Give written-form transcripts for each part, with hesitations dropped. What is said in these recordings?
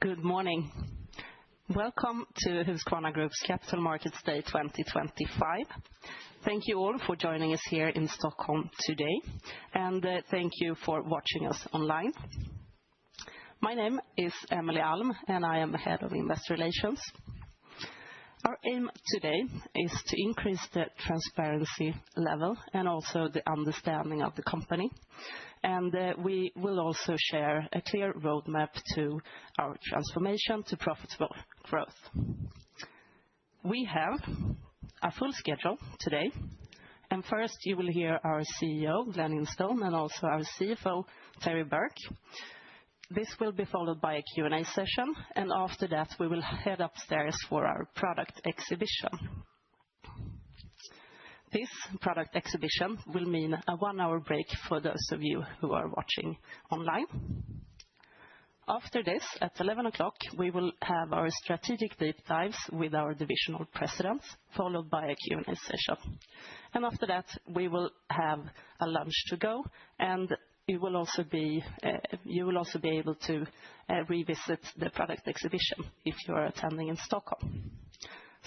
Good morning. Welcome to Husqvarna Group's Capital Markets Day 2025. Thank you all for joining us here in Stockholm today, and thank you for watching us online. My name is Emily Alm, and I am Head of Investor Relations. Our aim today is to increase the transparency level and also the understanding of the company. And we will also share a clear roadmap to our transformation to profitable growth. We have a full schedule today. And first, you will hear our CEO, Glenn Instone, and also our CFO, Terry Burke. This will be followed by a Q&A session, and after that, we will head upstairs for our product exhibition. This product exhibition will mean a 1-hour break for those of you who are watching online. After this, at 11 o'clock, we will have our strategic deep dives with our divisional presidents, followed by a Q&A session. And after that, we will have a lunch to go, and you will also be able to revisit the product exhibition if you are attending in Stockholm.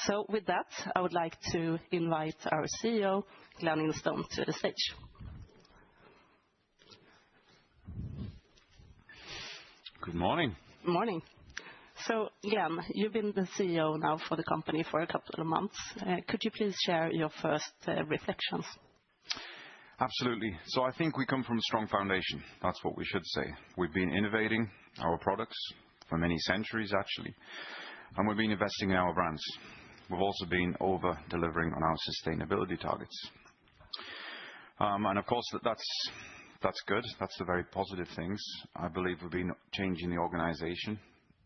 So with that, I would like to invite our CEO, Glenn Instone, to the stage. Good morning. Good morning. So, Glenn, you've been the CEO now for the company for a couple of months. Could you please share your first reflections? Absolutely. So I think we come from a strong foundation. That's what we should say. We've been innovating our products for many centuries, actually, and we've been investing in our brands. We've also been over-delivering on our sustainability targets. And of course, that's good. That's the very positive things. I believe we've been changing the organization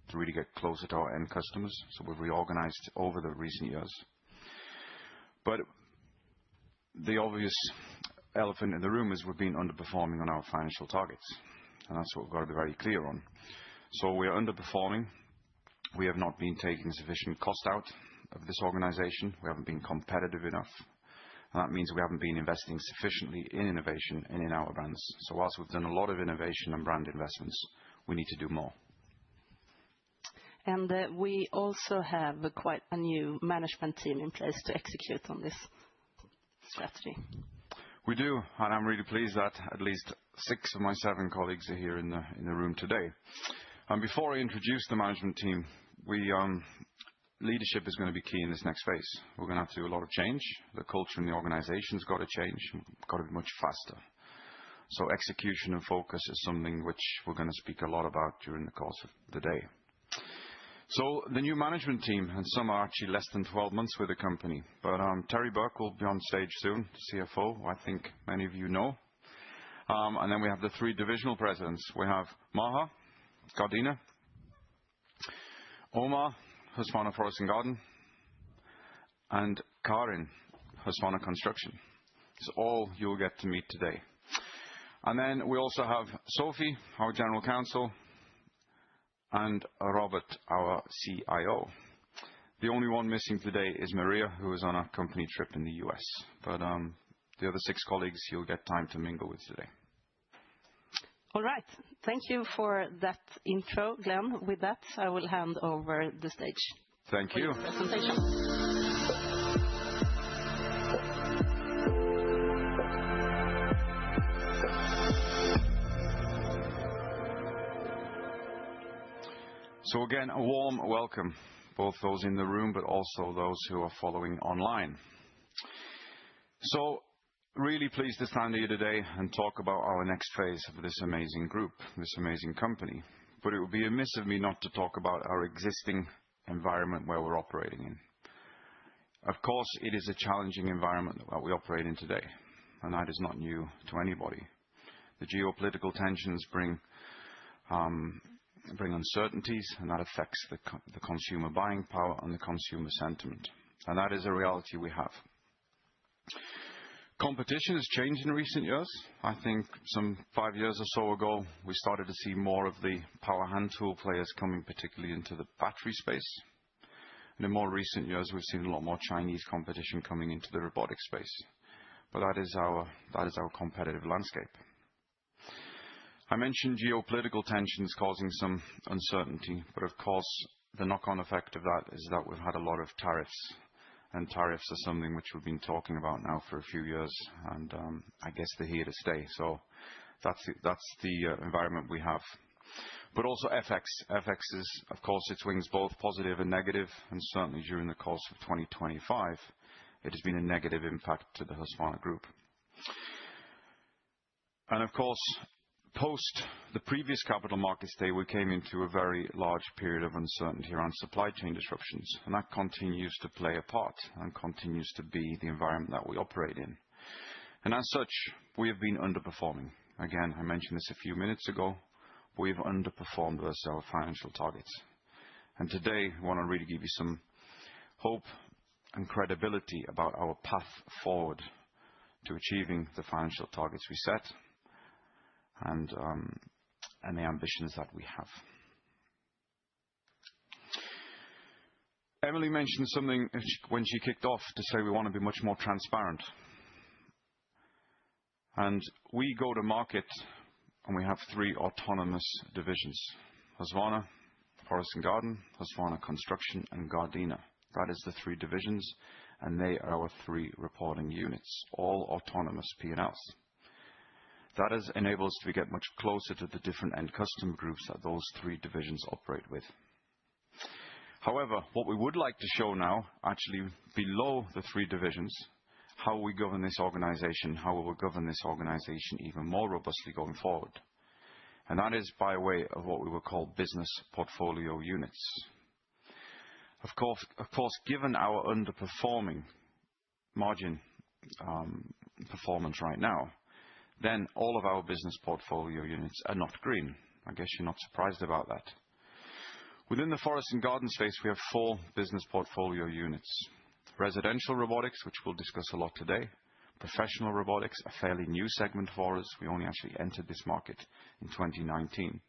to really get closer to our end customers. So we've reorganized over the recent years. But the obvious elephant in the room is we've been underperforming on our financial targets. And that's what we've got to be very clear on. So we are underperforming. We have not been taking sufficient cost out of this organization. We haven't been competitive enough. And that means we haven't been investing sufficiently in innovation and in our brands. So whilst we've done a lot of innovation and brand investments, we need to do more. And we also have quite a new management team in place to execute on this strategy. We do, and I'm really pleased that at least 6 of my 7 colleagues are here in the room today. And before I introduce the management team, leadership is going to be key in this next phase. We're going to have to do a lot of change. The culture in the organization has got to change. We've got to be much faster. So execution and focus is something which we're going to speak a lot about during the course of the day. So the new management team, and some are actually less than 12 months with the company. But Terry Burke will be on stage soon, CFO, who I think many of you know. And then we have the 3 divisional presidents. We have Maha, Gardena, Omar, Husqvarna Forest and Garden, and Karin, Husqvarna Construction. It's all you'll get to meet today. And then we also have Sophie, our General Counsel, and Robert, our CIO. The only one missing today is Maria, who is on a company trip in the US. But the other 6 colleagues, you'll get time to mingle with today. All right. Thank you for that intro, Glenn. With that, I will hand over the stage. Thank you. For your presentation. So again, a warm welcome, both those in the room, but also those who are following online. So really pleased to stand here today and talk about our next phase of this amazing group, this amazing company. But it would be amiss of me not to talk about our existing environment where we're operating in. Of course, it is a challenging environment that we operate in today, and that is not new to anybody. The geopolitical tensions bring uncertainties, and that affects the consumer buying power and the consumer sentiment. And that is a reality we have. Competition has changed in recent years. I think some 5 years or so ago, we started to see more of the power hand tool players coming particularly into the battery space. And in more recent years, we've seen a lot more Chinese competition coming into the robotic space. But that is our competitive landscape. I mentioned geopolitical tensions causing some uncertainty, but of course, the knock-on effect of that is that we've had a lot of tariffs, and tariffs are something which we've been talking about now for a few years, and I guess they're here to stay. So that's the environment we have. But also FX. FX is, of course, it swings both positive and negative, and certainly during the course of 2025, it has been a negative impact to the Husqvarna Group. And of course, post the previous Capital Markets Day, we came into a very large period of uncertainty around supply chain disruptions, and that continues to play a part and continues to be the environment that we operate in. And as such, we have been underperforming. Again, I mentioned this a few minutes ago. We've underperformed versus our financial targets. And today, I want to really give you some hope and credibility about our path forward to achieving the financial targets we set and the ambitions that we have. Emily mentioned something when she kicked off to say we want to be much more transparent. And we go to market and we have 3 autonomous divisions: Husqvarna, Forest and Garden, Husqvarna Construction, and Gardena. That is the 3 divisions, and they are our 3 reporting units, all autonomous P&Ls. That has enabled us to get much closer to the different end customer groups that those 3 divisions operate with. However, what we would like to show now, actually below the 3 divisions, how we govern this organization, how we will govern this organization even more robustly going forward. And that is by way of what we will call business portfolio units. Of course, given our underperforming margin performance right now, then all of our business portfolio units are not green. I guess you're not surprised about that. Within the Forest and Garden space, we have 4 business portfolio units. Residential robotics, which we'll discuss a lot today. Professional robotics, a fairly new segment for us. We only actually entered this market in 2019.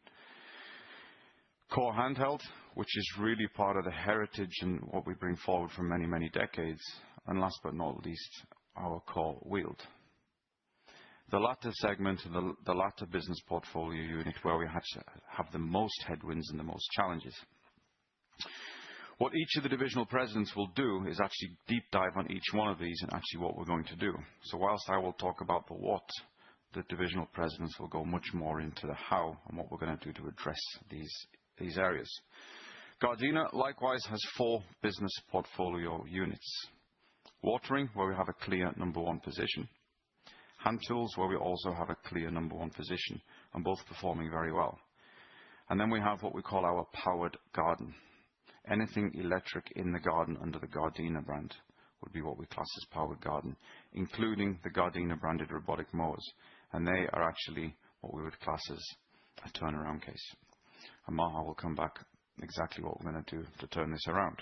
Core handheld, which is really part of the heritage and what we bring forward for many, many decades. And last but not least, our core wheeled. The latter segment, the latter business portfolio unit, where we have the most headwinds and the most challenges. What each of the divisional presidents will do is actually deep dive on each one of these and actually what we're going to do. So whilst I will talk about the what, the divisional presidents will go much more into the how and what we're going to do to address these areas. Gardena likewise has 4 business portfolio units. Watering, where we have a clear number 1 position. Hand tools, where we also have a clear number 1 position, and both performing very well. And then we have what we call our powered garden. Anything electric in the garden under the Gardena brand would be what we class as powered garden, including the Gardena branded robotic mowers. And they are actually what we would class as a turnaround case. And Maha will come back exactly what we're going to do to turn this around.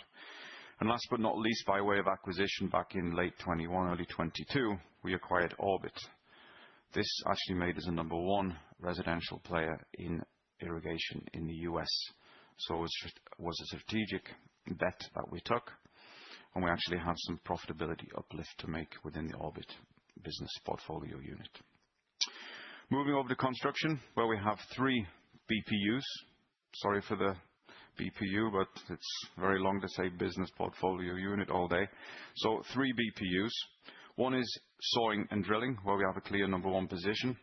And last but not least, by way of acquisition back in late 21, early 22, we acquired Orbit. This actually made us a number 1 residential player in irrigation in the US. So it was a strategic bet that we took, and we actually have some profitability uplift to make within the Orbit business portfolio unit. Moving over to construction, where we have 3 BPUs. Sorry for the BPU, but it's very long to say business portfolio unit all day. So 3 BPUs. One is sawing and drilling, where we have a clear number 1 position,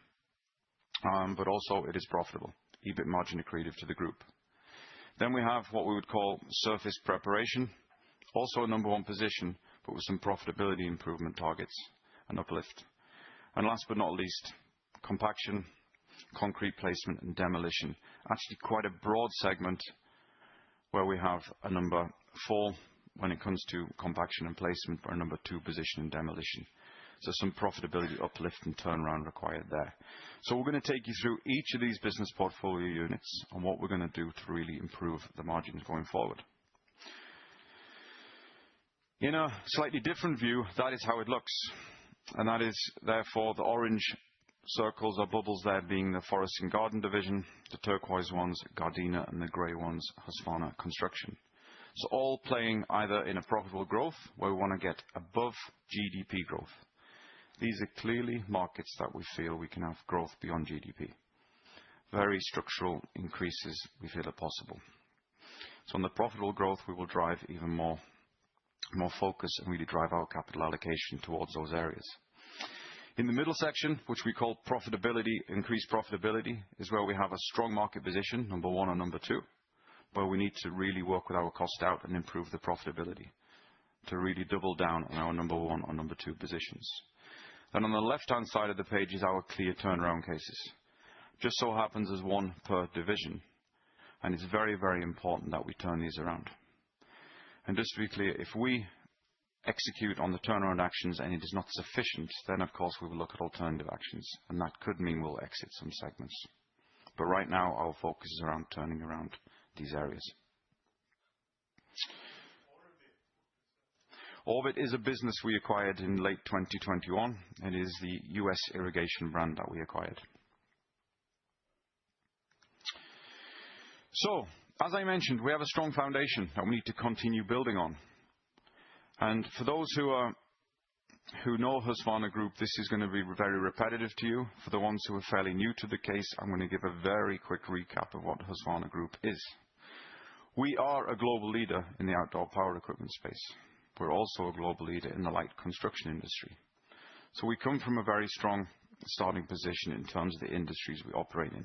but also it is profitable, EBIT margin accretive to the group. Then we have what we would call surface preparation, also a number 1 position, but with some profitability improvement targets and uplift. And last but not least, compaction, concrete placement and demolition. Actually quite a broad segment where we have a number 4 when it comes to compaction and placement, but a number 2 position in demolition. So some profitability uplift and turnaround required there. So we're going to take you through each of these business portfolio units and what we're going to do to really improve the margins going forward. In a slightly different view, that is how it looks. And that is therefore the orange circles or bubbles there being the Forest and Garden division, the turquoise ones, Gardena, and the grey ones, Husqvarna Construction. So all playing either in a profitable growth where we want to get above GDP growth. These are clearly markets that we feel we can have growth beyond GDP. very structural increases we feel are possible. So on the profitable growth, we will drive even more focus and really drive our capital allocation towards those areas. In the middle section, which we call profitability, increased profitability, is where we have a strong market position, number one or number two, where we need to really work with our cost out and improve the profitability to really double down on our number one or number two positions. And on the left-hand side of the page is our clear turnaround cases. Just so happens as one per division, and it's very, very important that we turn these around. And just to be clear, if we execute on the turnaround actions and it is not sufficient, then of course we will look at alternative actions, and that could mean we'll exit some segments. But right now, our focus is around turning around these areas. Orbit is a business we acquired in late 2021. It is the US irrigation brand that we acquired. So, as I mentioned, we have a strong foundation that we need to continue building on. And for those who know Husqvarna Group, this is going to be very repetitive to you. For the ones who are fairly new to the case, I'm going to give a very quick recap of what Husqvarna Group is. We are a global leader in the outdoor power equipment space. We're also a global leader in the light construction industry. So we come from a very strong starting position in terms of the industries we operate in.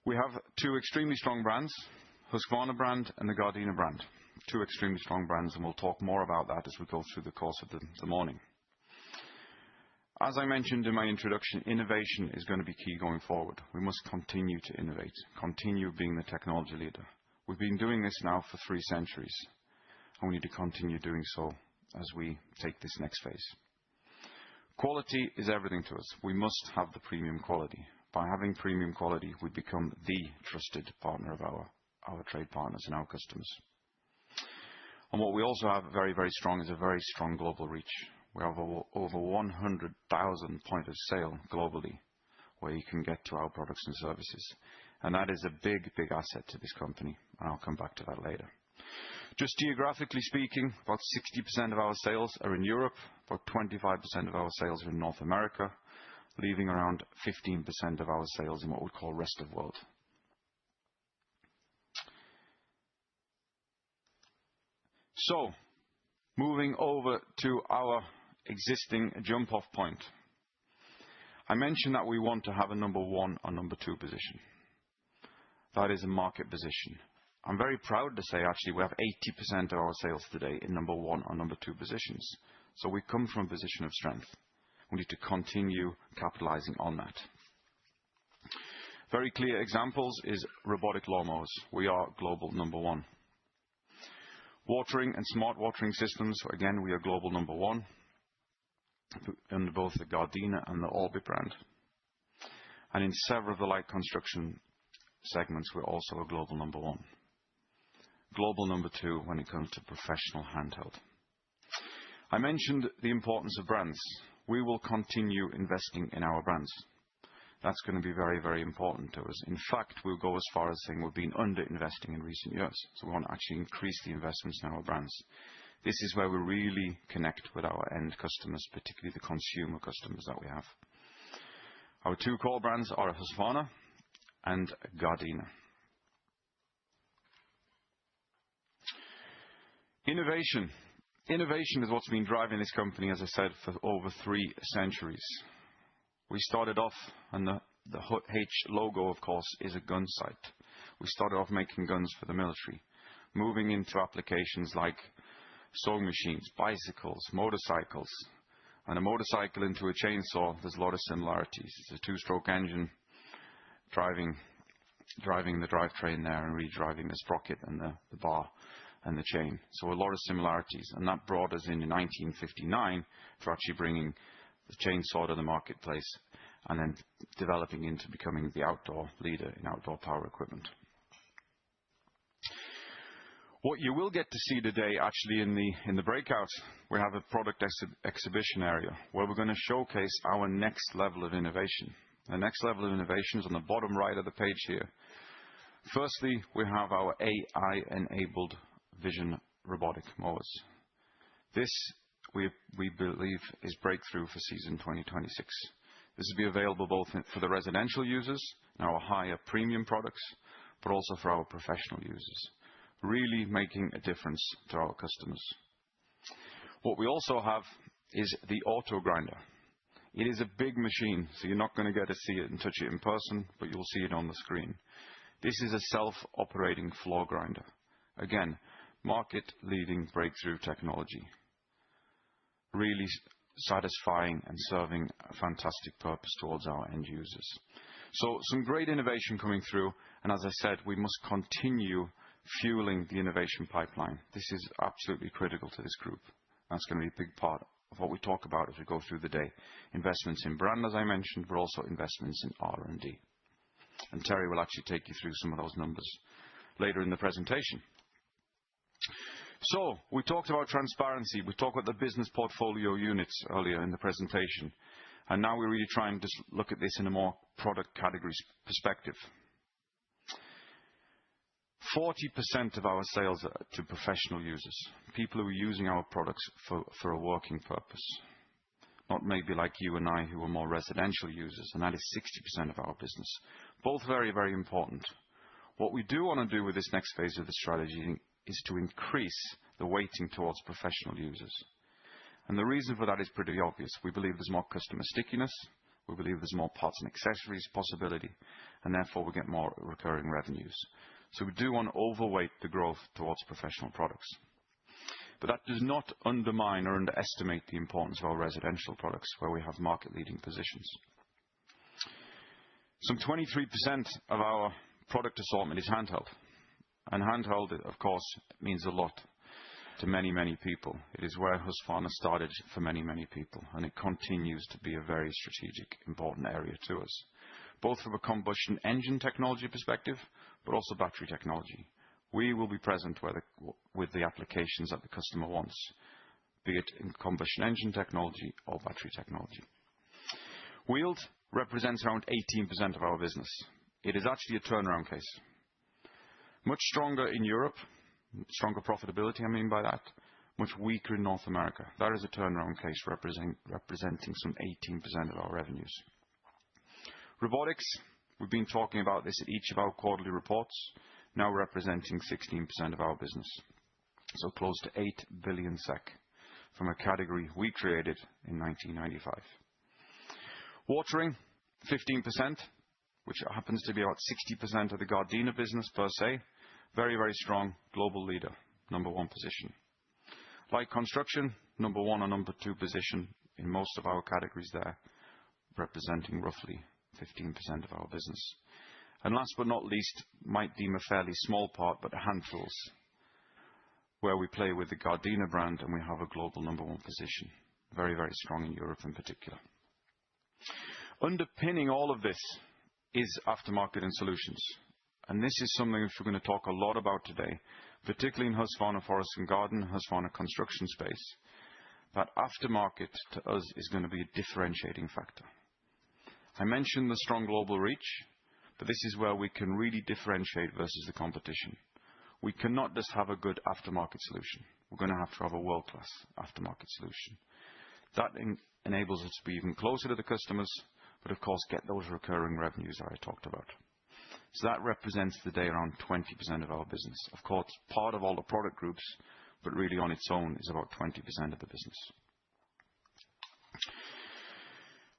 We have two extremely strong brands, Husqvarna brand and the Gardena brand. Two extremely strong brands, and we'll talk more about that as we go through the course of the morning. As I mentioned in my introduction, innovation is going to be key going forward. We must continue to innovate, continue being the technology leader. We've been doing this now for 3 centuries, and we need to continue doing so as we take this next phase. Quality is everything to us. We must have the premium quality. By having premium quality, we become the trusted partner of our trade partners and our customers. And what we also have very, very strong is a very strong global reach. We have over 100,000 point of sale globally where you can get to our products and services. And that is a big, big asset to this company. And I'll come back to that later. Just geographically speaking, about 60% of our sales are in Europe, about 25% of our sales are in North America, leaving around 15% of our sales in what we call rest of world. So, moving over to our existing jump-off point. I mentioned that we want to have a number one or number two position. That is a market position. I'm very proud to say, actually, we have 80% of our sales today in number one or number two positions. So we come from a position of strength. We need to continue capitalizing on that. Very clear examples is robotic lawnmowers. We are global number one. Watering and smart watering systems, again, we are global number one under both the Gardena and the Orbit brand. And in several of the light construction segments, we're also a global number one. Global number two when it comes to professional handheld. I mentioned the importance of brands. We will continue investing in our brands. That's going to be very, very important to us. In fact, we'll go as far as saying we've been under-investing in recent years. So we want to actually increase the investments in our brands. This is where we really connect with our end customers, particularly the consumer customers that we have. Our two core brands are Husqvarna and Gardena. Innovation. Innovation is what's been driving this company, as I said, for over 3 centuries. We started off, and the H logo, of course, is a gun sight. We started off making guns for the military, moving into applications like sewing machines, bicycles, motorcycles. And a motorcycle into a chainsaw, there's a lot of similarities. It's a 2-stroke engine driving the drivetrain there and re-driving the sprocket and the bar and the chain. So a lot of similarities. And that brought us in 1959 for actually bringing the chainsaw to the marketplace and then developing into becoming the outdoor leader in outdoor power equipment. What you will get to see today, actually, in the breakout, we have a product exhibition area where we're going to showcase our next level of innovation. The next level of innovation is on the bottom right of the page here. Firstly, we have our AI-enabled vision robotic mowers. This, we believe, is breakthrough for season 2026. This will be available both for the residential users, our higher premium products, but also for our professional users, really making a difference to our customers. What we also have is the auto grinder. It is a big machine, so you're not going to get to see it and touch it in person, but you'll see it on the screen. This is a self-operating floor grinder. Again, market-leading breakthrough technology. Really satisfying and serving a fantastic purpose towards our end users. So some great innovation coming through, and as I said, we must continue fueling the innovation pipeline. This is absolutely critical to this group. That's going to be a big part of what we talk about as we go through the day. Investments in brand, as I mentioned, but also investments in R&D. And Terry will actually take you through some of those numbers later in the presentation. So we talked about transparency. We talked about the business portfolio units earlier in the presentation. And now we're really trying to look at this in a more product categories perspective. 40% of our sales are to professional users, people who are using our products for a working purpose. Not maybe like you and I who are more residential users, and that is 60% of our business. Both very, very important. What we do want to do with this next phase of the strategy is to increase the weighting towards professional users. And the reason for that is pretty obvious. We believe there's more customer stickiness. We believe there's more parts and accessories possibility, and therefore we get more recurring revenues. So we do want to overweight the growth towards professional products. But that does not undermine or underestimate the importance of our residential products, where we have market-leading positions. Some 23% of our product assortment is handheld. And handheld, of course, means a lot to many, many people. It is where Husqvarna started for many, many people, and it continues to be a very strategic, important area to us, both from a combustion engine technology perspective, but also battery technology. We will be present with the applications that the customer wants, be it in combustion engine technology or battery technology. Wheeled represents around 18% of our business. It is actually a turnaround case. Much stronger in Europe, stronger profitability, I mean by that, much weaker in North America. That is a turnaround case representing some 18% of our revenues. Robotics, we've been talking about this at each of our quarterly reports, now representing 16% of our business. So close to 8 billion SEK from a category we created in 1995. Watering, 15%, which happens to be about 60% of the Gardena business per se. Very, very strong global leader, number one position. Light construction, number one or number two position in most of our categories there, representing roughly 15% of our business. And last but not least, might deem a fairly small part, but hand tools, where we play with the Gardena brand and we have a global number one position. Very, very strong in Europe in particular. Underpinning all of this is aftermarket and solutions. And this is something which we're going to talk a lot about today, particularly in Husqvarna Forest and Garden, Husqvarna construction space. That aftermarket to us is going to be a differentiating factor. I mentioned the strong global reach, but this is where we can really differentiate versus the competition. We cannot just have a good aftermarket solution. We're going to have a world-class aftermarket solution. That enables us to be even closer to the customers, but of course get those recurring revenues that I talked about. So that represents today around 20% of our business. Of course, part of all the product groups, but really on its own is about 20% of the business.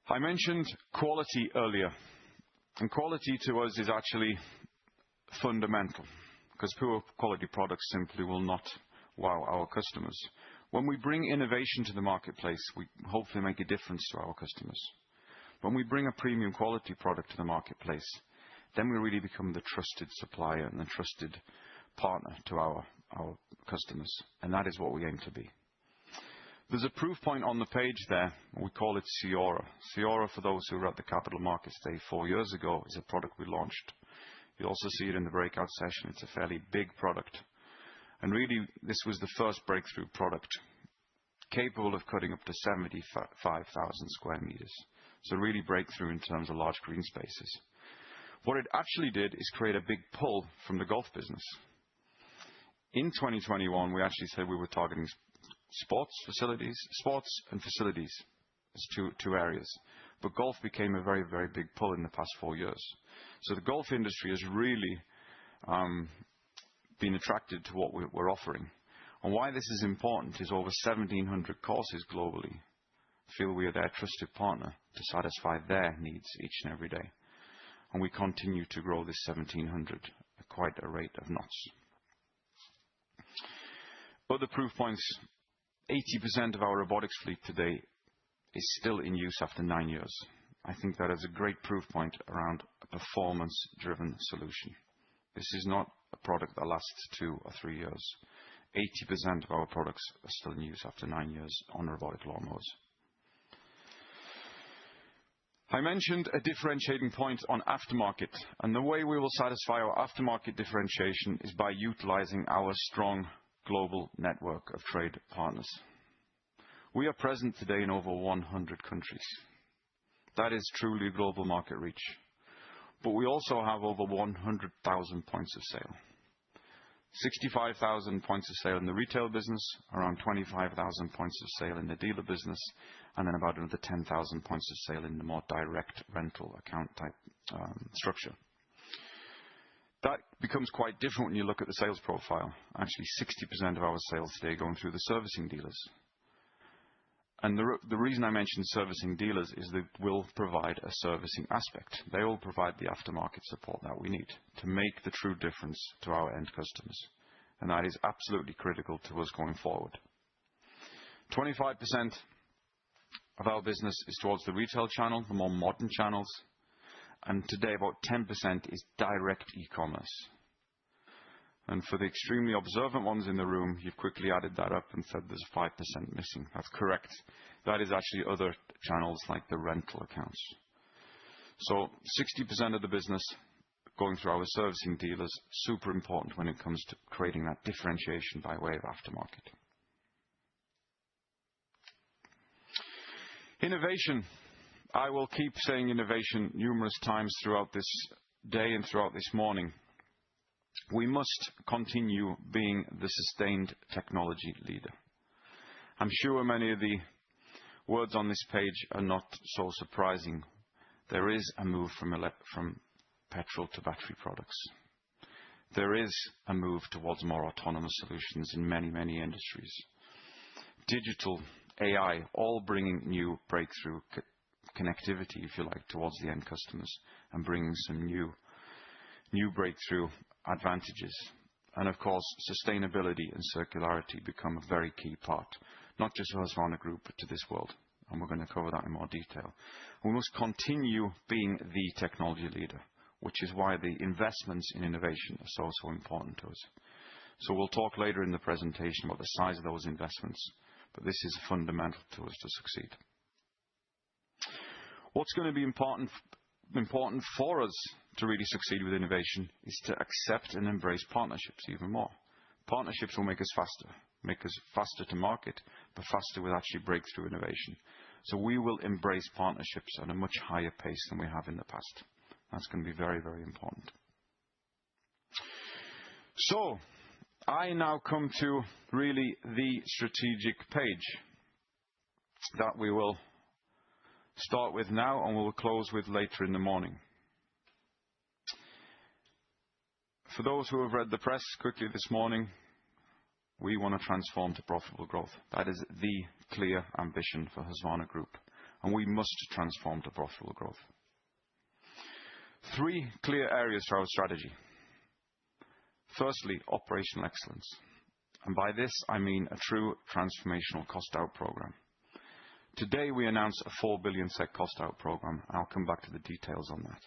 I mentioned quality earlier, and quality to us is actually fundamental, because poor quality products simply will not wow our customers. When we bring innovation to the marketplace, we hopefully make a difference to our customers. When we bring a premium quality product to the marketplace, then we really become the trusted supplier and the trusted partner to our customers. And that is what we aim to be. There's a proof point on the page there. We call it Ciora. Ciora, for those who were at the Capital Markets Day 4 years ago, is a product we launched. You'll also see it in the breakout session. It's a fairly big product. And really, this was the first breakthrough product, capable of cutting up to 75,000 square meters. So really breakthrough in terms of large green spaces. What it actually did is create a big pull from the golf business. In 2021, we actually said we were targeting sports and facilities as two areas. but golf became a very, very big pull in the past 4 years. So the golf industry has really been attracted to what we're offering. And why this is important is over 1,700 courses globally feel we are their trusted partner to satisfy their needs each and every day. And we continue to grow this 1,700 at quite a rate of knots. Other proof points, 80% of our robotics fleet today is still in use after 9 years. I think that is a great proof point around a performance-driven solution. This is not a product that lasts 2 or 3 years. 80% of our products are still in use after 9 years on robotic lawnmowers. I mentioned a differentiating point on aftermarket, and the way we will satisfy our aftermarket differentiation is by utilizing our strong global network of trade partners. We are present today in over 100 countries. That is truly global market reach. But we also have over 100,000 points of sale. 65,000 points of sale in the retail business, around 25,000 points of sale in the dealer business, and then about another 10,000 points of sale in the more direct rental account type structure. That becomes quite different when you look at the sales profile. Actually, 60% of our sales today are going through the servicing dealers. And the reason I mention servicing dealers is that we'll provide a servicing aspect. They will provide the aftermarket support that we need to make the true difference to our end customers. And that is absolutely critical to us going forward. 25% of our business is towards the retail channel, the more modern channels. And today, about 10% is direct e-commerce. And for the extremely observant ones in the room, you've quickly added that up and said there's 5% missing. That's correct. That is actually other channels like the rental accounts. So 60% of the business going through our servicing dealers, super important when it comes to creating that differentiation by way of aftermarket. Innovation. I will keep saying innovation numerous times throughout this day and throughout this morning. We must continue being the sustained technology leader. I'm sure many of the words on this page are not so surprising. There is a move from petrol to battery products. There is a move towards more autonomous solutions in many, many industries. Digital, AI, all bringing new breakthrough connectivity, if you like, towards the end customers and bringing some new breakthrough advantages. And of course, sustainability and circularity become a very key part, not just for Husqvarna Group, but to this world. And we're going to cover that in more detail. We must continue being the technology leader, which is why the investments in innovation are so important to us. So we'll talk later in the presentation about the size of those investments, but this is fundamental to us to succeed. What's going to be important for us to really succeed with innovation is to accept and embrace partnerships even more. Partnerships will make us faster to market, but faster with actually breakthrough innovation. So we will embrace partnerships at a much higher pace than we have in the past. That's going to be very, very important. So I now come to really the strategic page that we will start with now and we'll close with later in the morning. For those who have read the press quickly this morning, we want to transform to profitable growth. That is the clear ambition for Husqvarna Group, and we must transform to profitable growth. 3 clear areas for our strategy. Firstly, operational excellence. And by this, I mean a true transformational cost-out program. Today, we announced a 4 billion SEK cost-out program. I'll come back to the details on that.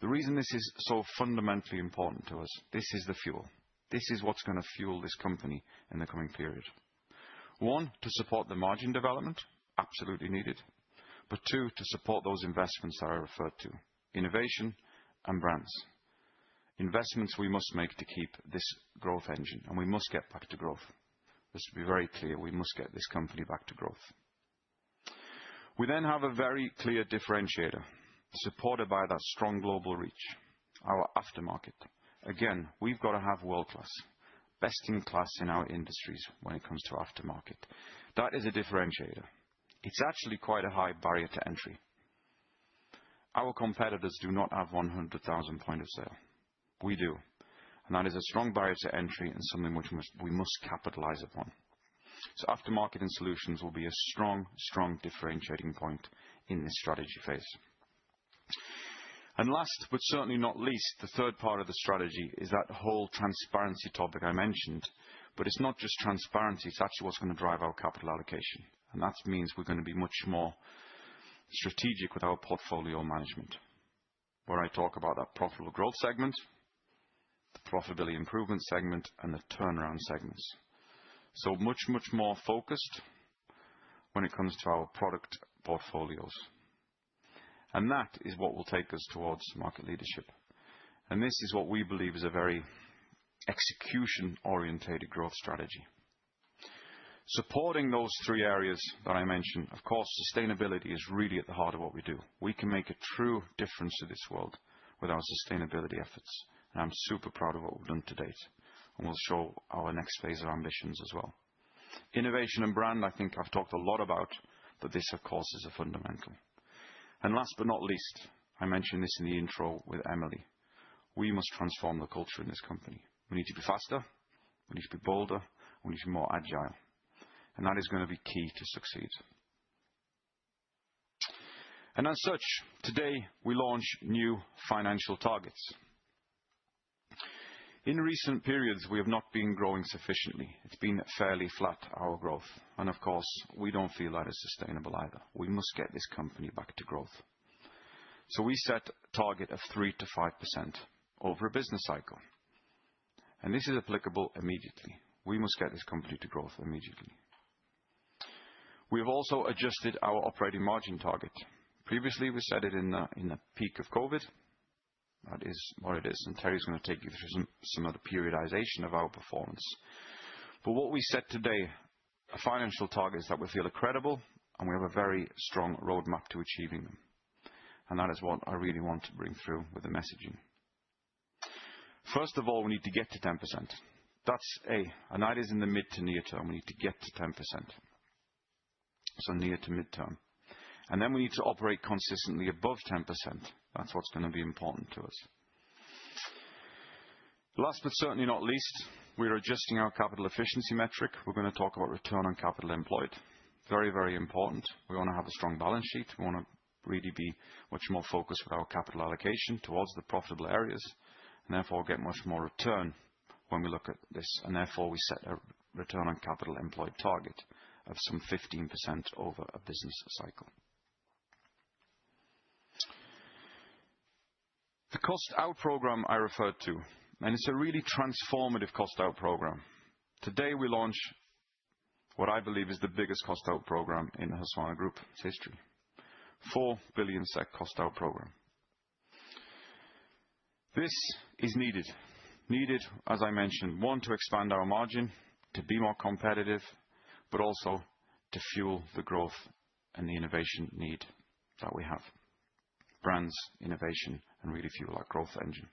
The reason this is so fundamentally important to us, this is the fuel. This is what's going to fuel this company in the coming period. 1, to support the margin development, absolutely needed. But 2, to support those investments that I referred to, innovation and brands. Investments we must make to keep this growth engine, and we must get back to growth. Let's be very clear, we must get this company back to growth. We then have a very clear differentiator, supported by that strong global reach, our aftermarket. Again, we've got to have world-class, best-in-class in our industries when it comes to aftermarket. That is a differentiator. It's actually quite a high barrier to entry. Our competitors do not have 100,000 point of sale. We do. And that is a strong barrier to entry and something which we must capitalize upon. So aftermarket and solutions will be a strong differentiating point in this strategy phase. And last but certainly not least, the third part of the strategy is that whole transparency topic I mentioned. But it's not just transparency, it's actually what's going to drive our capital allocation. And that means we're going to be much more strategic with our portfolio management, where I talk about that profitable growth segment, the profitability improvement segment, and the turnaround segments. So much more focused when it comes to our product portfolios. And that is what will take us towards market leadership. And this is what we believe is a very execution-orientated growth strategy. Supporting those three areas that I mentioned, of course, sustainability is really at the heart of what we do. We can make a true difference to this world with our sustainability efforts. And I'm super proud of what we've done to date. And we'll show our next phase of ambitions as well. Innovation and brand, I think I've talked a lot about, but this, of course, is a fundamental. And last but not least, I mentioned this in the intro with Emily. We must transform the culture in this company. We need to be faster, we need to be bolder, we need to be more agile. And that is going to be key to succeed. And as such, today we launch new financial targets. In recent periods, we have not been growing sufficiently. It's been fairly flat, our growth. And of course, we don't feel that is sustainable either. We must get this company back to growth. So we set a target of 3 to 5% over a business cycle. And this is applicable immediately. We must get this company to growth immediately. We have also adjusted our operating margin target. Previously, we set it in the peak of COVID. That is what it is. And Terry's going to take you through some of the periodization of our performance. But what we set today are financial targets that we feel are credible, and we have a very strong roadmap to achieving them. And that is what I really want to bring through with the messaging. First of all, we need to get to 10%. That's and that is in the mid to near term. We need to get to 10%. So near to mid-term. And then we need to operate consistently above 10%. That's what's going to be important to us. Last but certainly not least, we're adjusting our capital efficiency metric. We're going to talk about return on capital employed. Very important. We want to have a strong balance sheet. We want to really be much more focused with our capital allocation towards the profitable areas, and therefore get much more return when we look at this. And therefore, we set a return on capital employed target of some 15% over a business cycle. The cost out program I referred to, and it's a really transformative cost out program. Today we launch what I believe is the biggest cost out program in the Husqvarna Group's history. 4 billion SEK cost out program. This is needed. Needed, as I mentioned, one, to expand our margin, to be more competitive, but also to fuel the growth and the innovation need that we have. Brands, innovation, and really fuel our growth engine.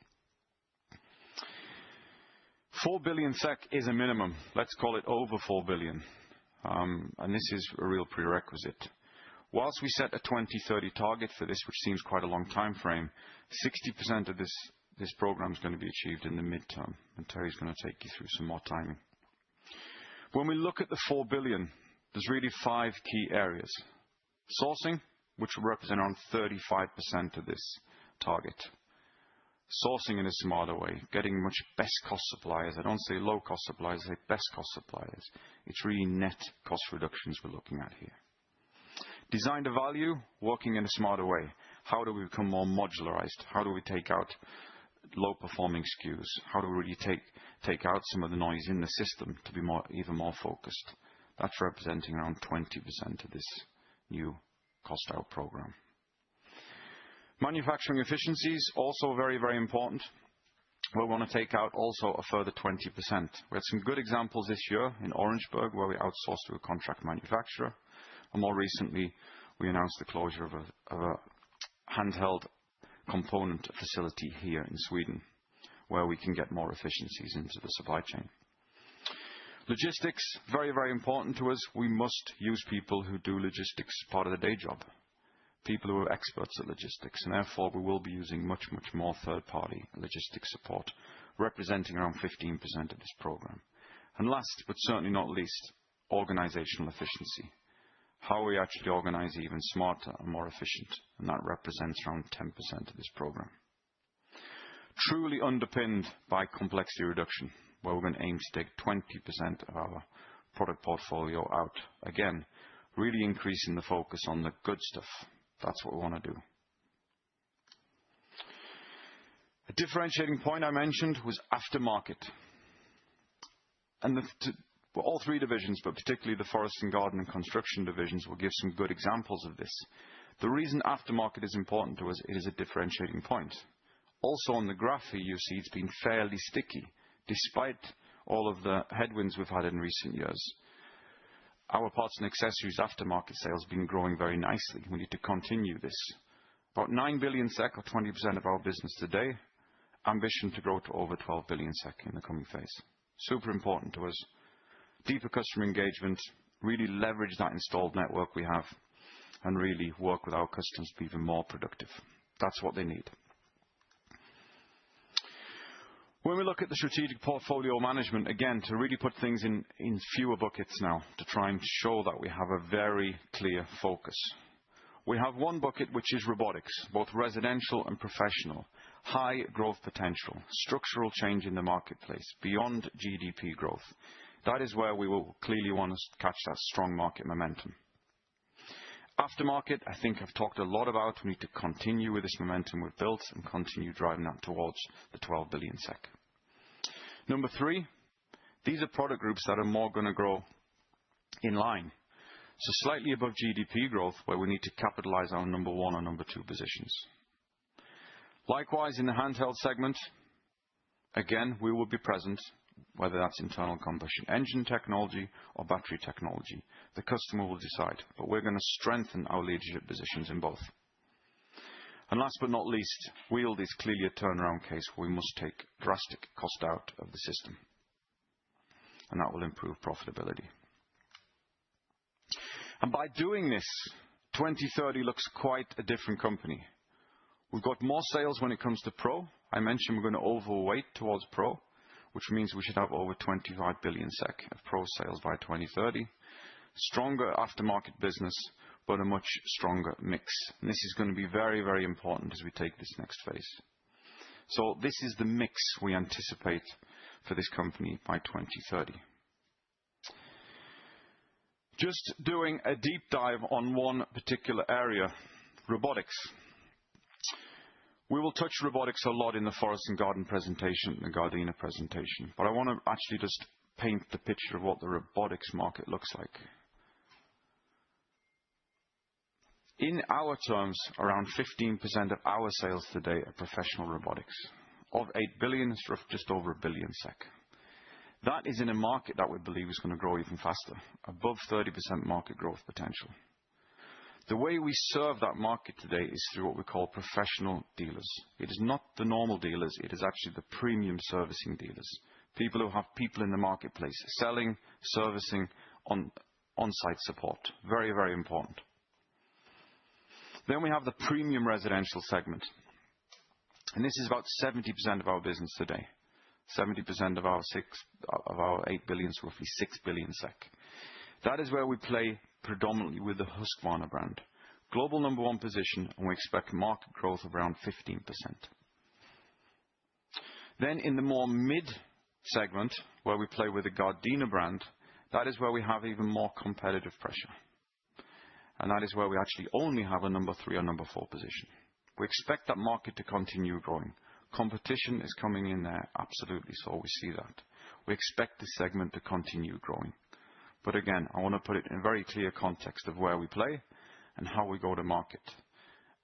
4 billion SEK is a minimum. Let's call it over 4 billion. And this is a real prerequisite. Whilst we set a 2030 target for this, which seems quite a long time frame, 60% of this program is going to be achieved in the midterm. And Terry's going to take you through some more timing. When we look at the 4 billion, there's really 5 key areas. Sourcing, which will represent around 35% of this target. Sourcing in a smarter way, getting much best cost suppliers. I don't say low cost suppliers, I say best cost suppliers. It's really net cost reductions we're looking at here. Design to value, working in a smarter way. How do we become more modularized? How do we take out low performing SKUs? How do we really take out some of the noise in the system to be even more focused? That's representing around 20% of this new cost out program. Manufacturing efficiencies, also very important. We want to take out also a further 20%. We had some good examples this year in Orangeburg, where we outsourced to a contract manufacturer. And more recently, we announced the closure of a handheld component facility here in Sweden, where we can get more efficiencies into the supply chain. Logistics, very important to us. We must use people who do logistics part of the day job. people who are experts at logistics, and therefore we will be using much more third-party logistics support, representing around 15% of this program. And last, but certainly not least, organizational efficiency. How we actually organize even smarter and more efficient, and that represents around 10% of this program. Truly underpinned by complexity reduction, where we're going to aim to take 20% of our product portfolio out. Again, really increasing the focus on the good stuff. That's what we want to do. A differentiating point I mentioned was aftermarket. And all three divisions, but particularly the Forest and Garden and Construction divisions, will give some good examples of this. The reason aftermarket is important to us, it is a differentiating point. Also on the graph here, you see it's been fairly sticky, despite all of the headwinds we've had in recent years. Our parts and accessories aftermarket sales have been growing very nicely. We need to continue this. About 9 billion SEK, or 20% of our business today. Ambition to grow to over 12 billion SEK in the coming phase. Super important to us. Deeper customer engagement, really leverage that installed network we have, and really work with our customers to be even more productive. That's what they need. When we look at the strategic portfolio management, again, to really put things in fewer buckets now, to try and show that we have a very clear focus. We have one bucket, which is robotics, both residential and professional. High growth potential, structural change in the marketplace, beyond GDP growth. That is where we will clearly want to catch that strong market momentum. Aftermarket, I think I've talked a lot about. We need to continue with this momentum we've built and continue driving that towards the 12 billion SEK. Number 3, these are product groups that are more going to grow in line. So slightly above GDP growth, where we need to capitalize our number 1 or number 2 positions. Likewise, in the handheld segment, again, we will be present, whether that's internal combustion engine technology or battery technology. The customer will decide, but we're going to strengthen our leadership positions in both. And last but not least, wheeled is clearly a turnaround case where we must take drastic cost out of the system. And that will improve profitability. And by doing this, 2030 looks quite a different company. We've got more sales when it comes to Pro. I mentioned we're going to overweight towards Pro, which means we should have over 25 billion SEK of Pro sales by 2030. Stronger aftermarket business, but a much stronger mix. And this is going to be very, very important as we take this next phase. So this is the mix we anticipate for this company by 2030. Just doing a deep dive on one particular area, robotics. We will touch robotics a lot in the Forest and Garden presentation, the Gardena presentation, but I want to actually just paint the picture of what the robotics market looks like. In our terms, around 15% of our sales today are professional robotics. Of 8 billion, it's just over 1 billion SEK. That is in a market that we believe is going to grow even faster, above 30% market growth potential. The way we serve that market today is through what we call professional dealers. It is not the normal dealers, it is actually the premium servicing dealers. People who have people in the marketplace selling, servicing, on-site support. Very, very important. Then we have the premium residential segment. And this is about 70% of our business today. 70% of our 8 billion, so roughly 6 billion SEK. That is where we play predominantly with the Husqvarn brand. Global number 1 position, and we expect market growth of around 15%. Then in the more mid segment, where we play with the Gardena brand, that is where we have even more competitive pressure. And that is where we actually only have a number 3 or number 4 position. We expect that market to continue growing. Competition is coming in there, absolutely, so we see that. We expect this segment to continue growing. But again, I want to put it in a very clear context of where we play and how we go to market.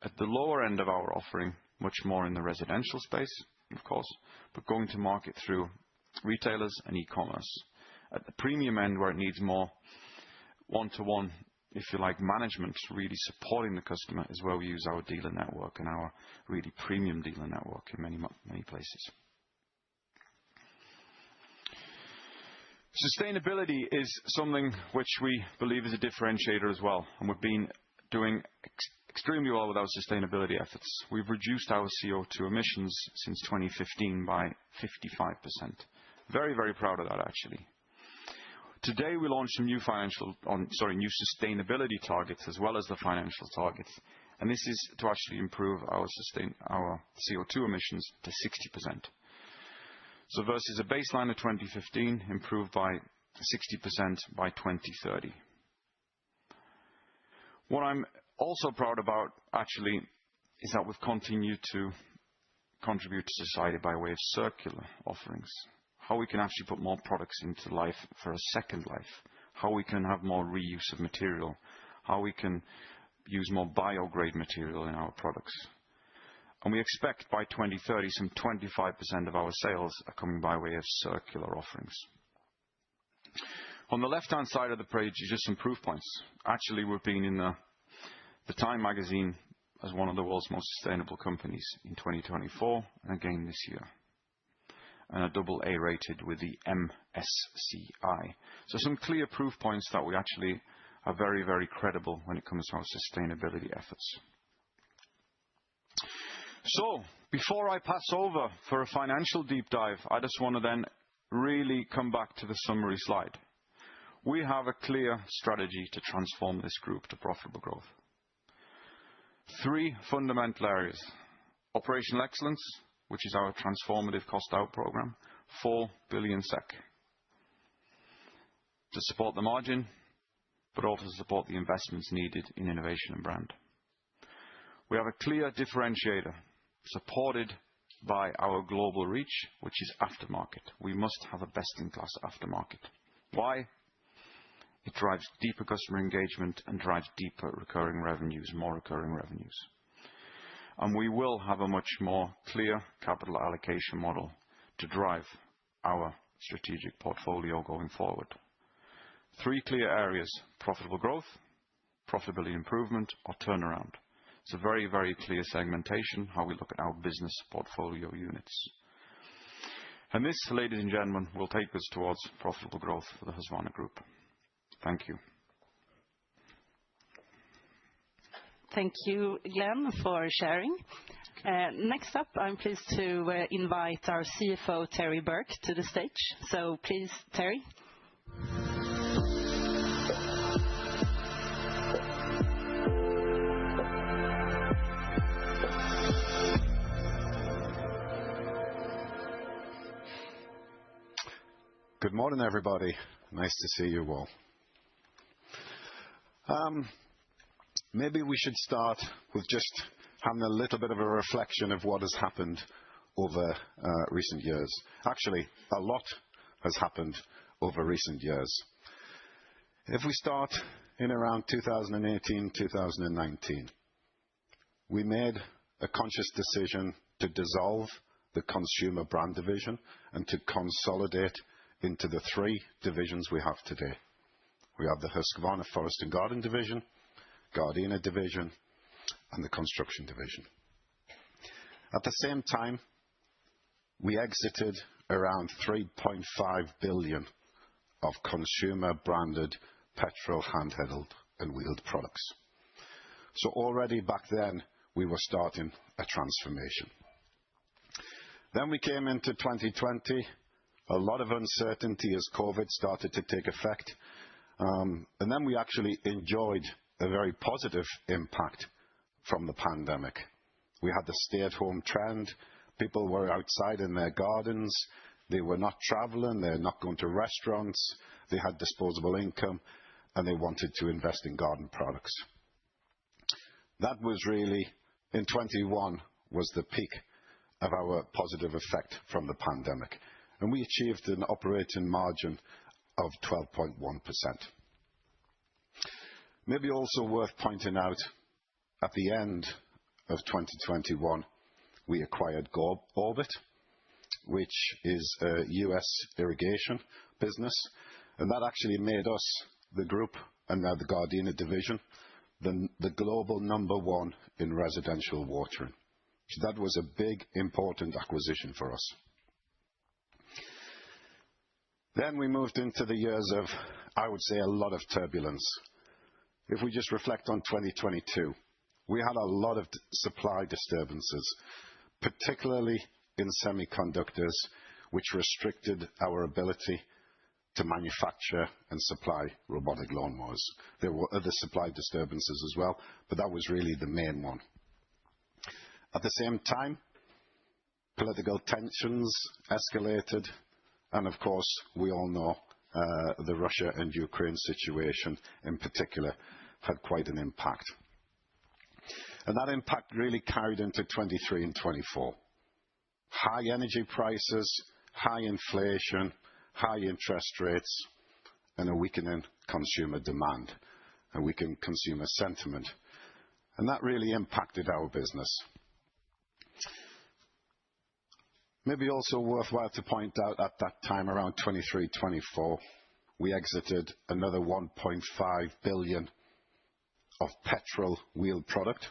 At the lower end of our offering, much more in the residential space, of course, but going to market through retailers and e-commerce. At the premium end, where it needs more one-to-one, if you like, management, really supporting the customer, is where we use our dealer network and our really premium dealer network in many places. Sustainability is something which we believe is a differentiator as well, and we've been doing extremely well with our sustainability efforts. We've reduced our CO2 emissions since 2015 by 55%. Very, very proud of that, actually. Today, we launched some new sustainability targets as well as the financial targets. And this is to actually improve our CO2 emissions to 60%. So versus a baseline of 2015, improved by 60% by 2030. What I'm also proud about, actually, is that we've continued to contribute to society by way of circular offerings. How we can actually put more products into life for a second life. How we can have more reuse of material. How we can use more biograde material in our products. And we expect by 2030 some 25% of our sales are coming by way of circular offerings. On the left-hand side of the page is just some proof points. Actually, we've been in the Time magazine as one of the world's most sustainable companies in 2024 and again this year. And a double A rated with the MSCI. So some clear proof points that we actually are very, very credible when it comes to our sustainability efforts. So, before I pass over for a financial deep dive, I just want to then really come back to the summary slide. We have a clear strategy to transform this group to profitable growth. 3 fundamental areas. Operational excellence, which is our transformative cost out program, 4 billion SEK. To support the margin, but also to support the investments needed in innovation and brand. We have a clear differentiator, supported by our global reach, which is aftermarket. We must have a best-in-class aftermarket. Why? It drives deeper customer engagement and drives deeper recurring revenues, more recurring revenues. And we will have a much more clear capital allocation model to drive our strategic portfolio going forward. 3 clear areas: profitable growth, profitability improvement, or turnaround. It's a very, very clear segmentation, how we look at our business portfolio units. And this, ladies and gentlemen, will take us towards profitable growth for the Husqvarna Group. Thank you. Thank you, Glenn, for sharing. Next up, I'm pleased to invite our CFO, Terry Burke, to the stage. So please, Terry. Good morning, everybody. Nice to see you all. Maybe we should start with just having a little bit of a reflection of what has happened over recent years. Actually, a lot has happened over recent years. If we start in around 2018, 2019, we made a conscious decision to dissolve the consumer brand division and to consolidate into the 3 divisions we have today. We have the Husqvarna Forest and Garden division, Gardena division, and the Construction division. At the same time, we exited around 3.5 billion of consumer branded petrol, handheld, and wheeled products. So already back then, we were starting a transformation. Then we came into 2020. A lot of uncertainty as COVID started to take effect. And then we actually enjoyed a very positive impact from the pandemic. We had the stay-at-home trend. People were outside in their gardens. They were not traveling. They're not going to restaurants. They had disposable income, and they wanted to invest in garden products. That was really, in 21, was the peak of our positive effect from the pandemic. And we achieved an operating margin of 12.1%. Maybe also worth pointing out, at the end of 2021, we acquired Orbit, which is a US irrigation business. And that actually made us, the group, and now the Gardena division, the global #1 in residential watering. So that was a big, important acquisition for us. Then we moved into the years of, I would say, a lot of turbulence. if we just reflect on 2022, we had a lot of supply disturbances, particularly in semiconductors, which restricted our ability to manufacture and supply robotic lawnmowers. There were other supply disturbances as well, but that was really the main one. At the same time, political tensions escalated, and of course, we all know the Russia and Ukraine situation in particular had quite an impact. And that impact really carried into 23 and 24. High energy prices, high inflation, high interest rates, and a weakening consumer demand, a weakened consumer sentiment. And that really impacted our business. Maybe also worthwhile to point out at that time, around 23, 24, we exited another 1.5 billion of petrol wheel product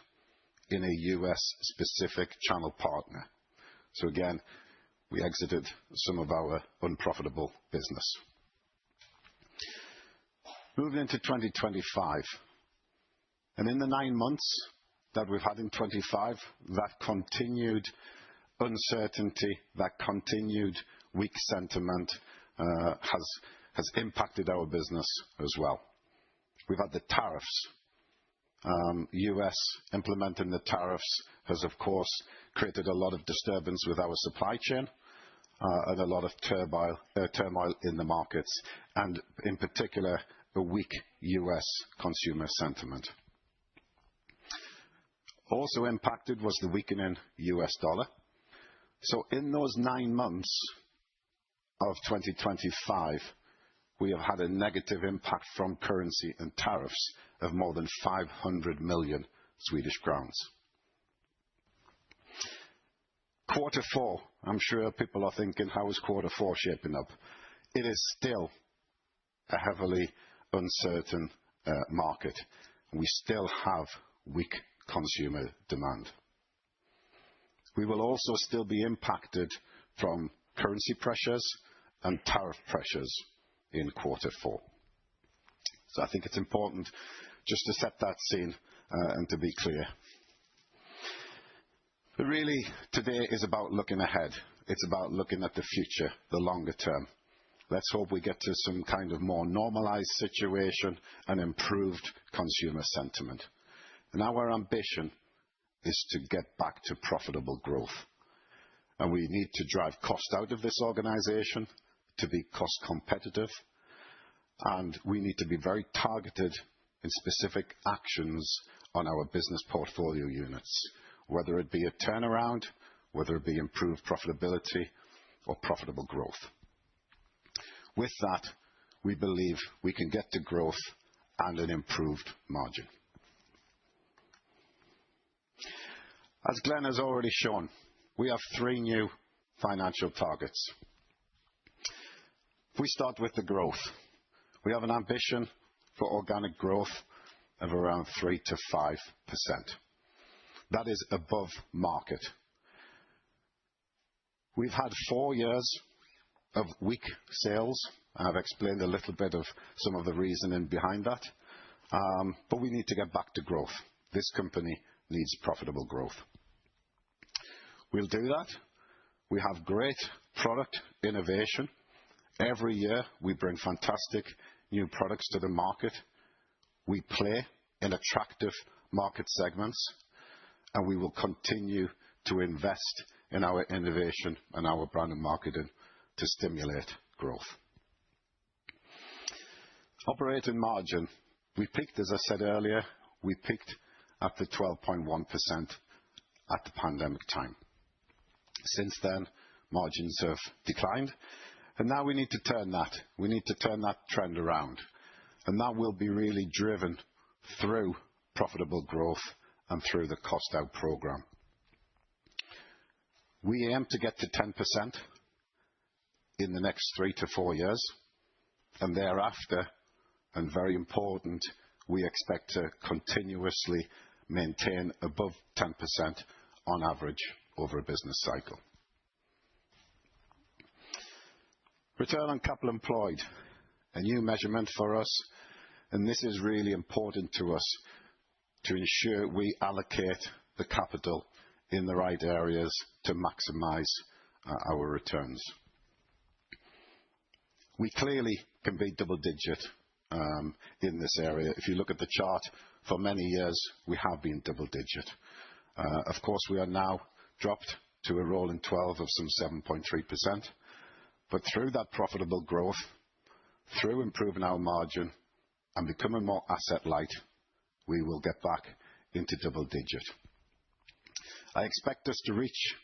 in a US-specific channel partner. So again, we exited some of our unprofitable business. Moving into 2025, and in the 9 months that we've had in 25, that continued uncertainty, that continued weak sentiment has impacted our business as well. We've had the tariffs. US implementing the tariffs has, of course, created a lot of disturbance with our supply chain and a lot of turmoil in the markets, and in particular, a weak US consumer sentiment. Also impacted was the weakening US dollar. So in those 9 months of 2025, we have had a negative impact from currency and tariffs of more than 500 million Swedish crowns. Quarter 4, I'm sure people are thinking, how is quarter 4 shaping up? It is still a heavily uncertain market. We still have weak consumer demand. We will also still be impacted from currency pressures and tariff pressures in quarter 4. So I think it's important just to set that scene and to be clear. But really, today is about looking ahead. It's about looking at the future, the longer term. Let's hope we get to some kind of more normalized situation and improved consumer sentiment. And our ambition is to get back to profitable growth. And we need to drive cost out of this organization to be cost competitive. And we need to be very targeted in specific actions on our business portfolio units, whether it be a turnaround, whether it be improved profitability or profitable growth. With that, we believe we can get to growth and an improved margin. As Glenn has already shown, we have 3 new financial targets. If we start with the growth, we have an ambition for organic growth of around 3 to 5%. That is above market. We've had 4 years of weak sales. I've explained a little bit of some of the reasoning behind that. But we need to get back to growth. This company needs profitable growth. We'll do that. We have great product innovation. Every year, we bring fantastic new products to the market. We play in attractive market segments, and we will continue to invest in our innovation and our brand and marketing to stimulate growth. Operating margin. We peaked, as I said earlier, we peaked at the 12.1% at the pandemic time. Since then, margins have declined, and now we need to turn that. We need to turn that trend around, and that will be really driven through profitable growth and through the cost out program. We aim to get to 10% in the next 3 to 4 years, and thereafter, and very important, we expect to continuously maintain above 10% on average over a business cycle. Return on capital employed, a new measurement for us. and this is really important to us to ensure we allocate the capital in the right areas to maximize our returns. We clearly can be double-digit in this area. If you look at the chart, for many years, we have been double-digit. Of course, we are now dropped to a rolling 12 of some 7.3%, but through that profitable growth, through improving our margin and becoming more asset light, we will get back into double-digit. I expect us to reach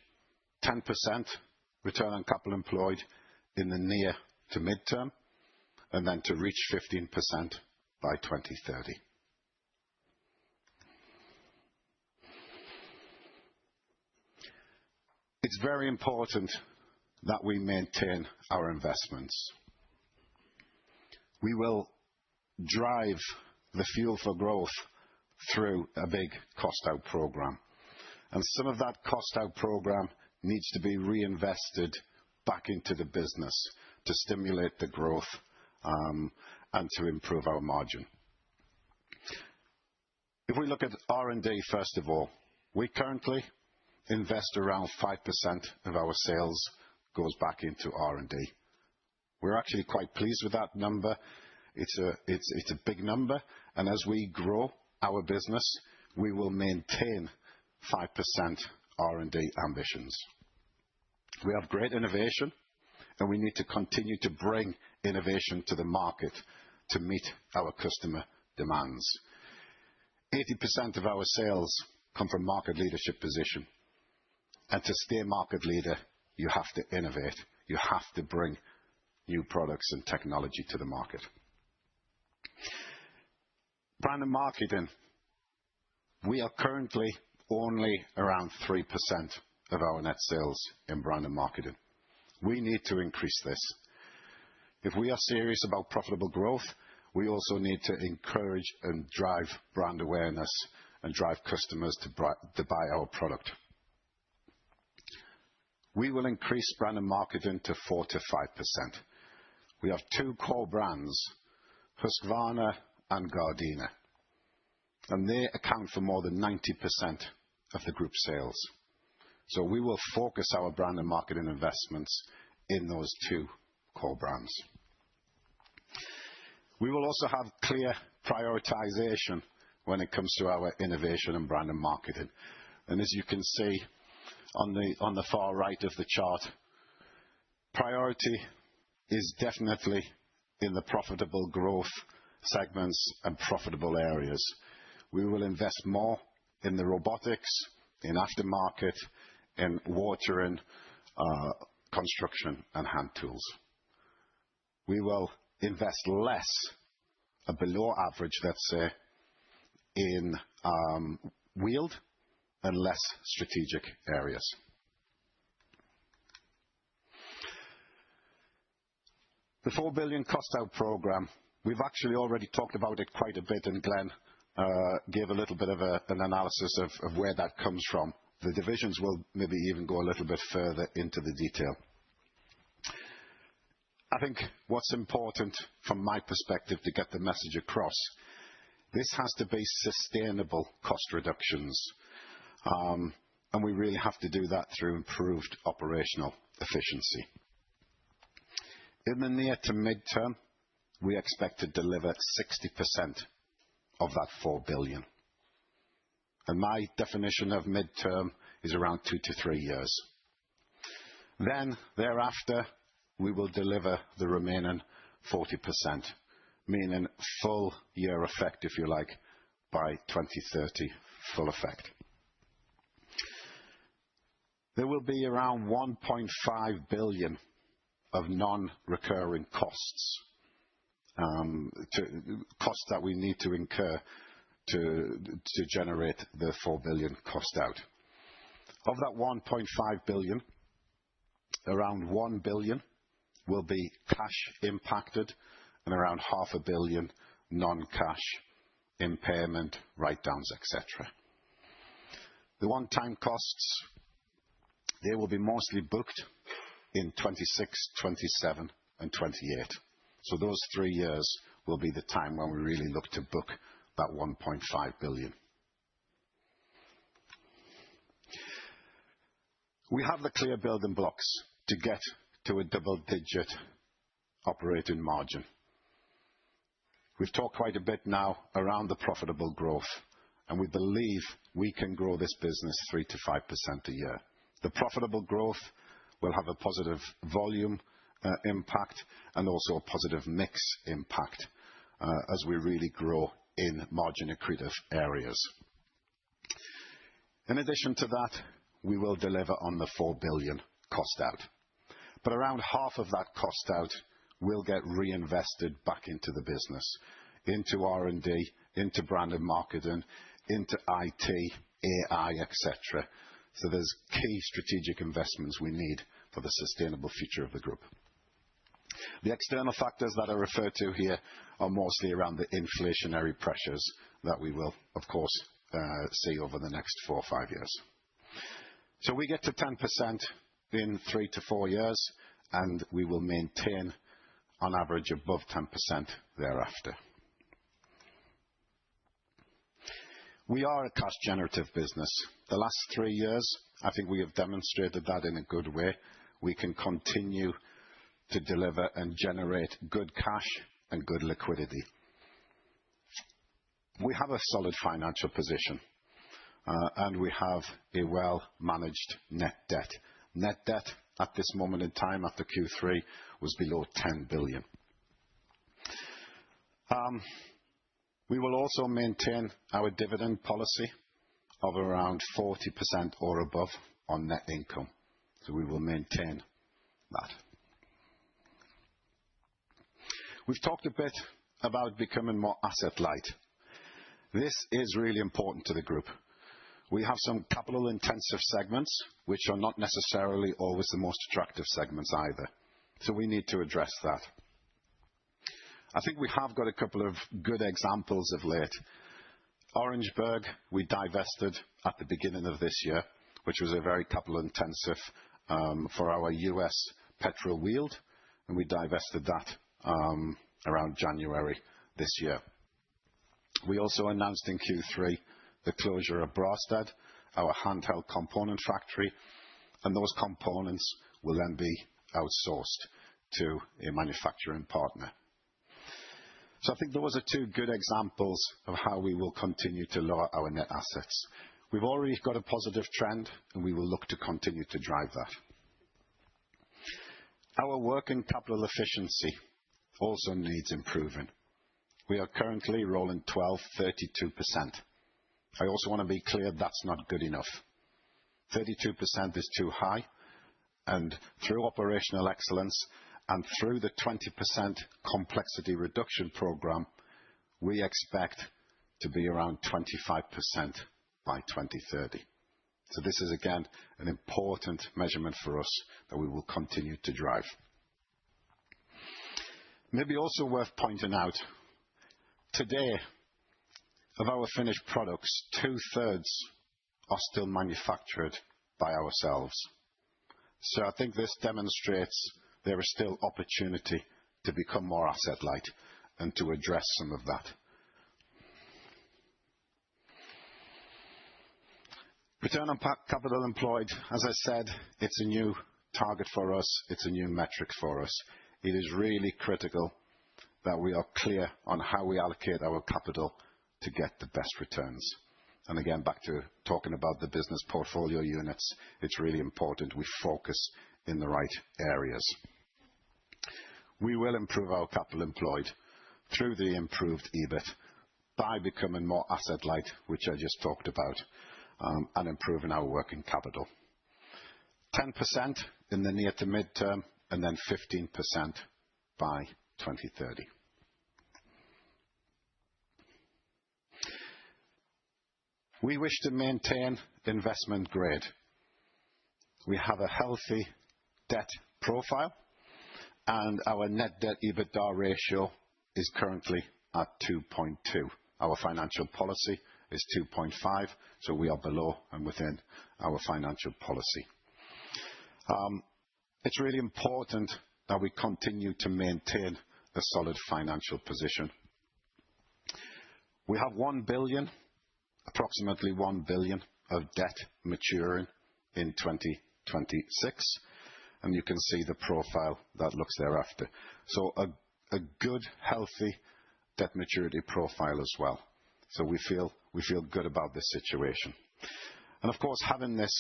10% return on capital employed in the near to midterm, and then to reach 15% by 2030. It's very important that we maintain our investments. We will drive the fuel for growth through a big cost out program. And some of that cost out program needs to be reinvested back into the business to stimulate the growth and to improve our margin. If we look at R&D, first of all, we currently invest around 5% of our sales goes back into R&D. We're actually quite pleased with that number. It's a big number, and as we grow our business, we will maintain 5% R&D ambitions. We have great innovation, and we need to continue to bring innovation to the market to meet our customer demands. 80% of our sales come from market leadership position. And to stay market leader, you have to innovate. You have to bring new products and technology to the market. Brand and marketing. We are currently only around 3% of our net sales in brand and marketing. We need to increase this. If we are serious about profitable growth, we also need to encourage and drive brand awareness and drive customers to buy our product. We will increase brand and marketing to 4 to 5%. We have two core brands, Husqvarn and Gardena, and they account for more than 90% of the group sales. So we will focus our brand and marketing investments in those two core brands. We will also have clear prioritization when it comes to our innovation and brand and marketing. And as you can see on the far right of the chart, priority is definitely in the profitable growth segments and profitable areas. We will invest more in the robotics, in aftermarket, in watering, construction and hand tools. We will invest less, below average, let's say, in wheeled and less strategic areas. The 4 billion cost out program, we've actually already talked about it quite a bit, and Glenn gave a little bit of an analysis of where that comes from. The divisions will maybe even go a little bit further into the detail. I think what's important from my perspective to get the message across, this has to be sustainable cost reductions. And we really have to do that through improved operational efficiency. In the near to midterm, we expect to deliver 60% of that 4 billion. And my definition of midterm is around 2 to 3 years. Then, thereafter, we will deliver the remaining 40%, meaning full year effect, if you like, by 2030, full effect. There will be around 1.5 billion of non-recurring costs, costs that we need to incur to generate the 4 billion cost out. Of that 1.5 billion, around 1 billion will be cash impacted and around 0.5 billion non-cash impairment, write-downs, etc. The one-time costs, they will be mostly booked in 26, 27 and 28. So those 3 years will be the time when we really look to book that 1.5 billion. We have the clear building blocks to get to a double-digit operating margin. We've talked quite a bit now around the profitable growth, and we believe we can grow this business 3% to 5% a year. The profitable growth will have a positive volume impact and also a positive mix impact as we really grow in margin accretive areas. In addition to that, we will deliver on the 4 billion cost out. But around half of that cost out will get reinvested back into the business, into R&D, into brand and marketing, into IT, AI, etc. So there's key strategic investments we need for the sustainable future of the group. The external factors that are referred to here are mostly around the inflationary pressures that we will, of course, see over the next 4 or 5 years. So we get to 10% in 3 to 4 years, and we will maintain on average above 10% thereafter. We are a cash generative business. The last 3 years, I think we have demonstrated that in a good way. We can continue to deliver and generate good cash and good liquidity. We have a solid financial position, and we have a well-managed net debt. Net debt at this moment in time after Q3 was below 10 billion. We will also maintain our dividend policy of around 40% or above on net income. So we will maintain that. We've talked a bit about becoming more asset light. This is really important to the group. We have some capital intensive segments, which are not necessarily always the most attractive segments either. So we need to address that. I think we have got a couple of good examples of late. Orangeburg, we divested at the beginning of this year, which was a very capital intensive for our US petrol wheeled, and we divested that around January this year. We also announced in Q3 the closure of Brastad, our handheld component factory, and those components will then be outsourced to a manufacturing partner. So I think those are 2 good examples of how we will continue to lower our net assets. We've already got a positive trend, and we will look to continue to drive that. Our working capital efficiency also needs improving. We are currently rolling 12, 32%. I also want to be clear that's not good enough. 32% is too high, and through operational excellence and through the 20% complexity reduction program, we expect to be around 25% by 2030. So this is again an important measurement for us that we will continue to drive. Maybe also worth pointing out, today of our finished products, 2/3 are still manufactured by ourselves. So I think this demonstrates there is still opportunity to become more asset light and to address some of that. Return on capital employed, as I said, it's a new target for us. It's a new metric for us. It is really critical that we are clear on how we allocate our capital to get the best returns. And again, back to talking about the business portfolio units, it's really important we focus in the right areas. We will improve our capital employed through the improved EBIT by becoming more asset light, which I just talked about, and improving our working capital. 10% in the near to mid-term, and then 15% by 2030. We wish to maintain investment grade. We have a healthy debt profile, and our net debt EBITDA ratio is currently at 2.2. Our financial policy is 2.5, so we are below and within our financial policy. It's really important that we continue to maintain a solid financial position. We have 1 billion, approximately 1 billion of debt maturing in 2026, and you can see the profile that looks thereafter. So a good, healthy debt maturity profile as well. So we feel good about this situation. And of course, having this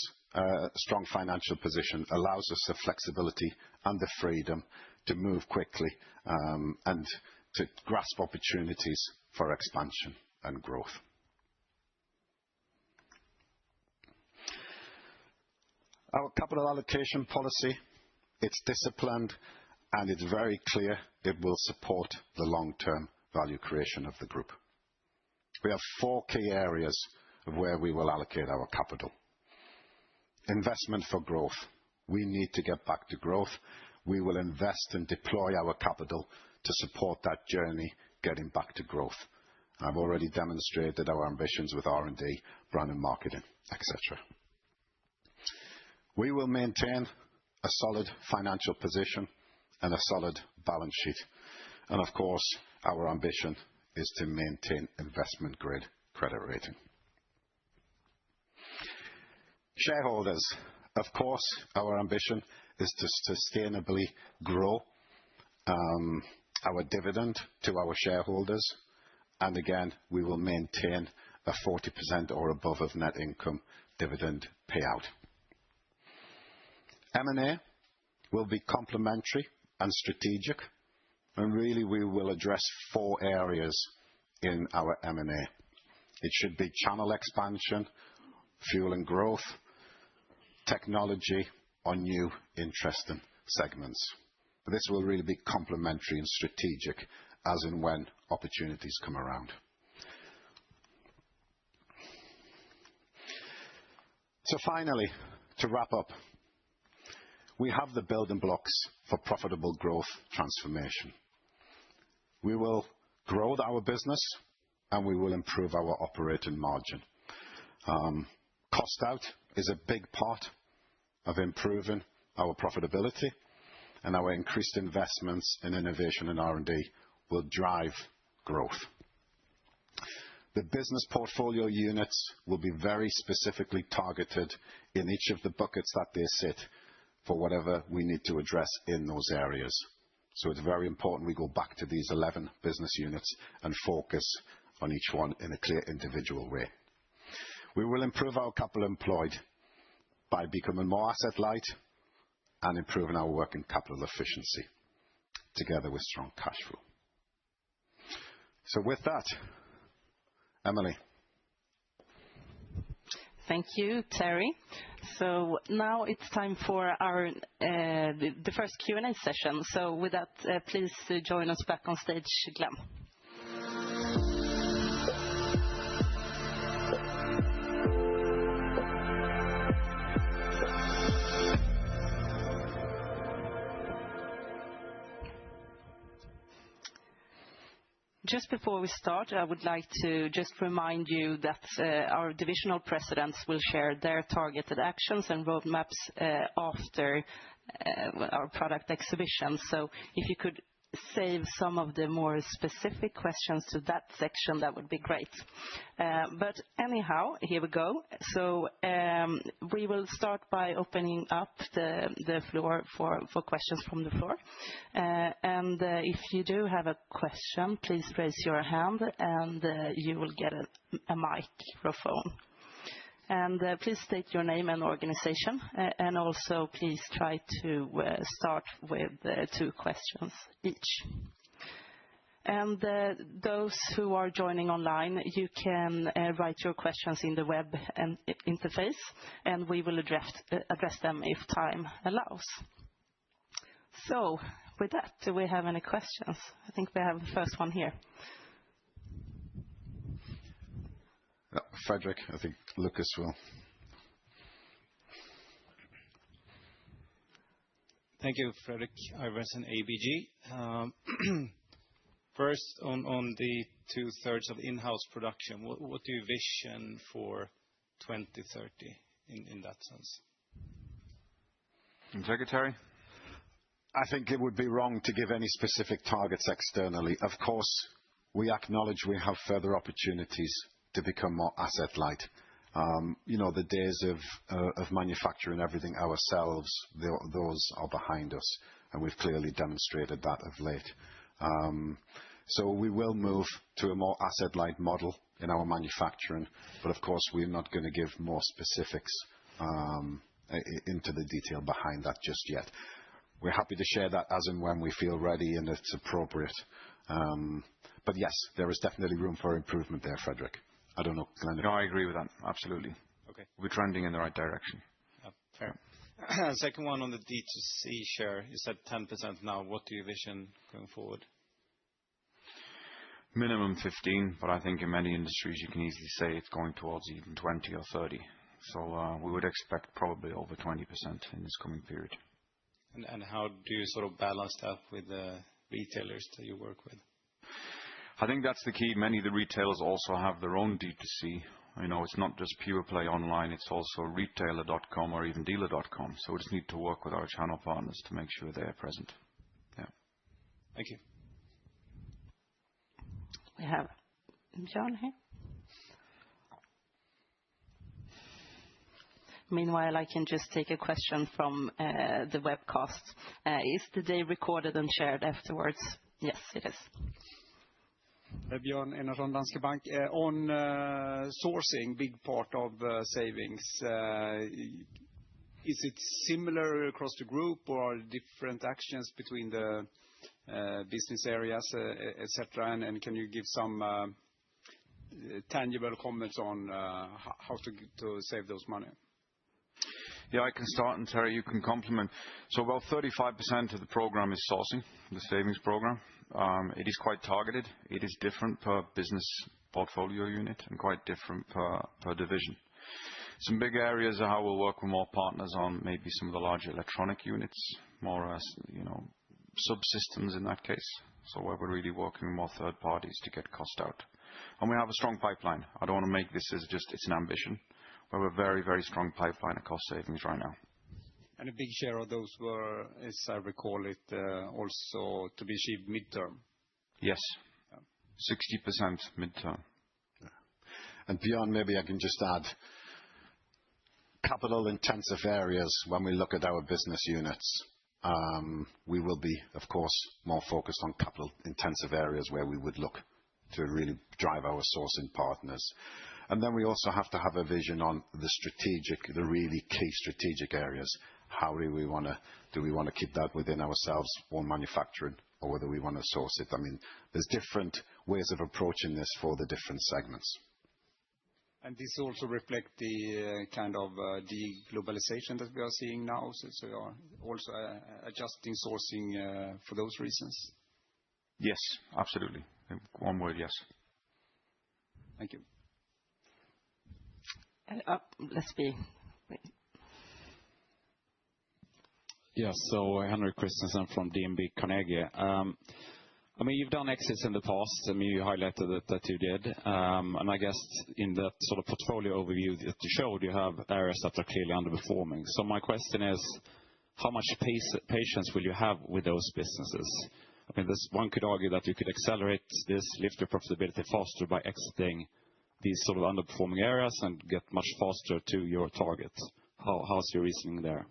strong financial position allows us the flexibility and the freedom to move quickly and to grasp opportunities for expansion and growth. Our capital allocation policy, it's disciplined and it's very clear it will support the long-term value creation of the group. We have 4 key areas of where we will allocate our capital. Investment for growth. We need to get back to growth. We will invest and deploy our capital to support that journey, getting back to growth. I've already demonstrated our ambitions with R&D, brand and marketing, etc. We will maintain a solid financial position and a solid balance sheet. And of course, our ambition is to maintain investment-grade credit rating. Shareholders, of course, our ambition is to sustainably grow our dividend to our shareholders. And again, we will maintain a 40% or above of net income dividend payout. M&A will be complementary and strategic. And really, we will address 4 areas in our M&A. It should be channel expansion, fueling growth, technology, or new interesting segments. But this will really be complementary and strategic as and when opportunities come around. So finally, to wrap up, we have the building blocks for profitable growth transformation. We will grow our business and we will improve our operating margin. Cost out is a big part of improving our profitability, and our increased investments in innovation and R&D will drive growth. The business portfolio units will be very specifically targeted in each of the buckets that they sit for whatever we need to address in those areas. So it's very important we go back to these 11 business units and focus on each one in a clear individual way. We will improve our capital employed by becoming more asset light and improving our working capital efficiency together with strong cash flow. So with that, Emily. Thank you, Terry. So now it's time for the first Q&A session. So with that, please join us back on stage, Glenn. Just before we start, I would like to just remind you that our divisional presidents will share their targeted actions and roadmaps after our product exhibition. So if you could save some of the more specific questions to that section, that would be great. But anyhow, here we go. So we will start by opening up the floor for questions from the floor. And if you do have a question, please raise your hand and you will get a microphone. And please state your name and organization. And also, please try to start with 2 questions each. And those who are joining online, you can write your questions in the web interface, and we will address them if time allows. So with that, do we have any questions? I think we have the first one here. Frederick, I think Lucas will. Thank you, Frederick Iversen, ABG. First, on the 2/3 of in-house production, what do you vision for 2030 in that sense? Secretary? I think it would be wrong to give any specific targets externally. Of course, we acknowledge we have further opportunities to become more asset light. The days of manufacturing everything ourselves, those are behind us, and we've clearly demonstrated that of late. So we will move to a more asset light model in our manufacturing, but of course, we're not going to give more specifics into the detail behind that just yet. We're happy to share that as and when we feel ready and it's appropriate. But yes, there is definitely room for improvement there, Fredrik. I don't know, Glenn. No, I agree with that. Absolutely. Okay. We're trending in the right direction. Fair. Second one on the D2C share, you said 10% now. What do you vision going forward? Minimum 15, but I think in many industries you can easily say it's going towards even 20 or 30. So we would expect probably over 20% in this coming period. And how do you sort of balance that with the retailers that you work with? I think that's the key. Many of the retailers also have their own D2C. It's not just pure play online, it's also retailer.com or even dealer.com. So we just need to work with our channel partners to make sure they're present. Yeah. Thank you. We have John here. Meanwhile, I can just take a question from the webcast. Is the day recorded and shared afterwards? Yes, it is. Björn Enarson, Danske Bank. On sourcing, big part of savings. Is it similar across the group, or are different actions between the business areas, etc.? And can you give some tangible comments on how to save those money? Yeah, I can start, and Terry, you can complement. So about 35% of the program is sourcing, the savings program. It is quite targeted. It is different per business portfolio unit and quite different per division. Some big areas are how we'll work with more partners on maybe some of the larger electronic units, more subsystems in that case. So where we're really working with more third parties to get cost out. And we have a strong pipeline. I don't want to make this as just it's an ambition. We have a very, very strong pipeline of cost savings right now. And a big share of those were, as I recall it, also to be achieved midterm. Yes. 60% midterm. Yeah. And beyond, maybe I can just add, capital intensive areas, when we look at our business units, we will be, of course, more focused on capital intensive areas where we would look to really drive our sourcing partners. And then we also have to have a vision on the really key strategic areas. How do we want to keep that within ourselves, own manufacturing, or whether we want to source it? I mean, there's different ways of approaching this for the different segments. And this also reflect the kind of deglobalization that we are seeing now. So you are also adjusting sourcing for those reasons. Yes, absolutely. One word, yes. Thank you. Let's be. Yes, so Henrik Christensen from DNB Carnegie. I mean, you've done exits in the past. I mean, you highlighted that you did. And I guess in that sort of portfolio overview that you showed, you have areas that are clearly underperforming. So my question is, how much patience will you have with those businesses? I mean, one could argue that you could accelerate this, lift your profitability faster by exiting these sort of underperforming areas and get much faster to your target. How's your reasoning there?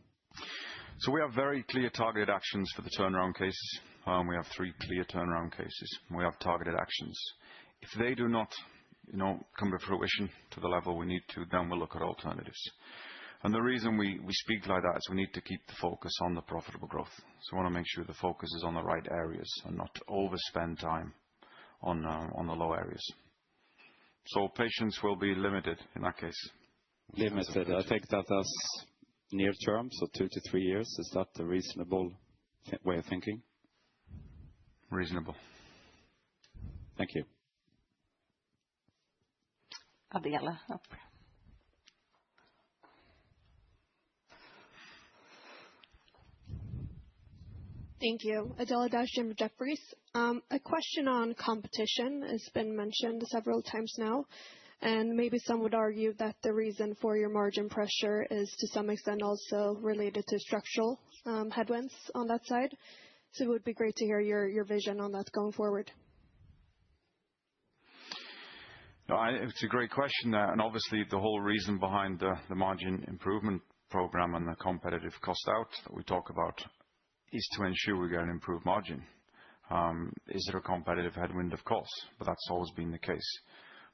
So we have very clear targeted actions for the turnaround cases. We have 3 clear turnaround cases. We have targeted actions. If they do not, come to fruition to the level we need to, then we'll look at alternatives. And the reason we speak like that is we need to keep the focus on the profitable growth. So we want to make sure the focus is on the right areas and not overspend time on the low areas. So patience will be limited in that case. Limited. I take that as near term, so 2 to 3 years. Is that a reasonable way of thinking? Reasonable. Thank you. Adela, up. Thank you. Adela Dashian, Jefferies. A question on competition has been mentioned several times now, and maybe some would argue that the reason for your margin pressure is to some extent also related to structural headwinds on that side. So it would be great to hear your vision on that going forward. No, it's a great question, and obviously the whole reason behind the margin improvement program and the competitive cost out that we talk about is to ensure we get an improved margin. Is there a competitive headwind? Of course, but that's always been the case.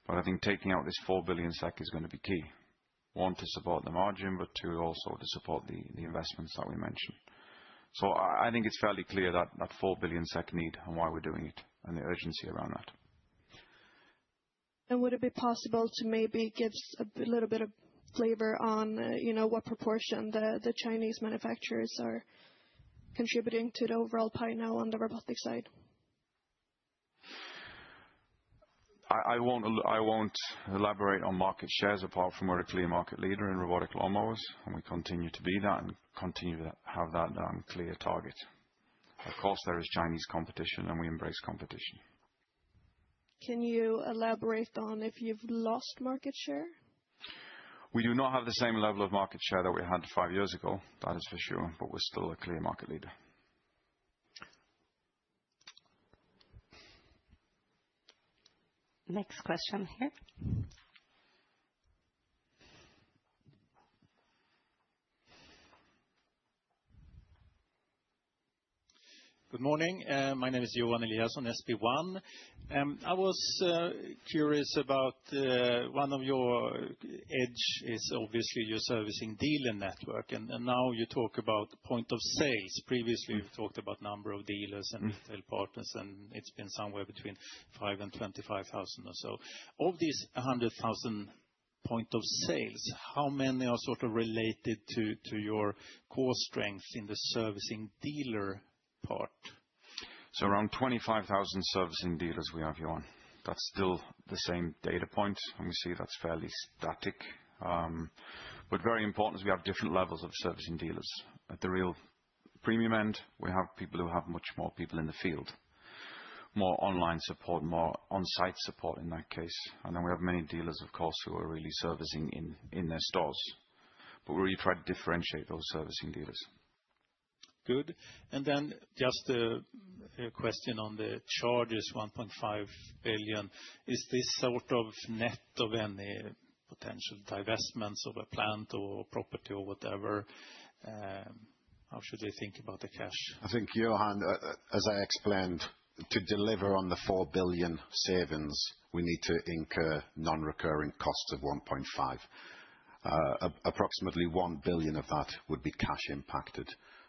But I think taking out this 4 billion SEK is going to be key. One, to support the margin, but two, also to support the investments that we mentioned. So I think it's fairly clear that 4 billion SEK need and why we're doing it and the urgency around that. And would it be possible to maybe give a little bit of flavor on, what proportion the Chinese manufacturers are contributing to the overall pie now on the robotic side? I won't elaborate on market shares apart from we're a clear market leader in robotic lawnmowers, and we continue to be that and continue to have that clear target. Of course, there is Chinese competition, and we embrace competition. Can you elaborate on if you've lost market share? We do not have the same level of market share that we had 5 years ago, that is for sure, but we're still a clear market leader. Next question here. Good morning. My name is Johan Eliasson, SB1. I was curious about one of your edge is obviously your servicing dealer network, and now you talk about point of sales. Previously, you've talked about number of dealers and retail partners, and it's been somewhere between 5 and 25,000 or so. Of these 100,000 point of sales, how many are sort of related to your core strength in the servicing dealer part? So around 25,000 servicing dealers we have, Johan. That's still the same data point, and we see that's fairly static. But very important is we have different levels of servicing dealers. At the real premium end, we have people who have much more people in the field, more online support, more on-site support in that case. And then we have many dealers, of course, who are really servicing in their stores. But we really try to differentiate those servicing dealers. Good. And then just a question on the charges, 1.5 billion. Is this sort of net of any potential divestments of a plant or property or whatever? How should they think about the cash? I think, Johan, as I explained, to deliver on the 4 billion savings, we need to incur non-recurring costs of 1.5. Approximately 1 billion of that would be cash impacted,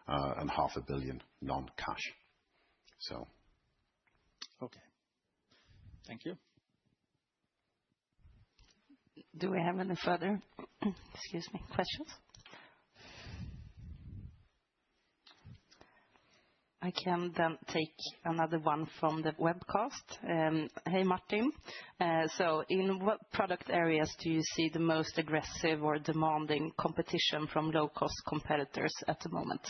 and 500 million non-cash. So. Okay. Thank you. Do we have any further, questions? I can then take another one from the webcast. Hey, Martin. So in what product areas do you see the most aggressive or demanding competition from low-cost competitors at the moment?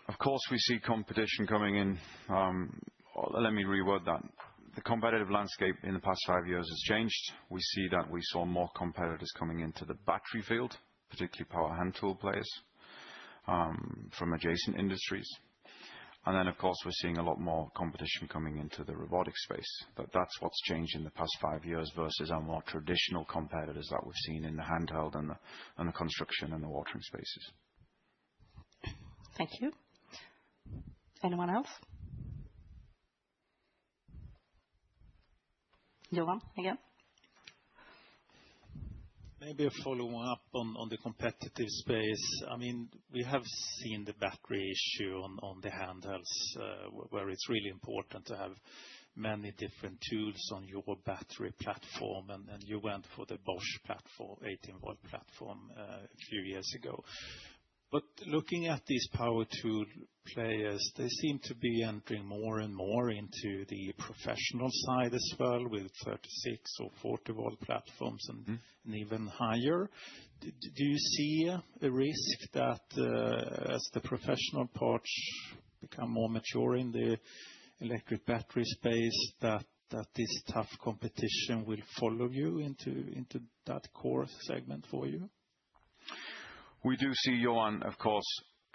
Of course, we see competition coming in. Let me reword that. The competitive landscape in the past 5 years has changed. We see that we saw more competitors coming into the battery field, particularly power hand tool players from adjacent industries. And then, of course, we're seeing a lot more competition coming into the robotic space. That's what's changed in the past 5 years versus our more traditional competitors that we've seen in the handheld and the construction and the watering spaces. Thank you. Anyone else? Johan, again. Maybe a follow-up on the competitive space. I mean, we have seen the battery issue on the handhelds, where it's really important to have many different tools on your battery platform, and you went for the Bosch platform, 18-volt platform, a few years ago. But looking at these power tool players, they seem to be entering more and more into the professional side as well, with 36 or 40-volt platforms and even higher. Do you see a risk that as the professional parts become more mature in the electric battery space, that this tough competition will follow you into that core segment for you? We do see, Johan, of course,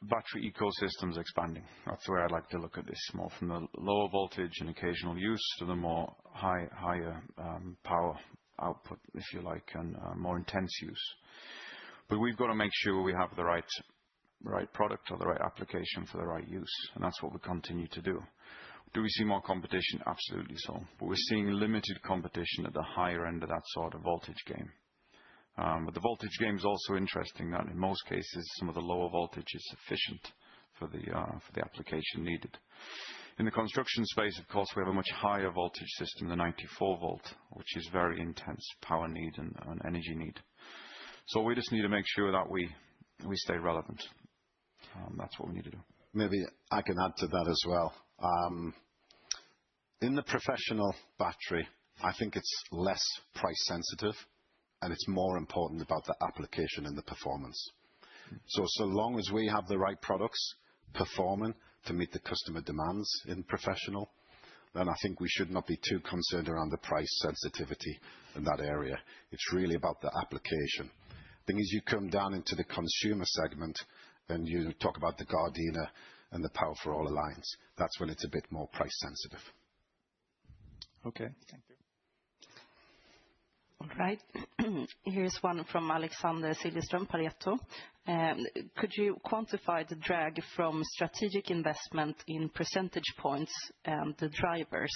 battery ecosystems expanding. That's where I'd like to look at this more from the lower voltage and occasional use to the more higher power output, if you like, and more intense use. But we've got to make sure we have the right product or the right application for the right use, and that's what we continue to do. Do we see more competition? Absolutely so. But we're seeing limited competition at the higher end of that sort of voltage game. But the voltage game is also interesting that in most cases, some of the lower voltage is sufficient for the application needed. In the construction space, of course, we have a much higher voltage system, the 94 volt, which is very intense power need and energy need. So we just need to make sure that we stay relevant. That's what we need to do. Maybe I can add to that as well. In the professional battery, I think it's less price sensitive, and it's more important about the application and the performance. So long as we have the right products performing to meet the customer demands in professional, then I think we should not be too concerned around the price sensitivity in that area. It's really about the application. The thing is, you come down into the consumer segment and you talk about the Gardena and the Power for All Alliance. That's when it's a bit more price sensitive. Okay, thank you. All right. Here's one from Alexander Siljeström, Pareto. Could you quantify the drag from strategic investment in percentage points and the drivers?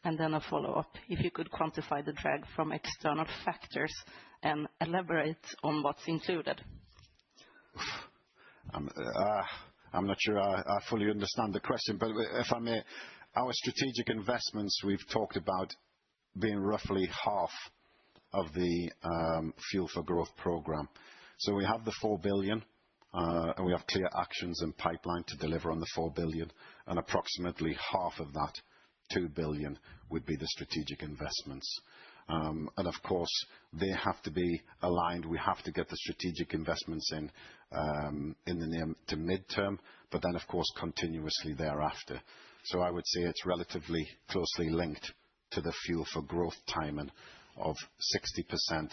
And then a follow-up, if you could quantify the drag from external factors and elaborate on what's included. I'm not sure I fully understand the question, but if I may, our strategic investments, we've talked about being roughly half of the Fuel for Growth program. So we have the 4 billion, and we have clear actions and pipeline to deliver on the 4 billion, and approximately half of that, 2 billion, would be the strategic investments. And of course, they have to be aligned. We have to get the strategic investments in the near to midterm, but then, of course, continuously thereafter. So I would say it's relatively closely linked to the Fuel for Growth timing of 60%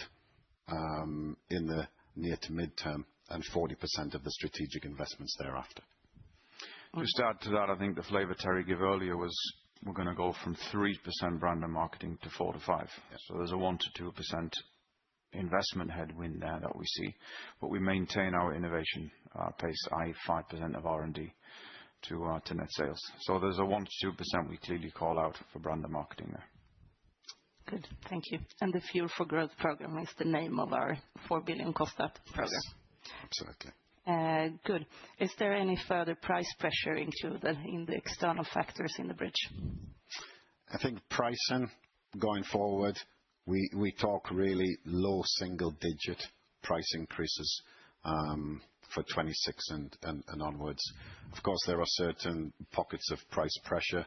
in the near to midterm and 40% of the strategic investments thereafter. Just to add to that, I think the flavor Terry gave earlier was we're going to go from 3% brand and marketing to 4 to 5. Yes. So there's a 1 to 2% investment headwind there that we see, but we maintain our innovation pace, i.e. 5% of R&D to net sales. So there's a 1 to 2% we clearly call out for brand and marketing there. Good, thank you. And the Fuel for Growth program is the name of our 4 billion cost out program. Yes, absolutely. Good. Is there any further price pressure included in the external factors in the bridge? I think pricing going forward, we talk really low single-digit price increases for 26 and onwards. Of course, there are certain pockets of price pressure.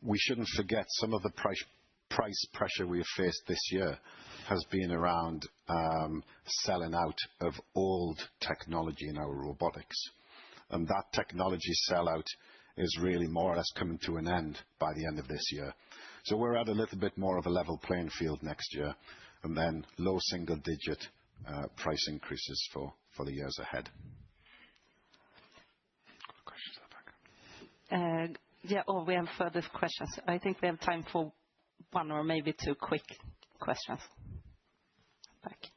We shouldn't forget some of the price pressure we have faced this year has been around selling out of old technology in our robotics. And that technology sellout is really more or less coming to an end by the end of this year. So we're at a little bit more of a level playing field next year, and then low single-digit price increases for the years ahead. Questions at the back. Yeah, we have further questions. I think we have time for one or maybe two quick questions. Back.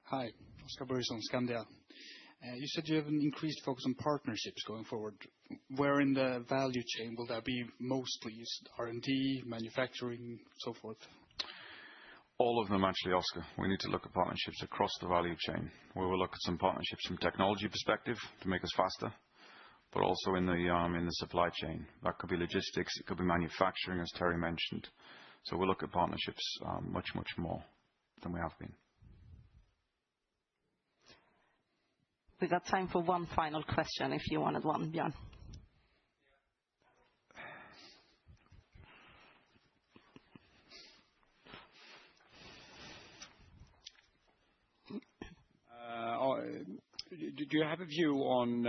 Hi, Oskar Börjesson, Skandia. You said you have an increased focus on partnerships going forward. Where in the value chain will that be mostly used? R&D, manufacturing, so forth? All of them, actually, Oskar. We need to look at partnerships across the value chain. We will look at some partnerships from technology perspective to make us faster, but also in the supply chain. That could be logistics, it could be manufacturing, as Terry mentioned. So we'll look at partnerships much more than we have been. We got time for one final question if you wanted one, Björn. Do you have a view on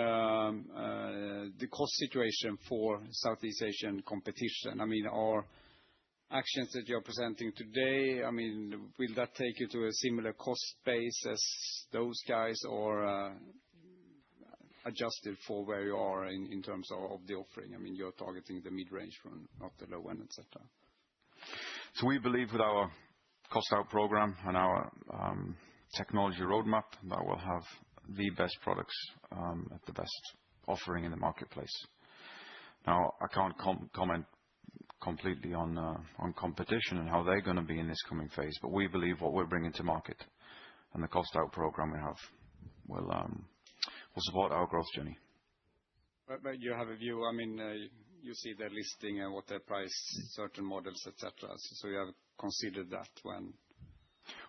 the cost situation for Southeast Asian competition? I mean, actions that you're presenting today, I mean, will that take you to a similar cost base as those guys, or adjusted for where you are in terms of the offering? I mean, you're targeting the mid-range from not the low end, et cetera. We believe with our cost out program and our technology roadmap that we'll have the best products at the best offering in the marketplace. Now, I can't comment completely on competition and how they're gonna be in this coming phase, but we believe what we're bringing to market and the cost out program we have will support our growth journey. But you have a view, I mean, you see their listing and what they price certain models, et cetera. So you have considered that when...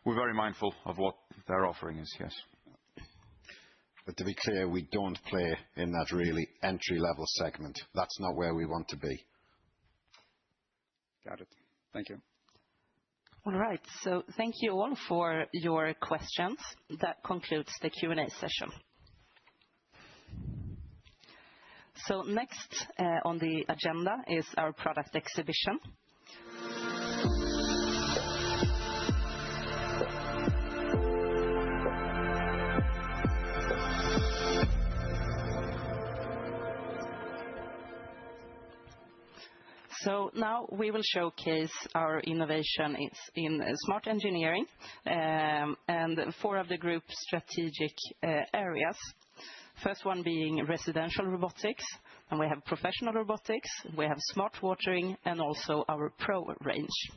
We're very mindful of what their offering is, yes. But to be clear, we don't play in that really entry-level segment. That's not where we want to be. Got it. Thank you. All right. So thank you all for your questions. That concludes the Q&A session. So next on the agenda is our product exhibition. So now we will showcase our innovation in smart engineering and 4 of the group's strategic areas. First one being residential robotics, and we have professional robotics, we have smart watering, and also our Pro range.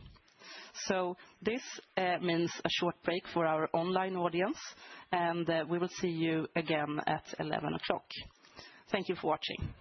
So this means a short break for our online audience, and we will see you again at 11 o'clock. Thank you for watching.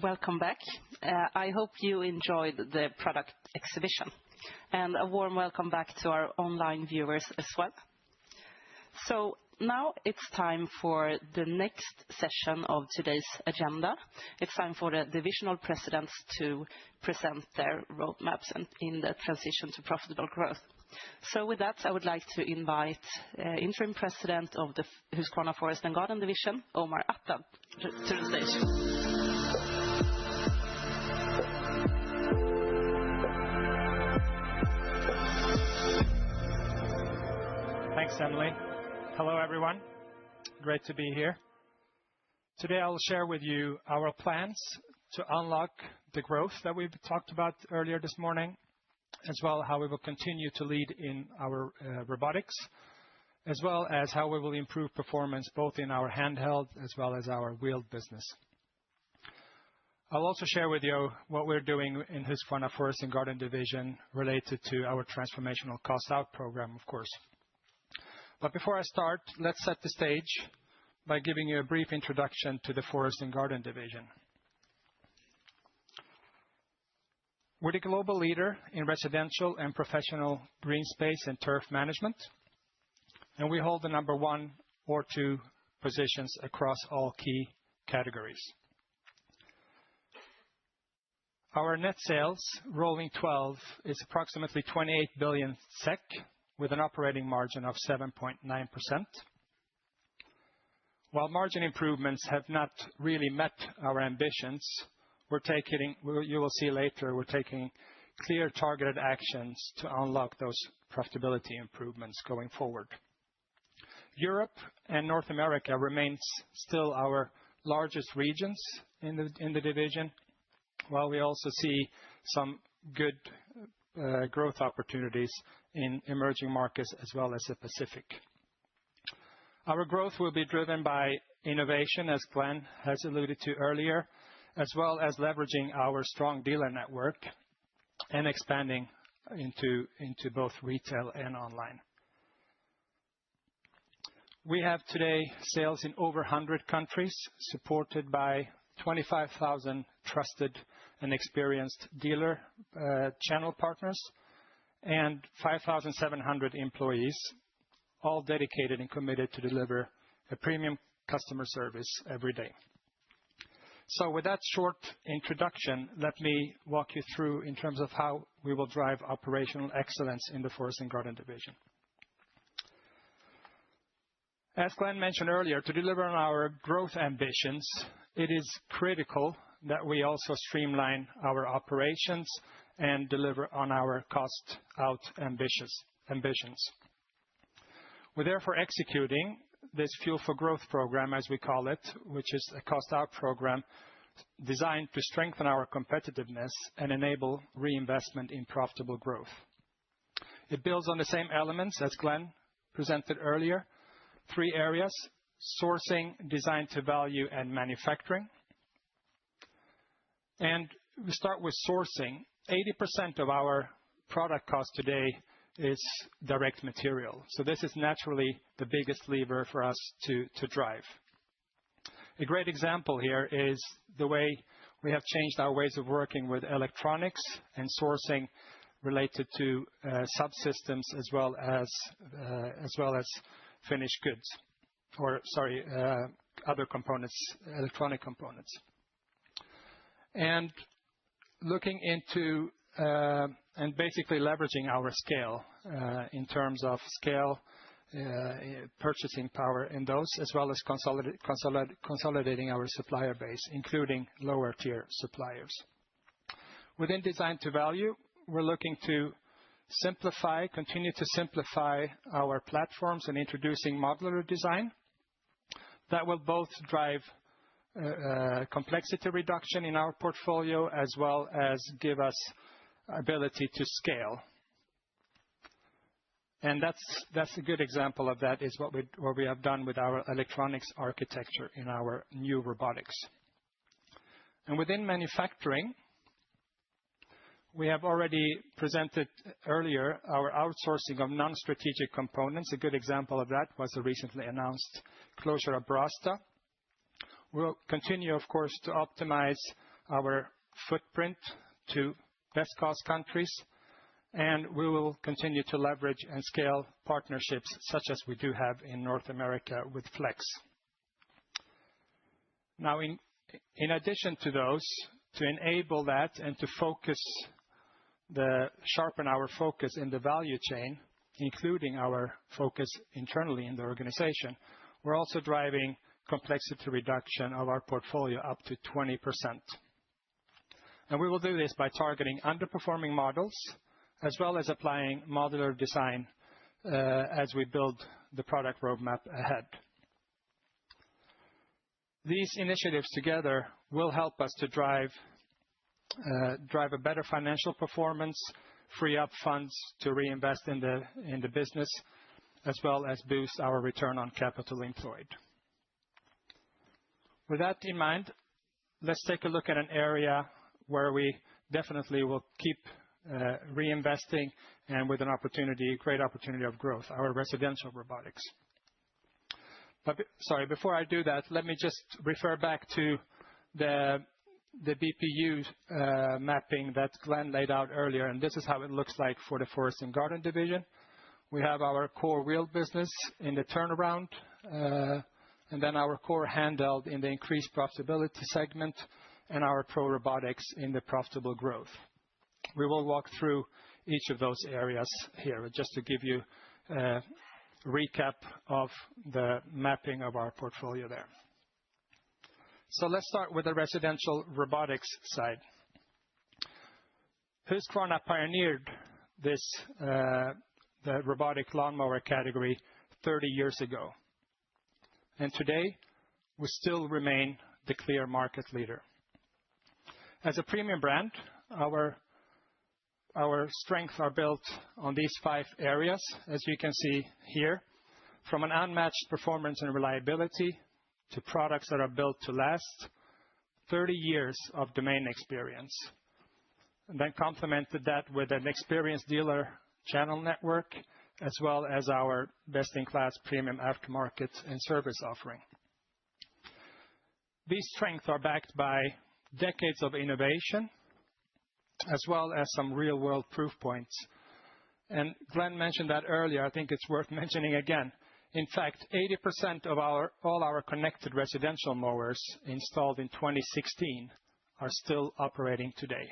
Welcome back. I hope you enjoyed the product exhibition, and a warm welcome back to our online viewers as well. So now it's time for the next session of today's agenda. It's time for the divisional presidents to present their roadmaps and in the transition to profitable growth. So with that, I would like to invite interim president of the Husqvarna Forest and Garden division, Omar Attab, to the stage. Thanks, Emily. Hello, everyone. Great to be here. Today, I will share with you our plans to unlock the growth that we've talked about earlier this morning, as well how we will continue to lead in our robotics, as well as how we will improve performance both in our handheld as well as our wheeled business. I'll also share with you what we're doing in Husqvarna Forest and Garden division related to our transformational cost out program, of course. But before I start, let's set the stage by giving you a brief introduction to the Forest and Garden division. We're the global leader in residential and professional green space and turf management, and we hold the number 1 or 2 positions across all key categories. Our net sales, rolling 12, is approximately 28 billion SEK, with an operating margin of 7.9%. While margin improvements have not really met our ambitions, you will see later, we're taking clear targeted actions to unlock those profitability improvements going forward. Europe and North America remains still our largest regions in the division, while we also see some good growth opportunities in emerging markets as well as the Pacific. Our growth will be driven by innovation, as Glenn has alluded to earlier, as well as leveraging our strong dealer network and expanding into both retail and online. We have today sales in over 100 countries, supported by 25,000 trusted and experienced dealer channel partners, and 5,700 employees, all dedicated and committed to deliver a premium customer service every day. So with that short introduction, let me walk you through in terms of how we will drive operational excellence in the Forest and Garden division. As Glenn mentioned earlier, to deliver on our growth ambitions, it is critical that we also streamline our operations and deliver on our cost out ambitions. We're therefore executing this Fuel for Growth program, as we call it, which is a cost out program designed to strengthen our competitiveness and enable reinvestment in profitable growth. It builds on the same elements as Glenn presented earlier. 3 areas: sourcing, design to value, and manufacturing. And we start with sourcing. 80% of our product cost today is direct material. So this is naturally the biggest lever for us to drive. A great example here is the way we have changed our ways of working with electronics and sourcing related to subsystems as well as finished goods, other components, electronic components. And looking into and basically leveraging our scale in terms of scale, purchasing power in those, as well as consolidating our supplier base, including lower tier suppliers. Within design to value, we're looking to continue to simplify our platforms and introducing modular design. That will both drive complexity reduction in our portfolio as well as give us ability to scale. And that's a good example of that is what we have done with our electronics architecture in our new robotics. And within manufacturing, we have already presented earlier our outsourcing of non-strategic components. A good example of that was the recently announced closure of Brasta. We'll continue, of course, to optimize our footprint to best cost countries, and we will continue to leverage and scale partnerships such as we do have in North America with Flex. Now, in addition to those, to enable that and to sharpen our focus in the value chain, including our focus internally in the organization, we're also driving complexity reduction of our portfolio up to 20%. And we will do this by targeting underperforming models, as well as applying modular design as we build the product roadmap ahead. These initiatives together will help us to drive a better financial performance, free up funds to reinvest in the business, as well as boost our return on capital employed. With that in mind, let's take a look at an area where we definitely will keep reinvesting and with great opportunity of growth, our residential robotics. But before I do that, let me just refer back to the BPU mapping that Glenn laid out earlier, and this is how it looks like for the Forest and Garden division. We have our core wheel business in the turnaround, and then our core handheld in the increased profitability segment, and our pro robotics in the profitable growth. We will walk through each of those areas here just to give you a recap of the mapping of our portfolio there. So let's start with the residential robotics side. Husqvarn pioneered the robotic lawnmower category 30 years ago. And today, we still remain the clear market leader. As a premium brand, our strengths are built on these 5 areas, as you can see here, from an unmatched performance and reliability to products that are built to last, 30 years of domain experience, and then complemented that with an experienced dealer channel network, as well as our best-in-class premium aftermarket and service offering. These strengths are backed by decades of innovation, as well as some real-world proof points And Glenn mentioned that earlier. I think it's worth mentioning again. In fact, 80% of all our connected residential mowers installed in 2016 are still operating today.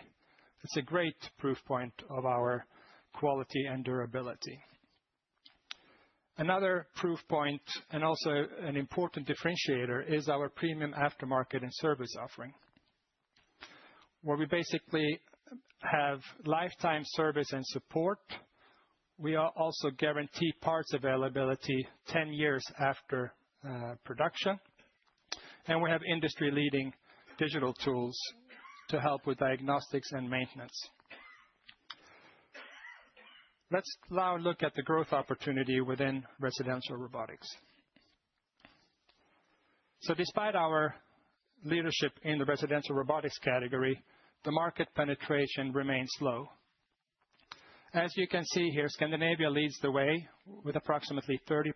It's a great proof point of our quality and durability. Another proof point, and also an important differentiator, is our premium aftermarket and service offering, where we basically have lifetime service and support. We also guarantee parts availability 10 years after production, and we have industry-leading digital tools to help with diagnostics and maintenance. Let's now look at the growth opportunity within residential robotics. So despite our leadership in the residential robotics category, the market penetration remains low. As you can see here, Scandinavia leads the way with approximately 30%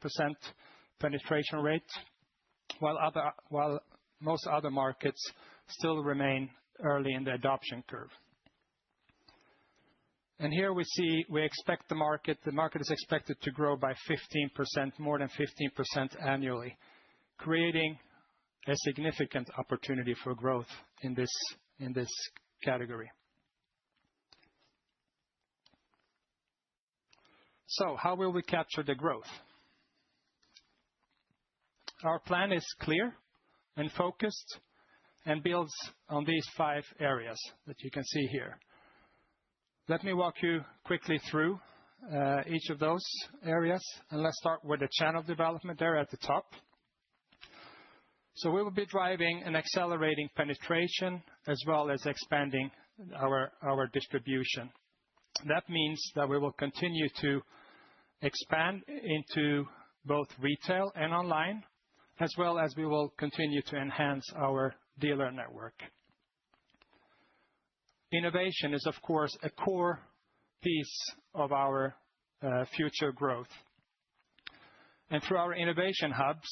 penetration rate, while most other markets still remain early in the adoption curve. And here we expect the market is expected to grow by 15%, more than 15% annually, creating a significant opportunity for growth in this category. So how will we capture the growth? Our plan is clear and focused and builds on these 5 areas that you can see here. Let me walk you quickly through each of those areas, and let's start with the channel development there at the top. So we will be driving and accelerating penetration as well as expanding our distribution. That means that we will continue to expand into both retail and online, as well as we will continue to enhance our dealer network. Innovation is, of course, a core piece of our future growth. And through our innovation hubs,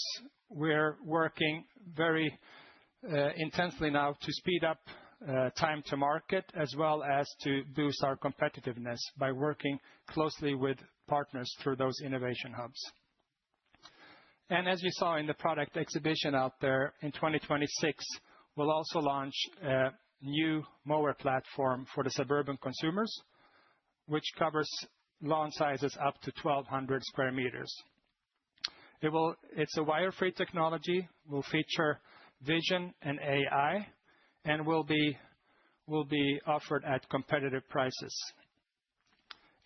we're working very intensely now to speed up time to market, as well as to boost our competitiveness by working closely with partners through those innovation hubs. And as you saw in the product exhibition out there, in 2026, we'll also launch a new mower platform for the suburban consumers, which covers lawn sizes up to 1,200 square meters. It's a wire-free technology, will feature vision and AI, and will be offered at competitive prices.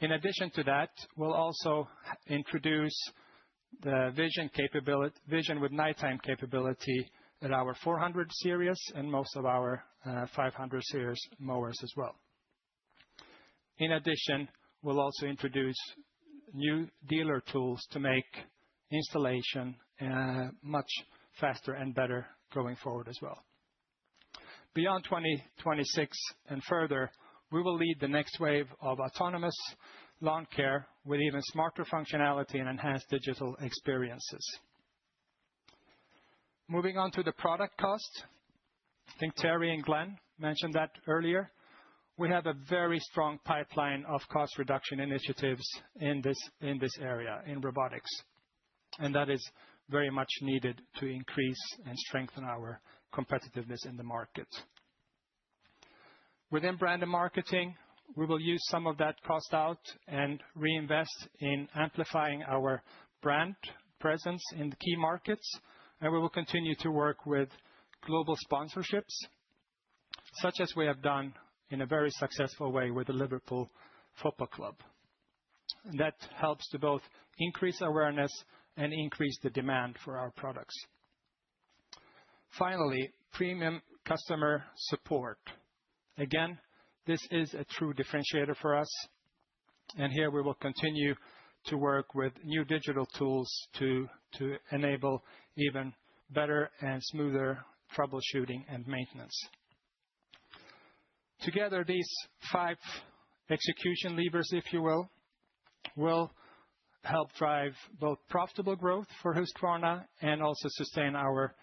In addition to that, we'll also introduce the vision with nighttime capability at our 400 series and most of our 500 series mowers as well. In addition, we'll also introduce new dealer tools to make installation much faster and better going forward as well. Beyond 2026 and further, we will lead the next wave of autonomous lawn care with even smarter functionality and enhanced digital experiences. Moving on to the product cost, I think Terry and Glenn mentioned that earlier. We have a very strong pipeline of cost reduction initiatives in this area, in robotics, and that is very much needed to increase and strengthen our competitiveness in the market. Within brand and marketing, we will use some of that cost out and reinvest in amplifying our brand presence in the key markets, and we will continue to work with global sponsorships, such as we have done in a very successful way with the Liverpool Football Club. And that helps to both increase awareness and increase the demand for our products. Finally, premium customer support. Again, this is a true differentiator for us, and here we will continue to work with new digital tools to enable even better and smoother troubleshooting and maintenance. Together, these 5 execution levers, if you will help drive both profitable growth for Husqvarna and also sustain our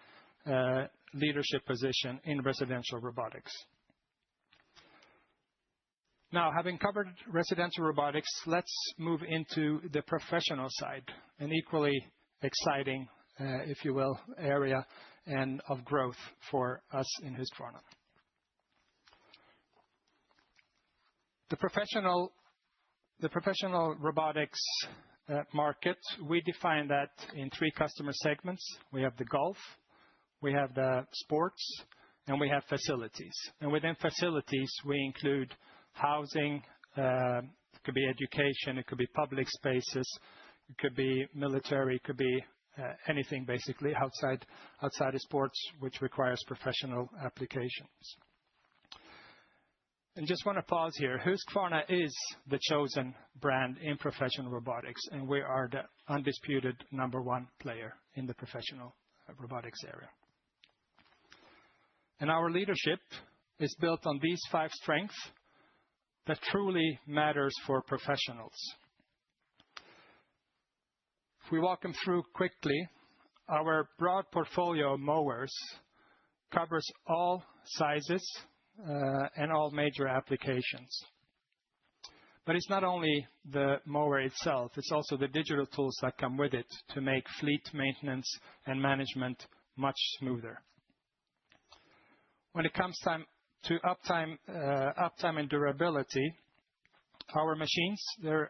leadership position in residential robotics. Now, having covered residential robotics, let's move into the professional side, an equally exciting, if you will, area and of growth for us in Husqvarna. The professional robotics market, we define that in 3 customer segments. We have the golf, we have the sports, and we have facilities. And within facilities, we include housing, it could be education, it could be public spaces, it could be military, it could be anything basically outside of sports, which requires professional applications. And just want to pause here. Husqvarna is the chosen brand in professional robotics, and we are the undisputed #1 player in the professional robotics area. And our leadership is built on these 5 strengths that truly matters for professionals. If we walk them through quickly, our broad portfolio of mowers covers all sizes and all major applications. But it's not only the mower itself, it's also the digital tools that come with it to make fleet maintenance and management much smoother. When it comes to uptime and durability, our machines, they're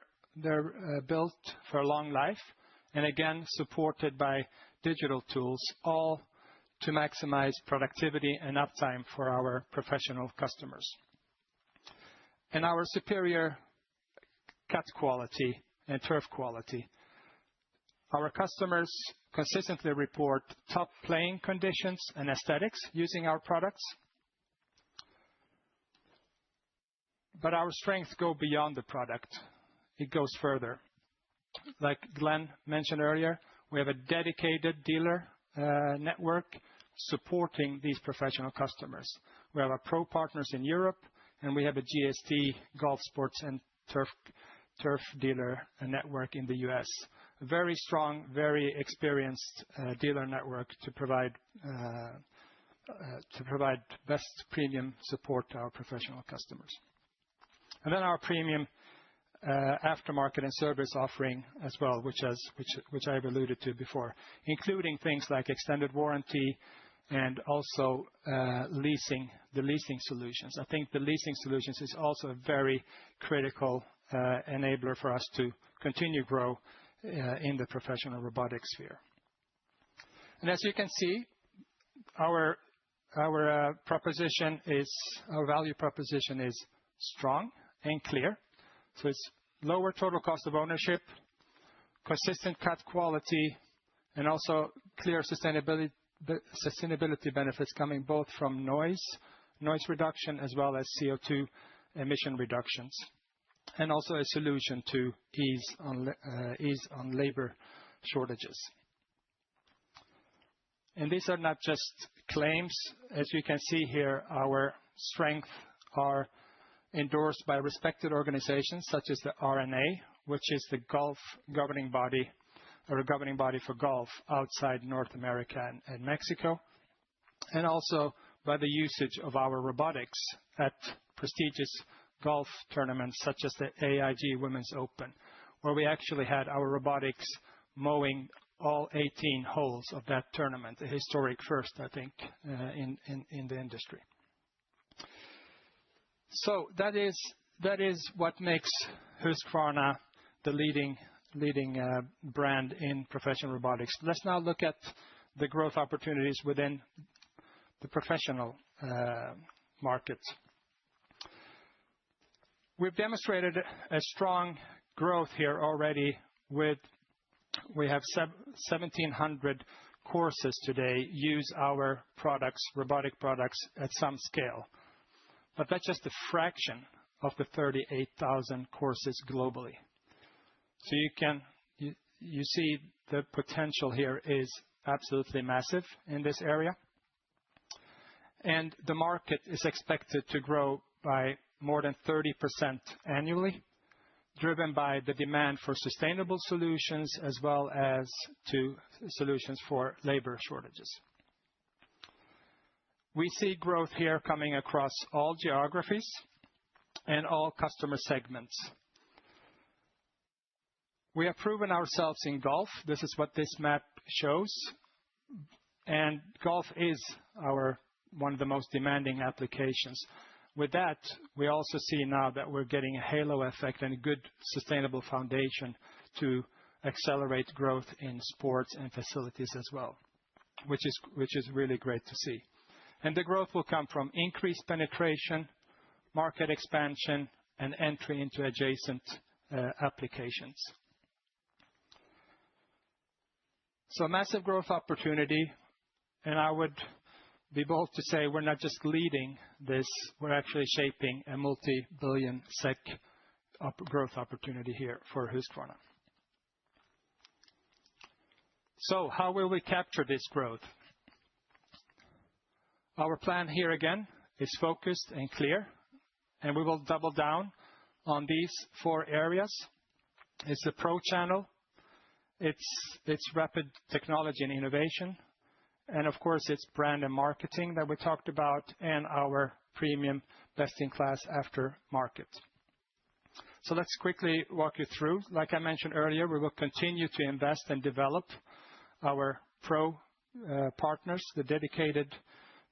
built for a long life, and again, supported by digital tools, all to maximize productivity and uptime for our professional customers. And our superior cut quality and turf quality. Our customers consistently report top playing conditions and aesthetics using our products. But our strengths go beyond the product. It goes further. Like Glenn mentioned earlier, we have a dedicated dealer network supporting these professional customers. We have our pro partners in Europe, and we have a GST golf sports and turf dealer network in the US. A very strong, very experienced dealer network to provide best premium support to our professional customers. And then our premium aftermarket and service offering as well, which I've alluded to before, including things like extended warranty and also leasing solutions. I think the leasing solutions is also a very critical enabler for us to continue grow in the professional robotics sphere. And as you can see, our value proposition is strong and clear. So it's lower total cost of ownership, consistent cut quality, and also clear sustainability benefits coming both from noise reduction as well as CO2 emission reductions, and also a solution to ease on labor shortages. And these are not just claims. As you can see here, our strengths are endorsed by respected organizations such as the RNA, which is the golf governing body, or a governing body for golf outside North America and Mexico, and also by the usage of our robotics at prestigious golf tournaments such as the AIG Women's Open, where we actually had our robotics mowing all 18 holes of that tournament, a historic first, I think, in the industry. So that is what makes Husqvarna the leading brand in professional robotics. Let's now look at the growth opportunities within the professional market. We've demonstrated a strong growth here already. We have 1,700 courses today use our products, robotic products, at some scale. But that's just a fraction of the 38,000 courses globally. So you see the potential here is absolutely massive in this area. And the market is expected to grow by more than 30% annually, driven by the demand for sustainable solutions as well as to solutions for labor shortages. We see growth here coming across all geographies, and all customer segments. We have proven ourselves in golf. This is what this map shows. And golf is one of the most demanding applications. With that, we also see now that we're getting a halo effect and a good sustainable foundation to accelerate growth in sports and facilities as well, which is really great to see. And the growth will come from increased penetration, market expansion, and entry into adjacent applications. So massive growth opportunity, and I would be bold to say we're not just leading this, we're actually shaping a multi-billion SEK growth opportunity here for Husqvarna. So how will we capture this growth? Our plan here again is focused and clear, and we will double down on these 4 areas. It's the pro channel, it's rapid technology and innovation, and of course it's brand and marketing that we talked about, and our premium best-in-class aftermarket. So let's quickly walk you through. Like I mentioned earlier, we will continue to invest and develop our pro partners, the dedicated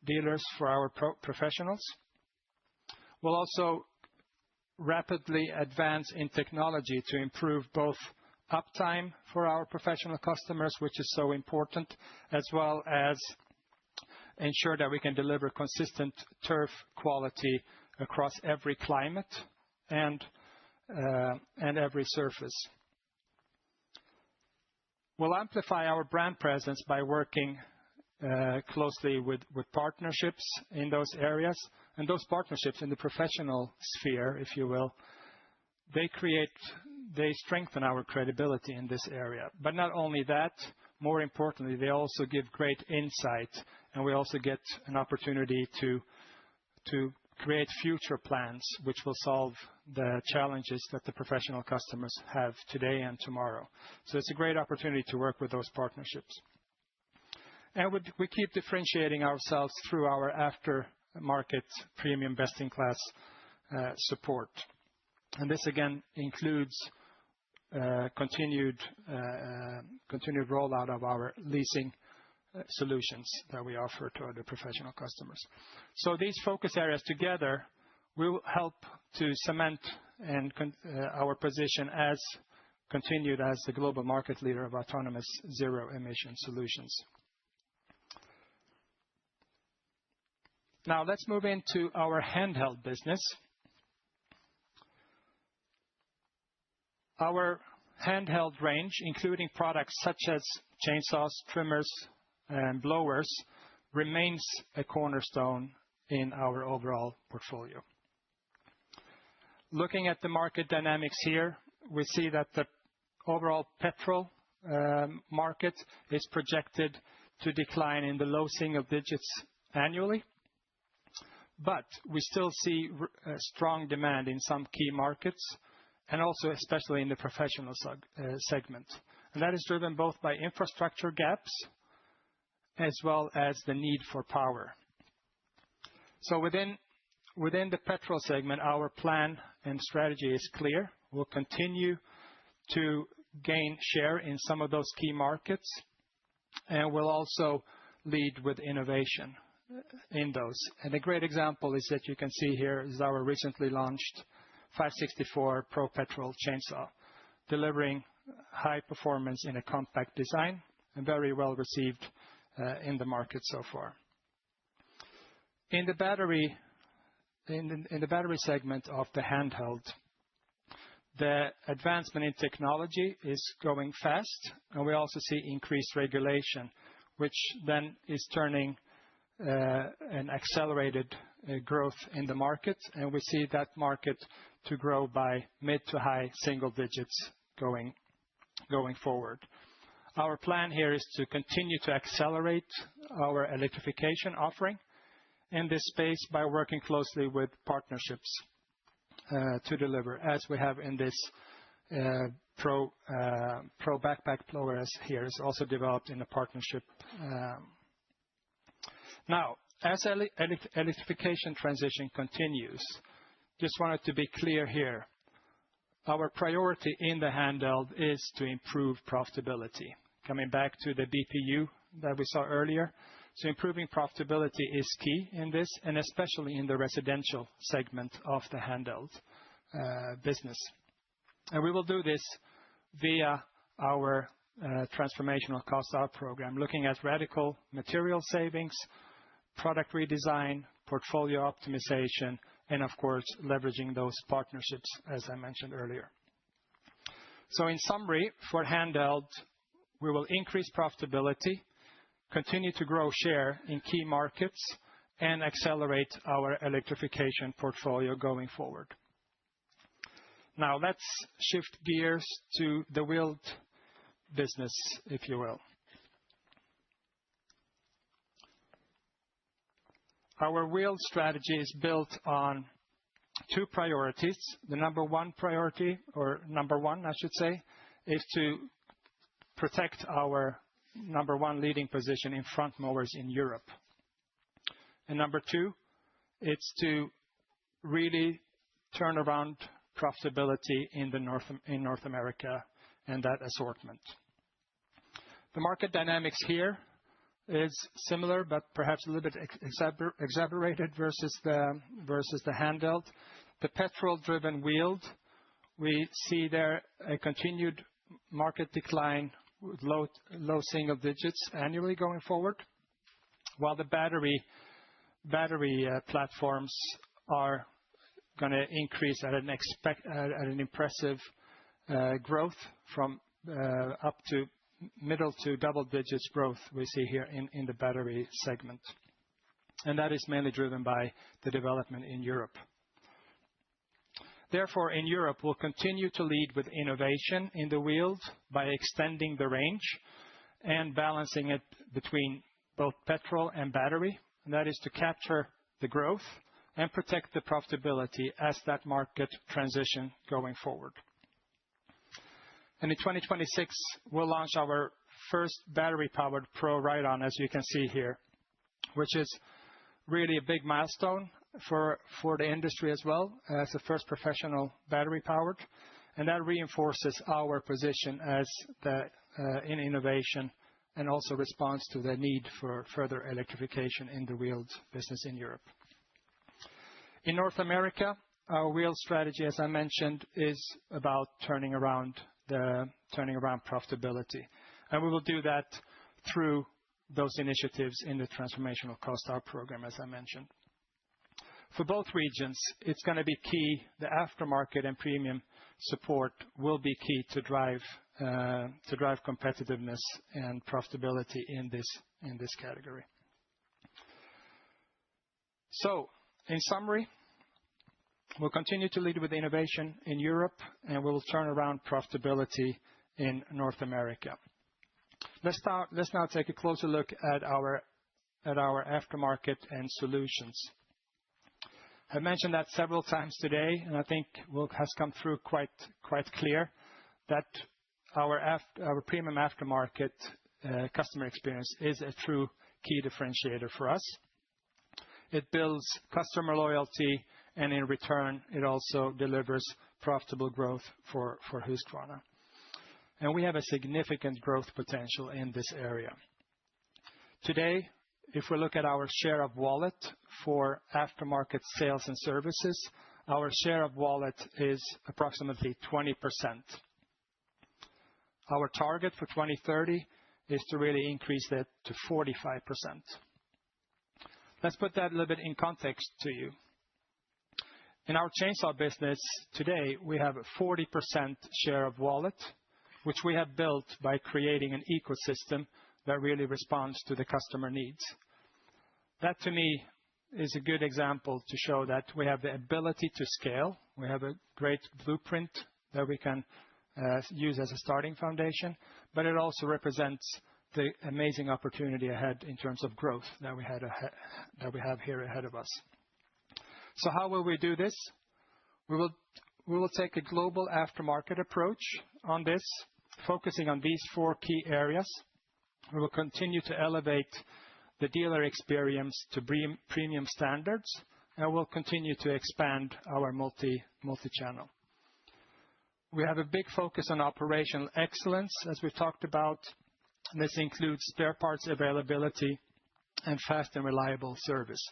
dealers for our professionals. We'll also rapidly advance in technology to improve both uptime for our professional customers, which is so important, as well as ensure that we can deliver consistent turf quality across every climate and every surface. We'll amplify our brand presence by working closely with partnerships in those areas, and those partnerships in the professional sphere, if you will, they strengthen our credibility in this area. But not only that, more importantly, they also give great insight, and we also get an opportunity to create future plans which will solve the challenges that the professional customers have today and tomorrow. So it's a great opportunity to work with those partnerships. And we keep differentiating ourselves through our aftermarket premium best-in-class support. And this again includes continued rollout of our leasing solutions that we offer to other professional customers. So these focus areas together will help to cement our position as continued as the global market leader of autonomous zero-emission solutions. Now let's move into our handheld business. Our handheld range, including products such as chainsaws, trimmers, and blowers, remains a cornerstone in our overall portfolio. Looking at the market dynamics here, we see that the overall petrol market is projected to decline in the low single digits annually, but we still see strong demand in some key markets, and also especially in the professional segment. And that is driven both by infrastructure gaps as well as the need for power. So within the petrol segment, our plan and strategy is clear. We'll continue to gain share in some of those key markets, and we'll also lead with innovation in those. And a great example is that you can see here is our recently launched 564 Pro Petrol chainsaw, delivering high performance in a compact design and very well received in the market so far. In the battery segment of the handheld, the advancement in technology is going fast, and we also see increased regulation, which then is turning an accelerated growth in the market, and we see that market to grow by mid to high single digits going forward. Our plan here is to continue to accelerate our electrification offering in this space by working closely with partnerships to deliver, as we have in this Pro backpack blower as here is also developed in a partnership. Now, as electrification transition continues, just wanted to be clear here. Our priority in the handheld is to improve profitability. Coming back to the BPU that we saw earlier. So improving profitability is key in this, and especially in the residential segment of the handheld business. And we will do this via our transformational cost out program, looking at radical material savings, product redesign, portfolio optimization, and of course, leveraging those partnerships, as I mentioned earlier. So in summary, for handheld, we will increase profitability, continue to grow share in key markets, and accelerate our electrification portfolio going forward. Now, let's shift gears to the wheeled business, if you will. Our wheeled strategy is built on two priorities. The number one priority, or number one, I should say, is to protect our number one leading position in front mowers in Europe. And number two, it's to really turn around profitability in North America and that assortment. The market dynamics here is similar, but perhaps a little bit exaggerated versus the handheld. The petrol-driven wheeled, we see there a continued market decline with low single digits annually going forward, while the battery platforms are going to increase at an impressive growth from up to middle to double digits growth we see here in the battery segment. And that is mainly driven by the development in Europe. Therefore, in Europe, we'll continue to lead with innovation in the wheels by extending the range and balancing it between both petrol and battery. And that is to capture the growth and protect the profitability as that market transition going forward. And in 2026, we'll launch our first battery-powered Pro Ride-On, as you can see here, which is really a big milestone for the industry as well, as the first professional battery-powered. And that reinforces our position as in innovation and also responds to the need for further electrification in the wheeled business in Europe. In North America, our wheel strategy, as I mentioned, is about turning around profitability. And we will do that through those initiatives in the transformational cost out program, as I mentioned. For both regions, it's going to be key. The aftermarket and premium support will be key to drive competitiveness and profitability in this category. So, in summary, we'll continue to lead with innovation in Europe, and we'll turn around profitability in North America. Let's now take a closer look at our aftermarket and solutions. I mentioned that several times today, and I think has come through quite clear that our premium aftermarket customer experience is a true key differentiator for us. It builds customer loyalty, and in return, it also delivers profitable growth for Husqvarna. And we have a significant growth potential in this area. Today, if we look at our share of wallet for aftermarket sales and services, our share of wallet is approximately 20%. Our target for 2030 is to really increase that to 45%. Let's put that a little bit in context to you. In our chainsaw business today, we have a 40% share of wallet, which we have built by creating an ecosystem that really responds to the customer needs. That, to me, is a good example to show that we have the ability to scale. We have a great blueprint that we can use as a starting foundation, but it also represents the amazing opportunity ahead in terms of growth that we have here ahead of us. So how will we do this? We will take a global aftermarket approach on this, focusing on these four key areas. We will continue to elevate the dealer experience to premium standards and we'll continue to expand our multi-channel. We have a big focus on operational excellence, as we've talked about. This includes spare parts availability and fast and reliable service.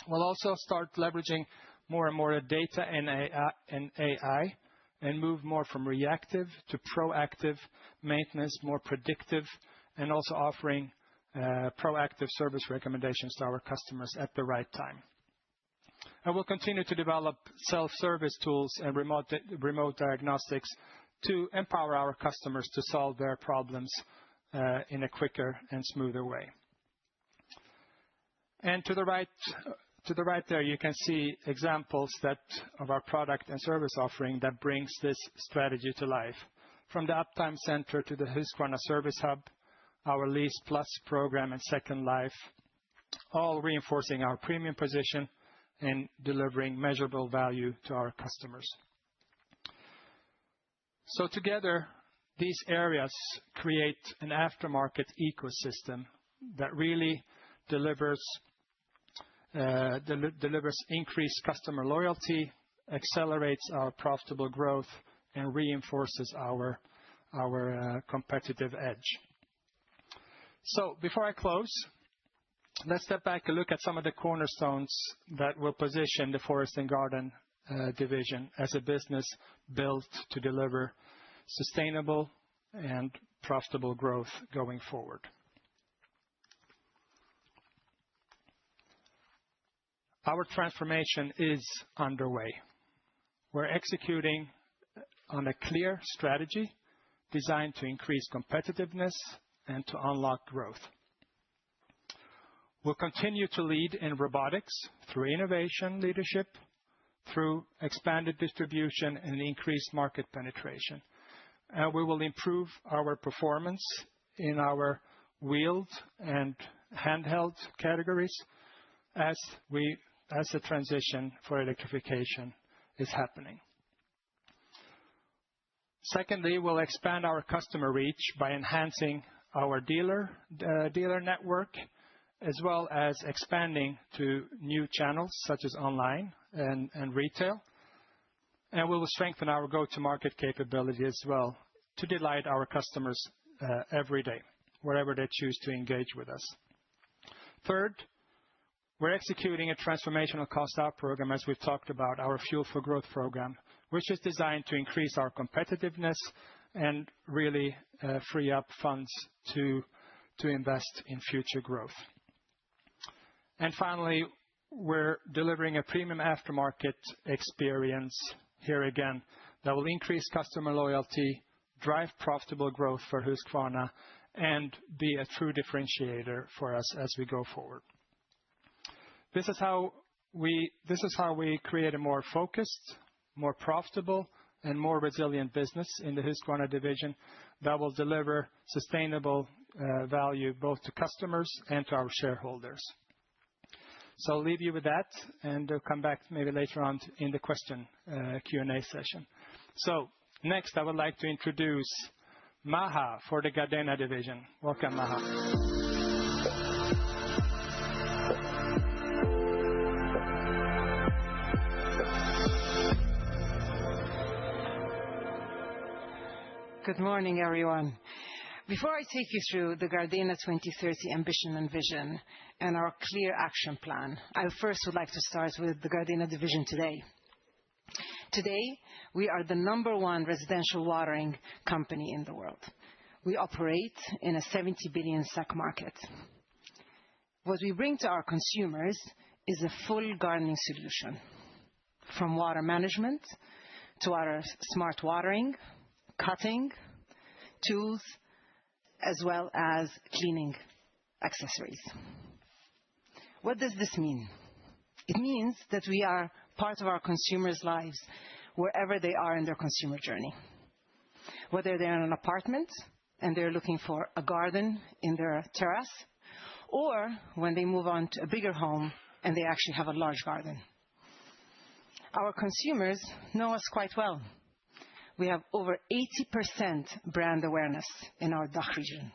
We'll also start leveraging more and more data and AI and move more from reactive to proactive maintenance, more predictive, and also offering proactive service recommendations to our customers at the right time. And we'll continue to develop self-service tools and remote diagnostics to empower our customers to solve their problems in a quicker and smoother way. And to the right there, you can see examples of our product and service offering that brings this strategy to life. From the Uptime Center to the Husqvarna Service Hub, our Lease Plus program and Second Life, all reinforcing our premium position and delivering measurable value to our customers. So together, these areas create an aftermarket ecosystem that really delivers increased customer loyalty, accelerates our profitable growth, and reinforces our competitive edge. So before I close, let's step back and look at some of the cornerstones that will position the Forest and Garden division as a business built to deliver sustainable and profitable growth going forward. Our transformation is underway. We're executing on a clear strategy designed to increase competitiveness and to unlock growth. We'll continue to lead in robotics through innovation leadership, through expanded distribution and increased market penetration. And we will improve our performance in our wheeled and handheld categories as the transition for electrification is happening. Secondly, we'll expand our customer reach by enhancing our dealer network, as well as expanding to new channels such as online and retail. And we will strengthen our go-to-market capability as well to delight our customers every day, wherever they choose to engage with us. Third, we're executing a transformational cost-out program, as we've talked about, our Fuel for Growth program, which is designed to increase our competitiveness and really free up funds to invest in future growth. And finally, we're delivering a premium aftermarket experience here again that will increase customer loyalty, drive profitable growth for Husqvarna, and be a true differentiator for us as we go forward. This is how we create a more focused, more profitable, and more resilient business in the Husqvarna division that will deliver sustainable value both to customers and to our shareholders. So I'll leave you with that, and I'll come back maybe later on in the question Q&A session. So next, I would like to introduce Maha for the Gardena division. Welcome, Maha. Good morning, everyone. Before I take you through the Gardena 2030 ambition and vision and our clear action plan, I first would like to start with the Gardena division today. Today, we are the #1 residential watering company in the world. We operate in a 70 billion SEK market. What we bring to our consumers is a full gardening solution, from water management to our smart watering, cutting, tools, as well as cleaning accessories. What does this mean? It means that we are part of our consumers' lives wherever they are in their consumer journey. Whether they're in an apartment and they're looking for a garden in their terrace, or when they move on to a bigger home and they actually have a large garden. Our consumers know us quite well. We have over 80% brand awareness in our DACH region.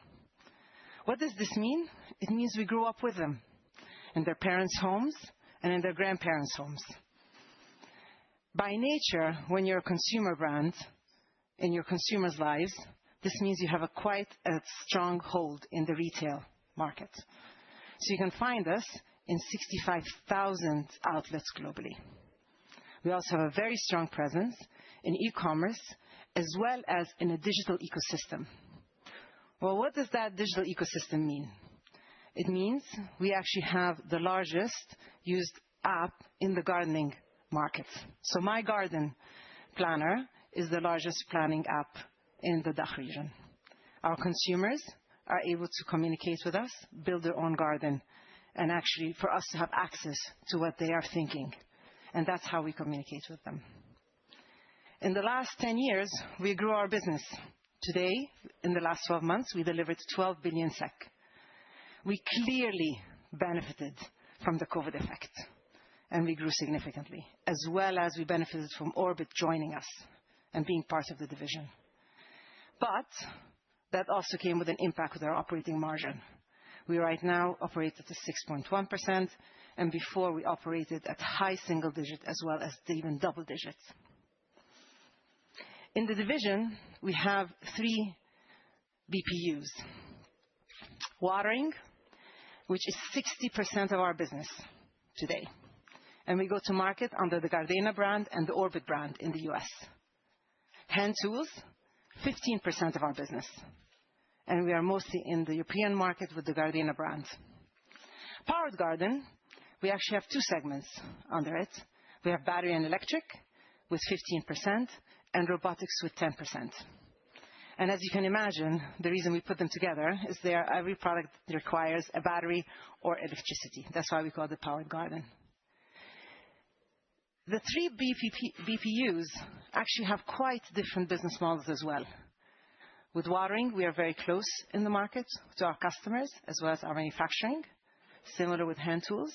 What does this mean? It means we grew up with them in their parents' homes and in their grandparents' homes. By nature, when you're a consumer brand in your consumers' lives, this means you have quite a strong hold in the retail market. So you can find us in 65,000 outlets globally. We also have a very strong presence in e-commerce as well as in a digital ecosystem. Well, what does that digital ecosystem mean? It means we actually have the largest used app in the gardening market. So My Garden Planner is the largest planning app in the DACH region. Our consumers are able to communicate with us, build their own garden, and actually for us to have access to what they are thinking. And that's how we communicate with them. In the last 10 years, we grew our business. Today, in the last 12 months, we delivered 12 billion SEK. We clearly benefited from the COVID effect, and we grew significantly, as well as we benefited from Orbit joining us and being part of the division. But that also came with an impact with our operating margin. We right now operate at a 6.1%, and before we operated at high single digit as well as even double digits. In the division, we have 3 BPUs. Watering, which is 60% of our business today. And we go to market under the Gardena brand and the Orbit brand in the US. Hand tools, 15% of our business. And we are mostly in the European market with the Gardena brand. Powered garden, we actually have 2 segments under it. We have battery and electric with 15% and robotics with 10%. And as you can imagine, the reason we put them together is every product requires a battery or electricity. That's why we call it powered garden. The 3 BPUs actually have quite different business models as well. With watering, we are very close in the market to our customers as well as our manufacturing, similar with hand tools.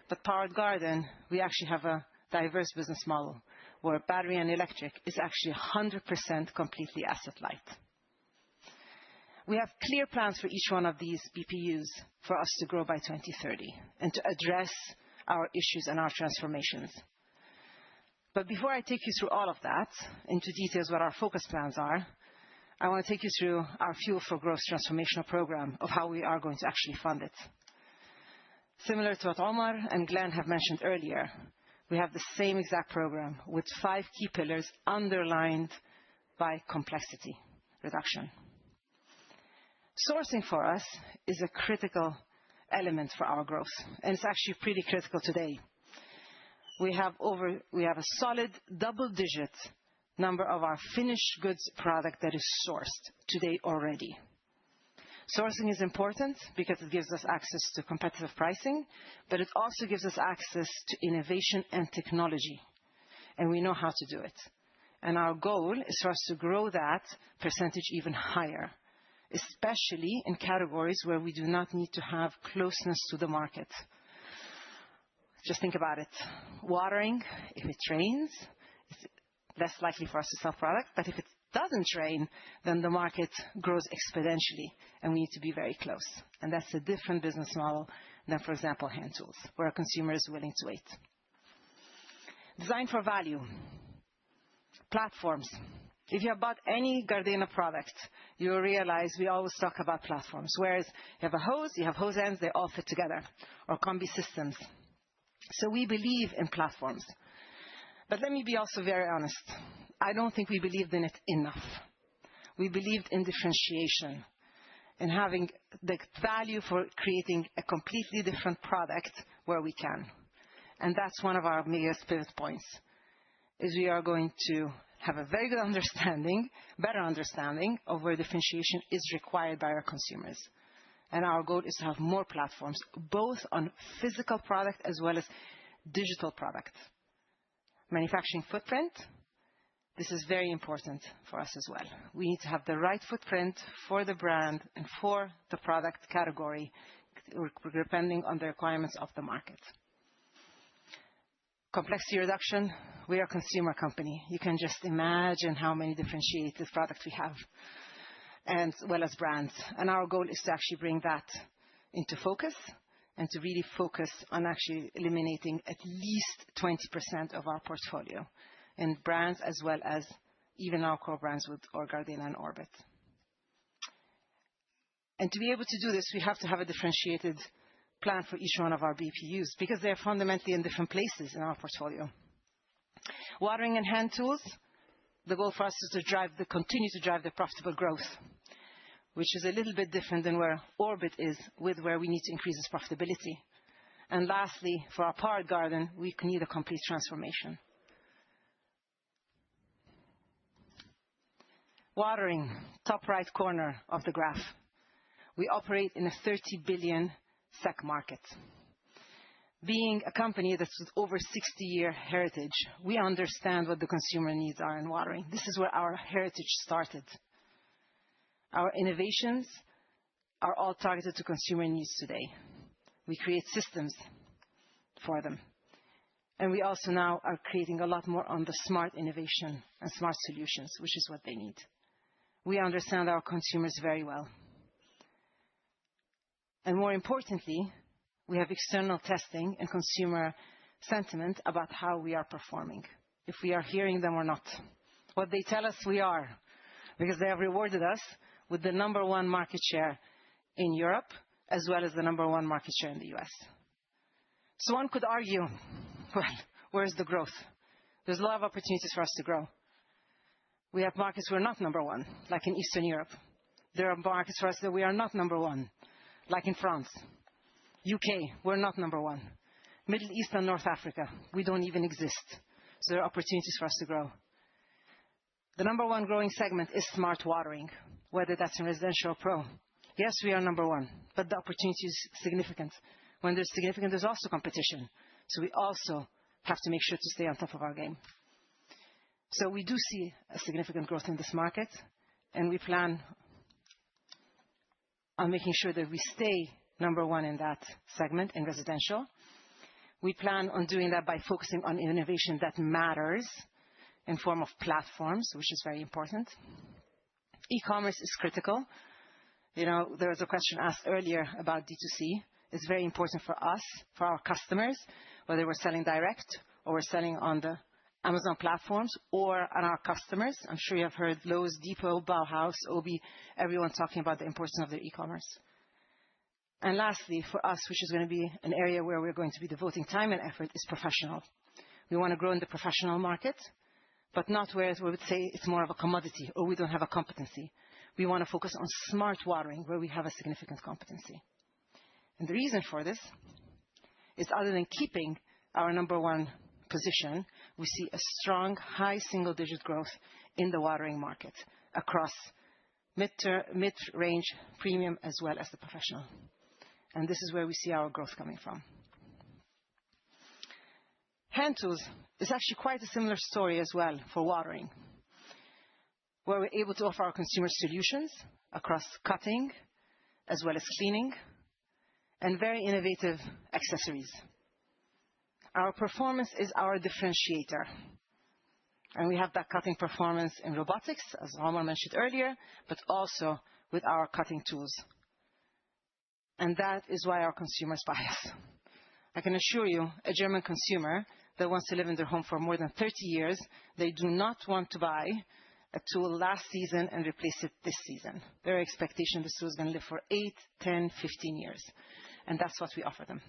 But powered garden, we actually have a diverse business model where battery and electric is actually 100% completely asset light. We have clear plans for each one of these BPUs for us to grow by 2030 and to address our issues and our transformations. But before I take you through all of that, into details what our focus plans are, I want to take you through our Fuel for Growth transformational program of how we are going to actually fund it. Similar to what Omar and Glenn have mentioned earlier, we have the same exact program with 5 key pillars underlined by complexity reduction. Sourcing for us is a critical element for our growth, and it's actually pretty critical today. We have a solid double-digit number of our finished goods product that is sourced today already. Sourcing is important because it gives us access to competitive pricing, but it also gives us access to innovation and technology, and we know how to do it. And our goal is for us to grow that percentage even higher, especially in categories where we do not need to have closeness to the market. Just think about it. Watering, if it rains, it's less likely for us to sell product, but if it doesn't rain, then the market grows exponentially, and we need to be very close. And that's a different business model than, for example, hand tools, where a consumer is willing to wait. Design for value. Platforms. If you have bought any Gardena product, you will realize we always talk about platforms. Whereas you have a hose, you have hose ends, they all fit together, or combi systems. So we believe in platforms. But let me be also very honest. I don't think we believed in it enough. We believed in differentiation, in having the value for creating a completely different product where we can. And that's one of our biggest pivot points, is we are going to have a very good understanding, better understanding of where differentiation is required by our consumers. And our goal is to have more platforms, both on physical product as well as digital product. Manufacturing footprint. This is very important for us as well. We need to have the right footprint for the brand and for the product category, depending on the requirements of the market. Complexity reduction. We are a consumer company. You can just imagine how many differentiated products we have, as well as brands. And our goal is to actually bring that into focus and to really focus on actually eliminating at least 20% of our portfolio in brands as well as even our core brands with Gardena and Orbit. And to be able to do this, we have to have a differentiated plan for each one of our BPUs because they are fundamentally in different places in our portfolio. Watering and hand tools, the goal for us is to continue to drive the profitable growth, which is a little bit different than where Orbit is with where we need to increase its profitability. And lastly, for our powered garden, we need a complete transformation. Watering, top right corner of the graph. We operate in a 30 billion SEK market. Being a company that's with over 60-year heritage, we understand what the consumer needs are in watering. This is where our heritage started. Our innovations are all targeted to consumer needs today. We create systems for them. And we also now are creating a lot more on the smart innovation and smart solutions, which is what they need. We understand our consumers very well. And more importantly, we have external testing and consumer sentiment about how we are performing, if we are hearing them or not. What they tell us we are, because they have rewarded us with the #1 market share in Europe, as well as the #1 market share in the US. So one could argue, well, where's the growth? There's a lot of opportunities for us to grow. We have markets we're not #1, like in Eastern Europe. There are markets for us that we are not #1, like in France. UK, we're not #1. Middle East and North Africa, we don't even exist. So there are opportunities for us to grow. The #1 growing segment is smart watering, whether that's in residential or pro. Yes, we are #1, but the opportunity is significant. When there's significant, there's also competition. So we also have to make sure to stay on top of our game. So we do see a significant growth in this market, and we plan on making sure that we stay #1 in that segment in residential. We plan on doing that by focusing on innovation that matters in form of platforms, which is very important. E-commerce is critical. There was a question asked earlier about D2C. It's very important for us, for our customers, whether we're selling direct or we're selling on the Amazon platforms or on our customers. I'm sure you have heard Lowe's, Depot, Bauhaus, Obi, everyone talking about the importance of their e-commerce. And lastly, for us, which is going to be an area where we're going to be devoting time and effort, is professional. We want to grow in the professional market, but not where we would say it's more of a commodity or we don't have a competency. We want to focus on smart watering where we have a significant competency. And the reason for this is other than keeping our #1 position, we see a strong, high single-digit growth in the watering market across mid-range, premium, as well as the professional. And this is where we see our growth coming from. Hand tools is actually quite a similar story as well for watering, where we're able to offer our consumer solutions across cutting, as well as cleaning, and very innovative accessories. Our performance is our differentiator. And we have that cutting performance in robotics, as Omar mentioned earlier, but also with our cutting tools. And that is why our consumers buy us. I can assure you, a German consumer that wants to live in their home for more than 30 years, they do not want to buy a tool last season and replace it this season. Their expectation this tool is going to live for 8, 10, 15 years. And that's what we offer them.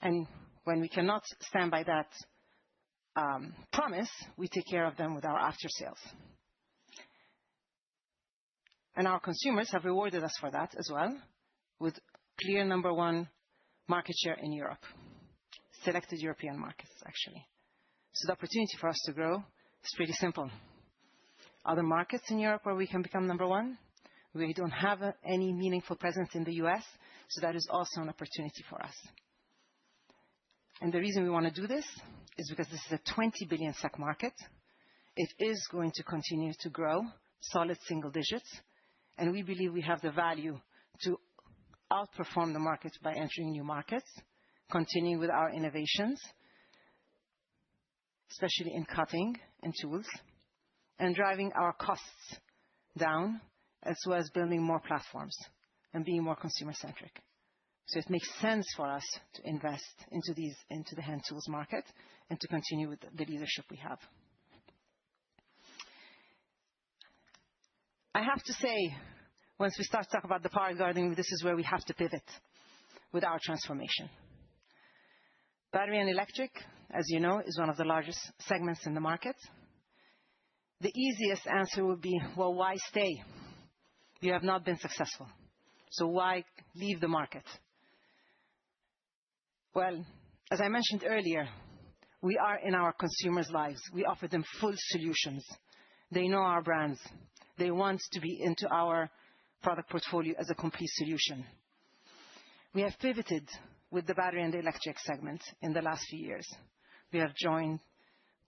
And when we cannot stand by that promise, we take care of them with our after sales. And our consumers have rewarded us for that as well, with clear #1 market share in Europe, selected European markets, actually. So the opportunity for us to grow is pretty simple. Other markets in Europe where we can become #1, we don't have any meaningful presence in the US, so that is also an opportunity for us. And the reason we want to do this is because this is a 20 billion SEK market. It is going to continue to grow, solid single digits, and we believe we have the value to outperform the market by entering new markets, continuing with our innovations, especially in cutting and tools, and driving our costs down, as well as building more platforms and being more consumer-centric. It makes sense for us to invest into the hand tools market and to continue with the leadership we have. I have to say, once we start to talk about the power gardening, this is where we have to pivot with our transformation. Battery and electric, as you know, is one of the largest segments in the market. The easiest answer would be, well, why stay? You have not been successful, so why leave the market? Well, as I mentioned earlier, we are in our consumers' lives. We offer them full solutions. They know our brands. They want to be into our product portfolio as a complete solution. We have pivoted with the battery and the electric segment in the last few years. We have joined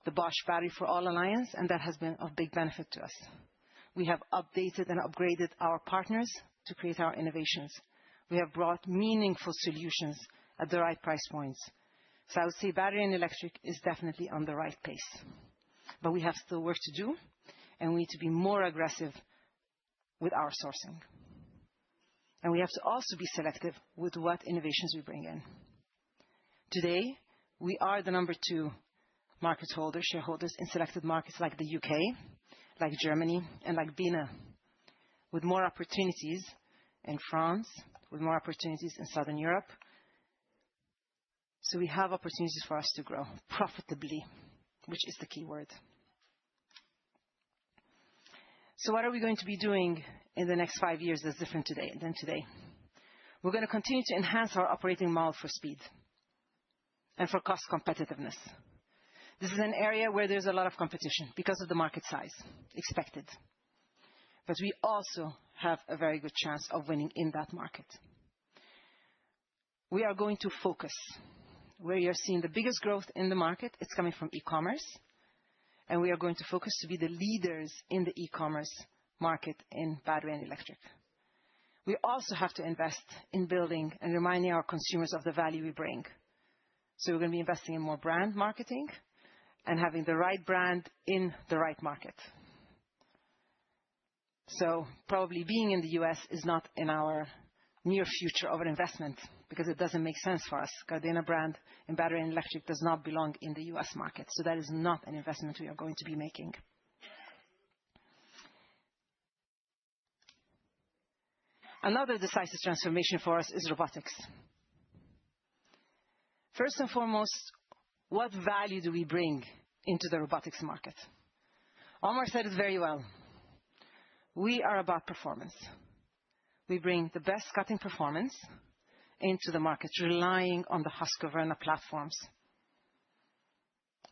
the Bosch Battery for All Alliance, and that has been of big benefit to us. We have updated and upgraded our partners to create our innovations. We have brought meaningful solutions at the right price points. I would say battery and electric is definitely on the right pace. We have still work to do, and we need to be more aggressive with our sourcing. We have to also be selective with what innovations we bring in. Today, we are the number 2 market holder, shareholders in selected markets like the U.K., like Germany, and like BINA, with more opportunities in France, with more opportunities in Southern Europe. We have opportunities for us to grow profitably, which is the key word. What are we going to be doing in the next 5 years that's different than today? We're going to continue to enhance our operating model for speed and for cost competitiveness. This is an area where there's a lot of competition because of the market size expected. We also have a very good chance of winning in that market. We are going to focus. Where you're seeing the biggest growth in the market, it's coming from e-commerce, and we are going to focus to be the leaders in the e-commerce market in battery and electric. We also have to invest in building and reminding our consumers of the value we bring. We're going to be investing in more brand marketing and having the right brand in the right market. Probably being in the U.S. is not in our near future of an investment because it doesn't make sense for us. Gardena brand in battery and electric does not belong in the U.S. market. That is not an investment we are going to be making. Another decisive transformation for us is robotics. First and foremost, what value do we bring into the robotics market? Omar said it very well. We are about performance. We bring the best cutting performance into the market, relying on the Husqvarn platforms.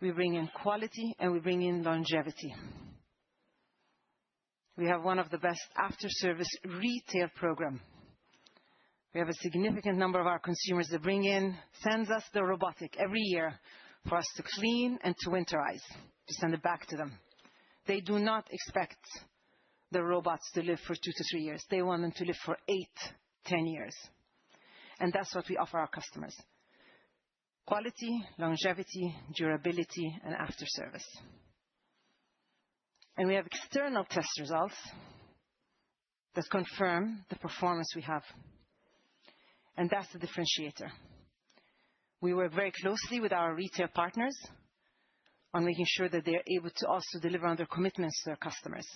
We bring in quality, and we bring in longevity. We have one of the best after-service retail program. We have a significant number of our consumers that sends us the robotic every year for us to clean and to winterize, to send it back to them. They do not expect the robots to live for 2 to 3 years. They want them to live for 8, 10 years. That's what we offer our customers. Quality, longevity, durability, and after-service. We have external test results that confirm the performance we have. That's the differentiator. We work very closely with our retail partners on making sure that they're able to also deliver on their commitments to their customers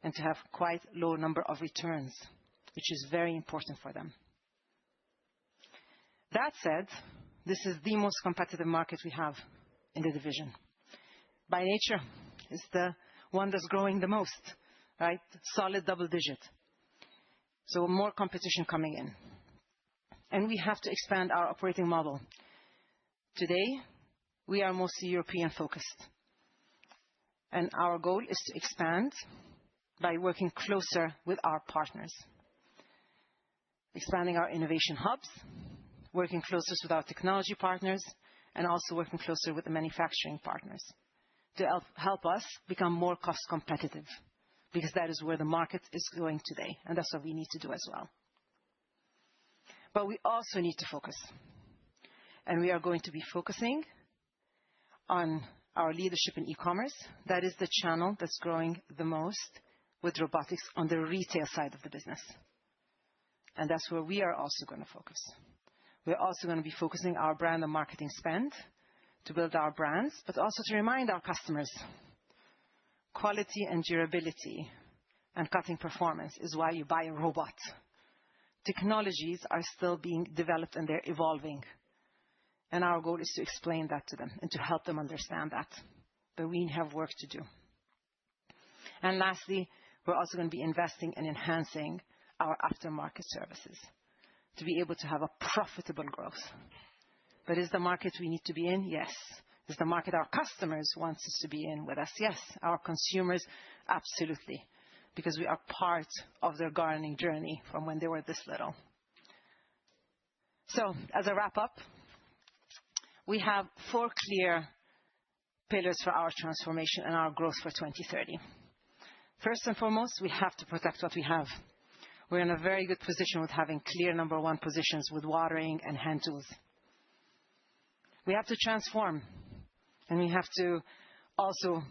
and to have quite low number of returns, which is very important for them. That said, this is the most competitive market we have in the division. By nature, it's the one that's growing the most, right? Solid double-digit. More competition coming in. We have to expand our operating model. Today, we are mostly European-focused. Our goal is to expand by working closer with our partners. Expanding our innovation hubs, working closer with our technology partners, and also working closer with the manufacturing partners to help us become more cost competitive, because that is where the market is going today, and that's what we need to do as well. We also need to focus. We are going to be focusing on our leadership in e-commerce. That is the channel that's growing the most with robotics on the retail side of the business. and that's where we are also going to focus. We're also going to be focusing our brand and marketing spend to build our brands, but also to remind our customers quality and durability and cutting performance is why you buy a robot. Technologies are still being developed and they're evolving. And our goal is to explain that to them and to help them understand that. But we have work to do. And lastly, we're also going to be investing and enhancing our aftermarket services to be able to have a profitable growth. But is the market we need to be in? Yes. Is the market our customers want us to be in with us? Yes. Our consumers? Absolutely. Because we are part of their gardening journey from when they were this little. So, as a wrap-up, we have 4 clear pillars for our transformation and our growth for 2030. First and foremost, we have to protect what we have. We're in a very good position with having clear number 1 positions with watering and hand tools. We have to transform, and we have to also,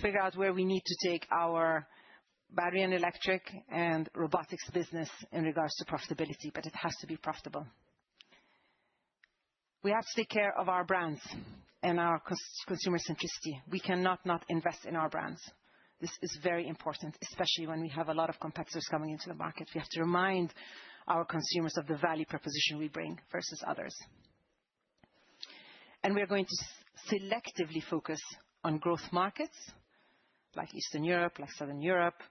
figure out where we need to take our battery and electric and robotics business in regards to profitability, but it has to be profitable. We have to take care of our brands and our consumer centricity. We cannot not invest in our brands. This is very important, especially when we have a lot of competitors coming into the market. We have to remind our consumers of the value proposition we bring versus others. And we're going to selectively focus on growth markets, like Eastern Europe, like Southern Europe,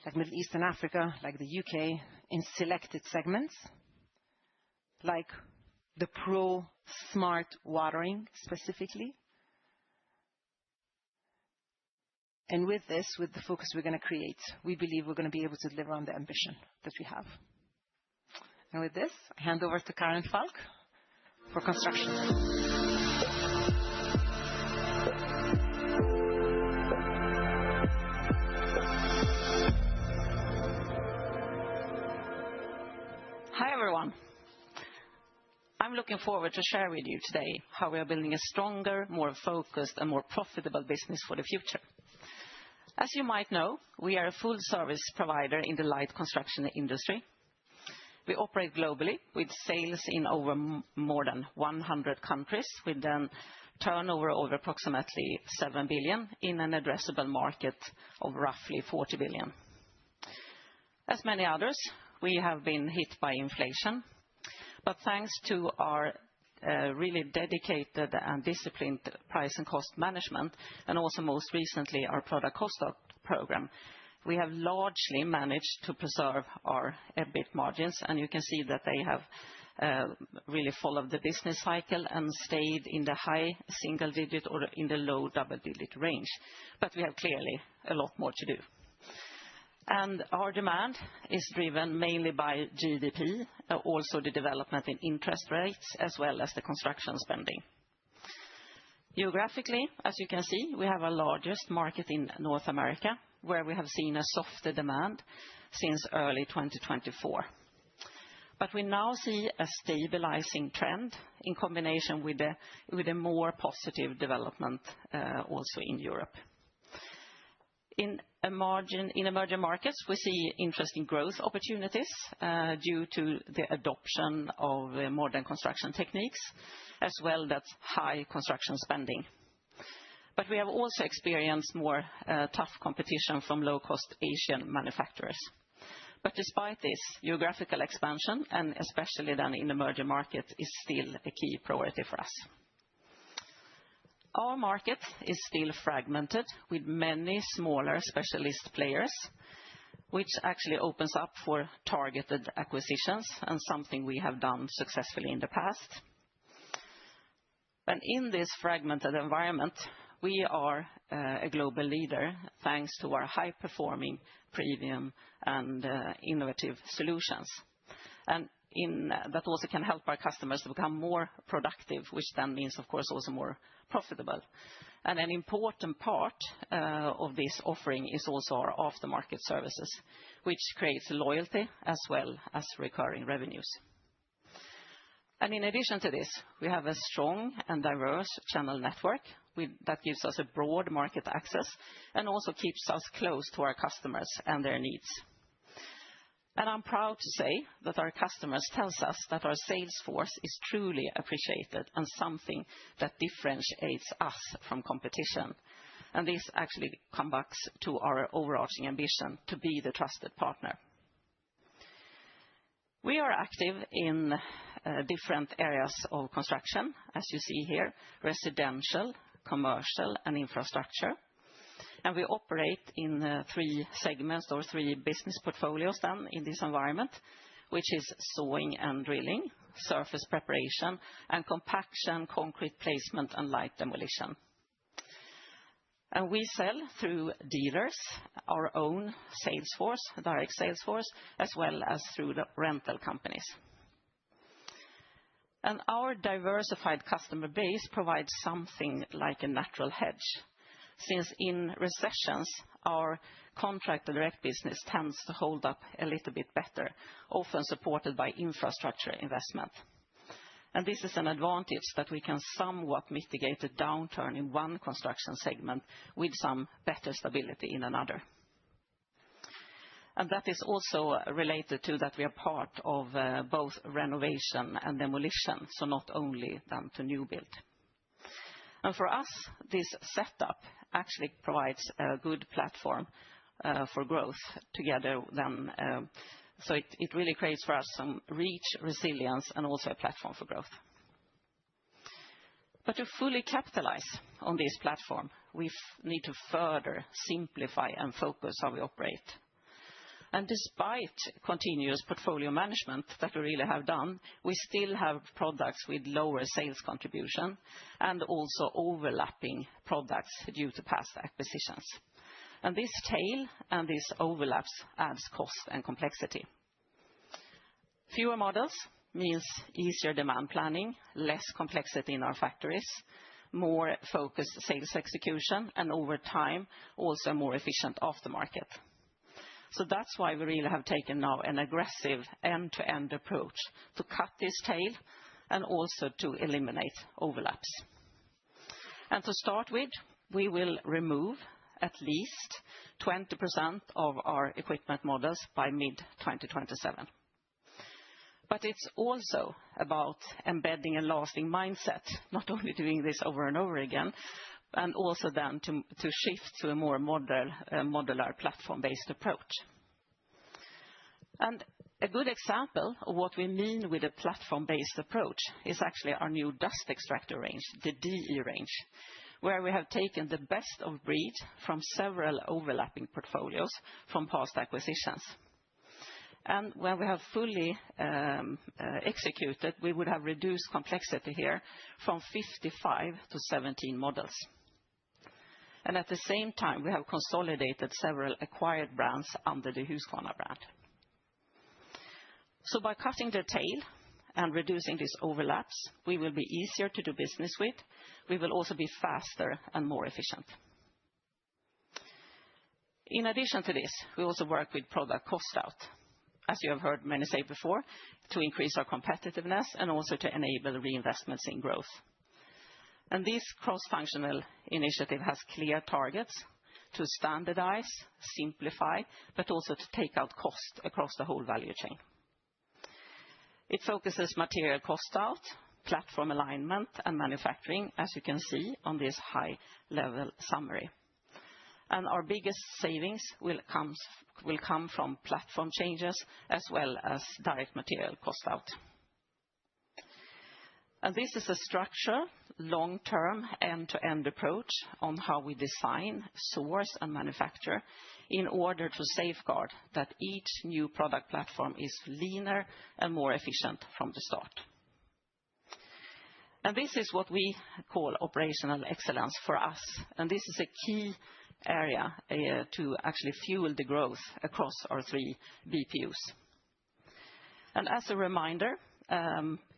like Middle East and Africa, like the UK, in selected segments, like the Pro Smart Watering specifically. And with this, with the focus we're going to create, we believe we're going to be able to deliver on the ambition that we have. And with this, I hand over to Karen Falk for construction. Hi everyone. I'm looking forward to share with you today how we are building a stronger, more focused and more profitable business for the future. As you might know, we are a full service provider in the light construction industry. We operate globally with sales in over more than 100 countries with a turnover of approximately 7 billion in an addressable market of roughly 40 billion. As many others, we have been hit by inflation, but thanks to our really dedicated and disciplined price and cost management, and also most recently our product cost out program, we have largely managed to preserve our EBIT margins, and you can see that they have really followed the business cycle and stayed in the high single digit or in the low double digit range. But we have clearly a lot more to do. And our demand is driven mainly by GDP, also the development in interest rates, as well as the construction spending. Geographically, as you can see, we have our largest market in North America, where we have seen a softer demand since early 2024. But we now see a stabilizing trend in combination with a more positive development also in Europe. In emerging markets, we see interesting growth opportunities due to the adoption of modern construction techniques, as well as high construction spending. But we have also experienced more tough competition from low-cost Asian manufacturers. But despite this, geographical expansion, and especially then in emerging markets, is still a key priority for us. Our market is still fragmented with many smaller specialist players, which actually opens up for targeted acquisitions and something we have done successfully in the past. And in this fragmented environment, we are a global leader thanks to our high-performing, premium and innovative solutions. And that also can help our customers to become more productive, which then means, of course, also more profitable. And an important part of this offering is also our aftermarket services, which creates loyalty as well as recurring revenues. And in addition to this, we have a strong and diverse channel network that gives us a broad market access and also keeps us close to our customers and their needs. I'm proud to say that our customers tell us that our sales force is truly appreciated and something that differentiates us from competition. This actually comes back to our overarching ambition to be the trusted partner. We are active in different areas of construction, as you see here: residential, commercial, and infrastructure. We operate in 3 segments or 3 business portfolios then in this environment, which is sawing and drilling, surface preparation, and compaction, concrete placement, and light demolition. We sell through dealers, our own sales force, direct sales force, as well as through the rental companies. Our diversified customer base provides something like a natural hedge, since in recessions, our contract and direct business tends to hold up a little bit better, often supported by infrastructure investment. This is an advantage that we can somewhat mitigate a downturn in one construction segment with some better stability in another. That is also related to that we are part of both renovation and demolition, so not only then to new build. For us, this setup actually provides a good platform for growth together then. So it really creates for us some reach, resilience, and also a platform for growth. But to fully capitalize on this platform, we need to further simplify and focus how we operate. Despite continuous portfolio management that we really have done, we still have products with lower sales contribution and also overlapping products due to past acquisitions. This tail and these overlaps adds cost and complexity. Fewer models means easier demand planning, less complexity in our factories, more focused sales execution, and over time, also a more efficient aftermarket. So that's why we really have taken now an aggressive end-to-end approach to cut this tail and also to eliminate overlaps. To start with, we will remove at least 20% of our equipment models by mid-2027. But it's also about embedding a lasting mindset, not only doing this over and over again, and also then to shift to a more modular platform-based approach. A good example of what we mean with a platform-based approach is actually our new dust extractor range, the DE range, where we have taken the best of breed from several overlapping portfolios from past acquisitions. When we have fully executed, we would have reduced complexity here from 55 to 17 models. At the same time, we have consolidated several acquired brands under the Husqvarn brand. So by cutting the tail and reducing these overlaps, we will be easier to do business with. We will also be faster and more efficient. In addition to this, we also work with product cost out, as you have heard many say before, to increase our competitiveness and also to enable reinvestments in growth. This cross-functional initiative has clear targets to standardize, simplify, but also to take out cost across the whole value chain. It focuses material cost out, platform alignment, and manufacturing, as you can see on this high-level summary. Our biggest savings will come from platform changes as well as direct material cost out. This is a structured, long-term, end-to-end approach on how we design, source, and manufacture in order to safeguard that each new product platform is leaner and more efficient from the start. This is what we call operational excellence for us. This is a key area to actually fuel the growth across our 3 BPUs. As a reminder,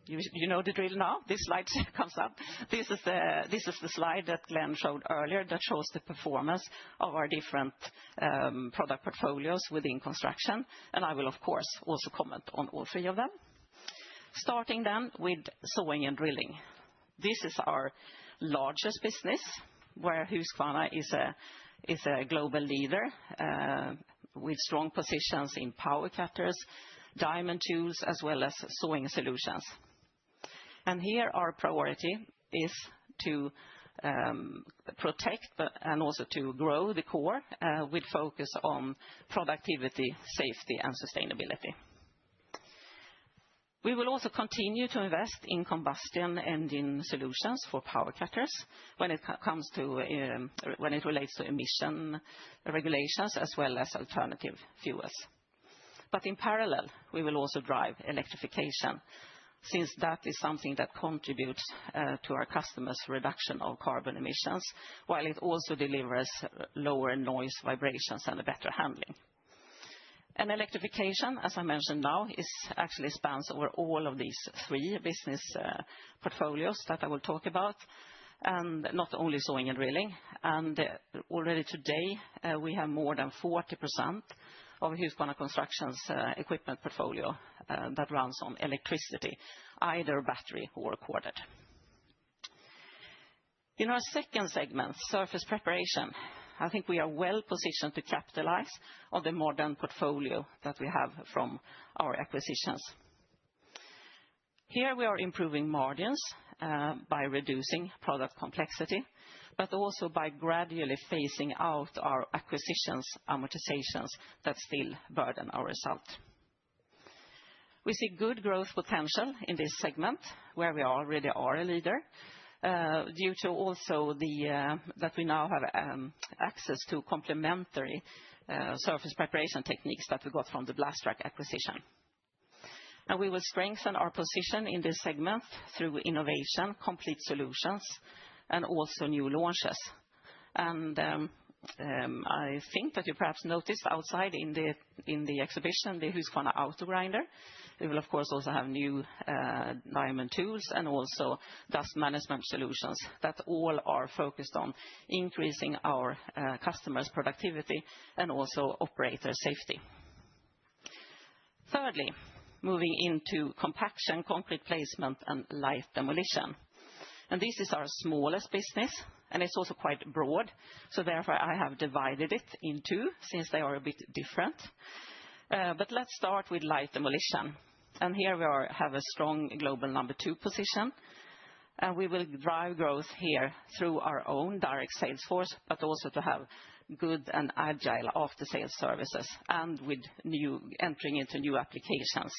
you know the drill now. This slide comes up. This is the slide that Glenn showed earlier that shows the performance of our different product portfolios within construction. I will, of course, also comment on all 3 of them. Starting then with sawing and drilling. This is our largest business, where Husqvarna is a global leader with strong positions in power cutters, diamond tools, as well as sewing solutions. Here our priority is to protect and also to grow the core with focus on productivity, safety, and sustainability. We will also continue to invest in combustion engine solutions for power cutters when it relates to emission regulations as well as alternative fuels. In parallel, we will also drive electrification, since that is something that contributes to our customers' reduction of carbon emissions, while it also delivers lower noise, vibrations, and a better handling. Electrification, as I mentioned now, actually spans over all of these three business portfolios that I will talk about, and not only sewing and drilling. Already today, we have more than 40% of Husqvarna Construction's equipment portfolio that runs on electricity, either battery or corded. In our second segment, surface preparation, I think we are well positioned to capitalize on the modern portfolio that we have from our acquisitions. Here we are improving margins by reducing product complexity, but also by gradually phasing out our acquisitions amortizations that still burden our result. We see good growth potential in this segment, where we already are a leader, due to also that we now have access to complementary surface preparation techniques that we got from the Blastrac acquisition. We will strengthen our position in this segment through innovation, complete solutions, and also new launches. I think that you perhaps noticed outside in the exhibition, the Husqvarna Autogrinder. We will, of course, also have new diamond tools and also dust management solutions that all are focused on increasing our customers' productivity and also operator safety. Thirdly, moving into compaction, concrete placement, and light demolition. This is our smallest business, and it's also quite broad. Therefore, I have divided it in two, since they are a bit different. Let's start with light demolition. Here we have a strong global number 2 position. We will drive growth here through our own direct sales force, but also to have good and agile after-sales services, and with entering into new applications.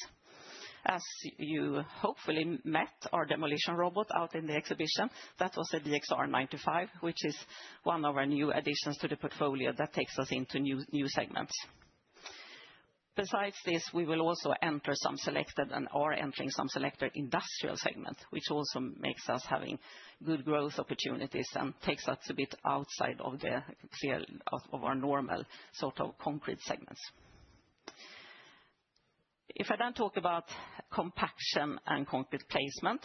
As you hopefully met our demolition robot out in the exhibition, that was a DXR 95, which is one of our new additions to the portfolio that takes us into new segments. Besides this, we will also enter some selected and are entering some selected industrial segment, which also makes us having good growth opportunities and takes us a bit outside of our normal sort of concrete segments. If I then talk about compaction and concrete placement,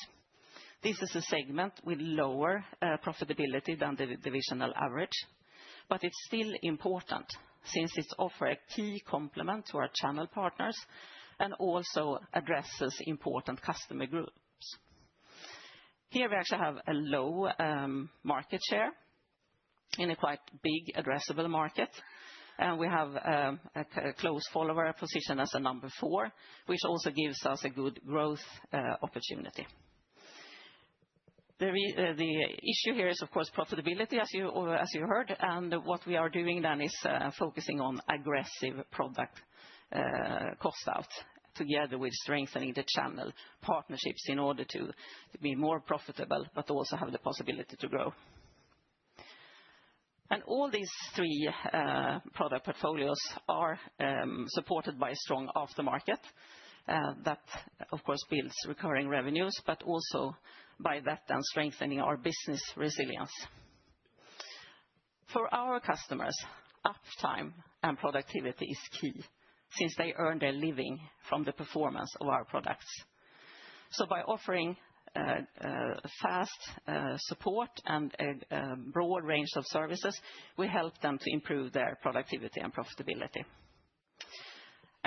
this is a segment with lower profitability than the divisional average, but it's still important since it offers a key complement to our channel partners and also addresses important customer groups. Here we actually have a low market share in a quite big addressable market. We have a close follower position as a number 4, which also gives us a good growth opportunity. The issue here is, of course, profitability, as you heard. What we are doing then is focusing on aggressive product cost out, together with strengthening the channel partnerships in order to be more profitable, but also have the possibility to grow. All these 3 product portfolios are supported by a strong aftermarket that, of course, builds recurring revenues, but also by that then strengthening our business resilience. For our customers, uptime and productivity is key, since they earn their living from the performance of our products. By offering fast support and a broad range of services, we help them to improve their productivity and profitability.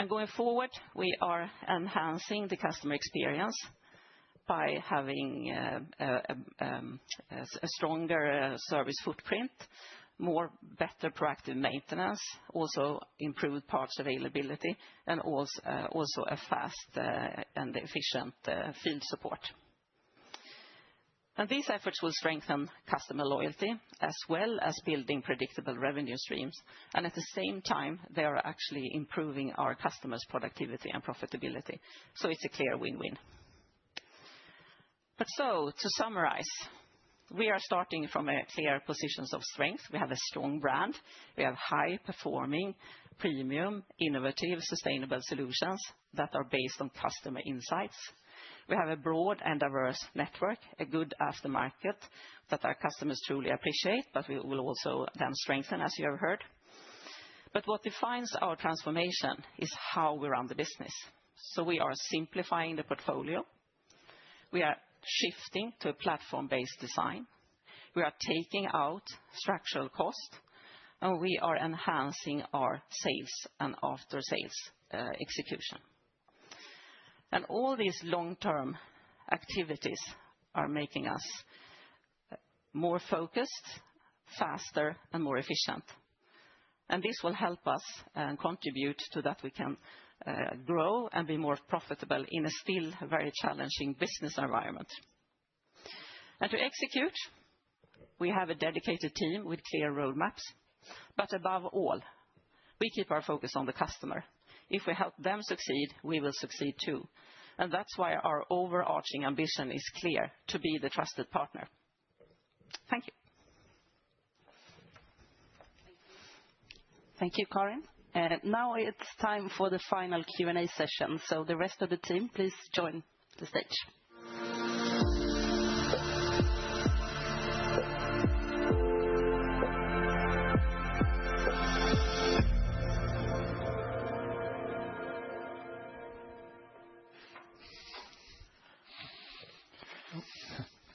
Going forward, we are enhancing the customer experience by having a stronger service footprint, better proactive maintenance, also improved parts availability, and also a fast and efficient field support. These efforts will strengthen customer loyalty as well as building predictable revenue streams. At the same time, they are actually improving our customers' productivity and profitability. It's a clear win-win. To summarize, we are starting from a clear position of strength. We have a strong brand. We have high-performing, premium, innovative, sustainable solutions that are based on customer insights. We have a broad and diverse network, a good aftermarket that our customers truly appreciate, but we will also then strengthen, as you have heard. What defines our transformation is how we run the business. We are simplifying the portfolio. We are shifting to a platform-based design. We are taking out structural cost, and we are enhancing our sales and after-sales execution. All these long-term activities are making us more focused, faster, and more efficient. This will help us and contribute to that we can grow and be more profitable in a still very challenging business environment. To execute, we have a dedicated team with clear roadmaps. Above all, we keep our focus on the customer. If we help them succeed, we will succeed too. That's why our overarching ambition is clear: to be the trusted partner. Thank you. Thank you, Karin. Now it's time for the final Q&A session. The rest of the team, please join the stage.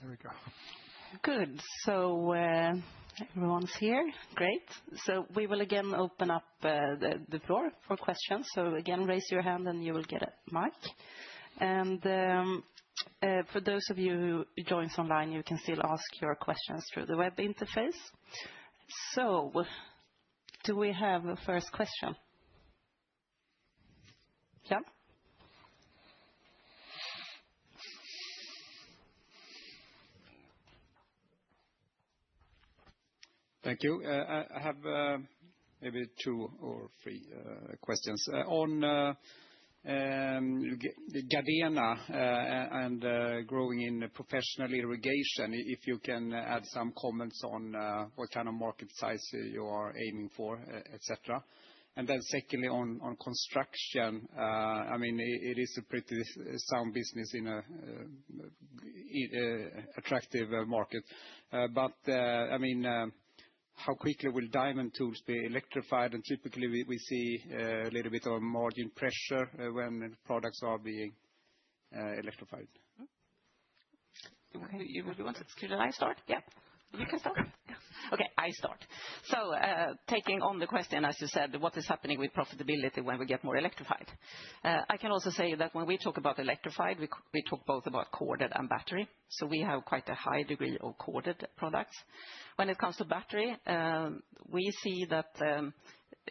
There we go. Good. Everyone's here. Great. We will again open up the floor for questions. Again, raise your hand and you will get a mic. For those of you who join online, you can still ask your questions through the web interface. Do we have a first question? Yeah? Thank you. I have maybe 2 or 3 questions. On Gardena and growing in professional irrigation, if you can add some comments on what kind of market size you are aiming for, et cetera. Secondly, on construction, I mean, it is a pretty sound business in a attractive market. I mean, how quickly will diamond tools be electrified? Typically we see a little bit of margin pressure when products are being electrified. You want to? Should I start? Yeah. You can start. Okay, I start. Taking on the question, as you said, what is happening with profitability when we get more electrified? I can also say that when we talk about electrified, we talk both about corded and battery. We have quite a high degree of corded products. When it comes to battery, we see that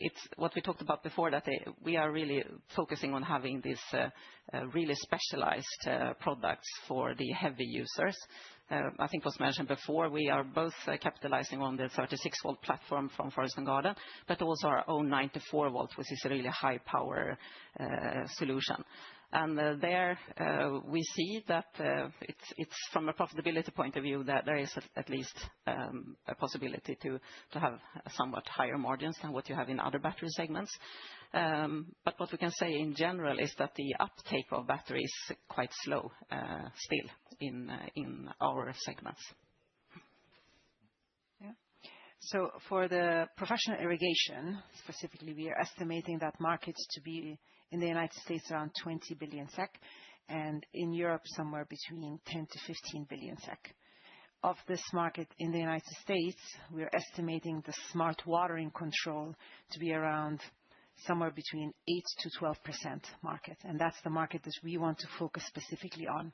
it's what we talked about before, that we are really focusing on having these really specialized products for the heavy users. I think was mentioned before, we are both capitalizing on the 36-volt platform from Forest & Garden, but also our own 94-volt, which is a really high power solution. There we see that it's from a profitability point of view, that there is at least a possibility to have somewhat higher margins than what you have in other battery segments. What we can say in general is that the uptake of battery is quite slow still in our segments. For the professional irrigation, specifically, we are estimating that market to be in the United States around 20 billion SEK, and in Europe, somewhere between 10 billion-15 billion SEK. Of this market in the United States, we are estimating the smart watering control to be around somewhere between 8%-12% market. That's the market that we want to focus specifically on.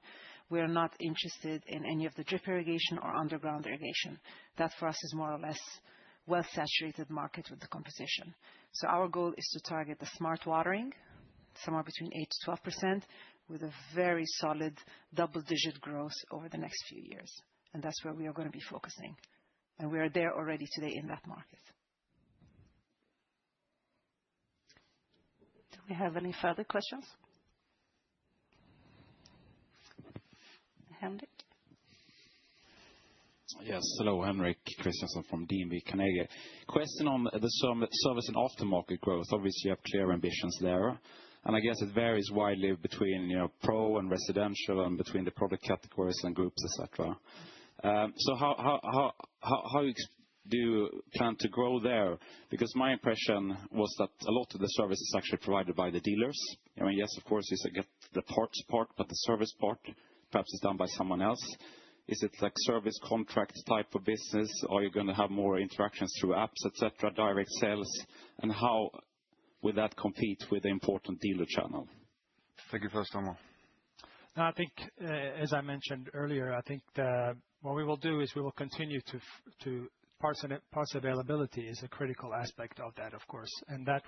We are not interested in any of the drip irrigation or underground irrigation. That, for us, is more or less well-saturated market with the competition. So our goal is to target the smart watering, somewhere between 8% to 12%, with a very solid double-digit growth over the next few years. And that's where we are going to be focusing. And we are there already today in that market. Do we have any further questions? Henrik? Yes. Hello, Henrik Christiansen from DNB Carnegie. Question on the service and aftermarket growth. Obviously, you have clear ambitions there. And I guess it varies widely between pro and residential and between the product categories and groups, etc. So how do you plan to grow there? Because my impression was that a lot of the service is actually provided by the dealers. I mean, yes, of course, you get the parts part, but the service part perhaps is done by someone else. Is it like service contract type of business? Are you going to have more interactions through apps, etc., direct sales? And how will that compete with the important dealer channel? Thank you first, Tomo. No, I think, as I mentioned earlier, I think what we will do is we will continue to parts availability is a critical aspect of that, of course, and that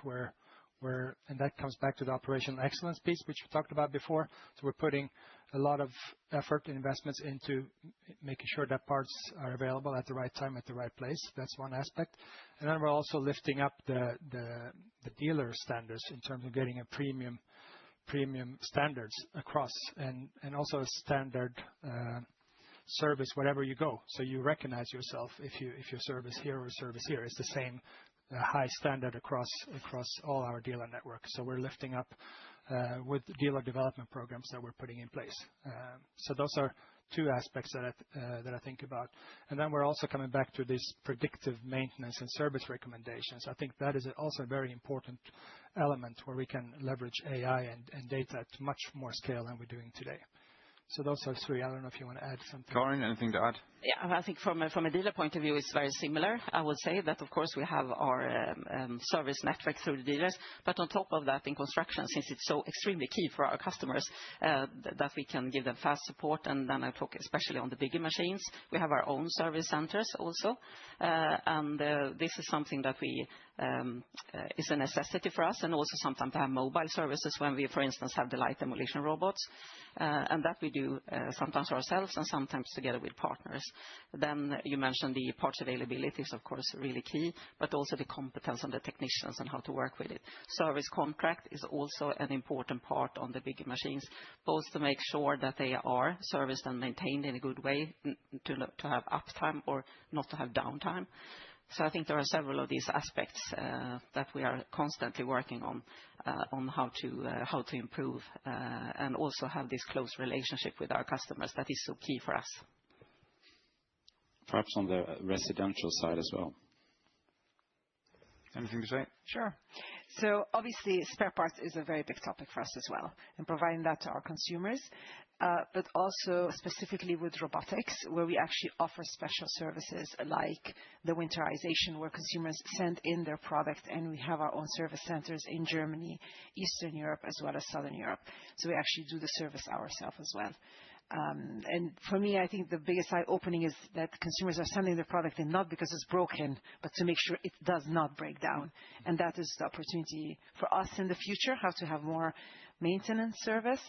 comes back to the operational excellence piece, which we talked about before. So we're putting a lot of effort and investments into making sure that parts are available at the right time, at the right place. That's one aspect. And then we're also lifting up the dealer standards in terms of getting a premium standards across and also a standard service wherever you go. So you recognize yourself if you service here or service here. It's the same high standard across all our dealer networks. So we're lifting up with dealer development programs that we're putting in place. So those are two aspects that I think about. And then we're also coming back to this predictive maintenance and service recommendations. I think that is also a very important element where we can leverage AI and data at much more scale than we're doing today. So those are three. I don't know if you want to add something. Karin, anything to add? Yeah, I think from a dealer point of view, it's very similar. I would say that, of course, we have our service network through the dealers. But on top of that, in construction, since it's so extremely key for our customers that we can give them fast support. And then I talk especially on the bigger machines. We have our own service centers also. And this is something that is a necessity for us. And also sometimes to have mobile services when we, for instance, have the light demolition robots. And that we do sometimes ourselves and sometimes together with partners. Then you mentioned the parts availability is, of course, really key, but also the competence of the technicians and how to work with it. Service contract is also an important part on the bigger machines, both to make sure that they are serviced and maintained in a good way, to have uptime or not to have downtime. So I think there are several of these aspects that we are constantly working on how to improve and also have this close relationship with our customers. That is so key for us. Perhaps on the residential side as well. Anything to say? Sure. So obviously, spare parts is a very big topic for us as well, and providing that to our consumers, but also specifically with robotics, where we actually offer special services like the winterization, where consumers send in their product, and we have our own service centers in Germany, Eastern Europe, as well as Southern Europe. So we actually do the service ourselves as well. And for me, I think the biggest eye-opening is that consumers are sending their product in not because it's broken, but to make sure it does not break down. And that is the opportunity for us in the future, how to have more maintenance service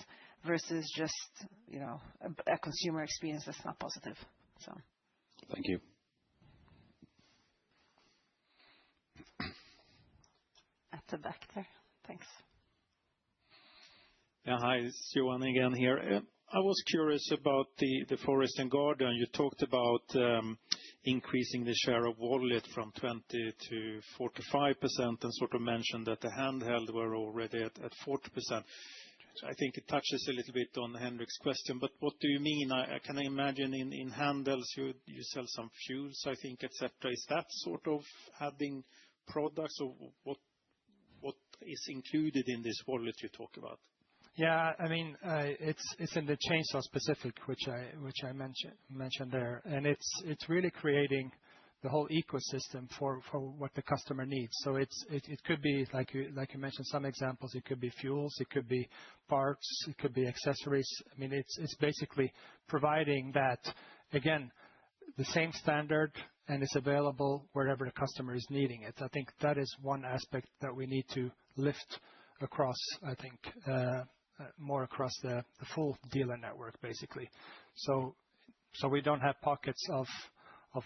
versus just a consumer experience that's not positive. So, thank you. At the back there. Thanks. Yeah, hi, it's Johan again here. I was curious about the forest and garden. You talked about increasing the share of wallet from 20% to 45% and sort of mentioned that the handheld were already at 40%. I think it touches a little bit on Henrik's question, but what do you mean? I can imagine in handhelds you sell some fuels, I think, etc. Is that sort of adding products, or what is included in this wallet you talk about? Yeah, I mean, it's in the chainsaw specific, which I mentioned there, and it's really creating the whole ecosystem for what the customer needs. So it could be like you mentioned some examples. It could be fuels, it could be parts, it could be accessories. I mean, it's basically providing that again, the same standard and it's available wherever the customer is needing it. I think that is one aspect that we need to lift across, I think, more across the full dealer network, basically. So we don't have pockets of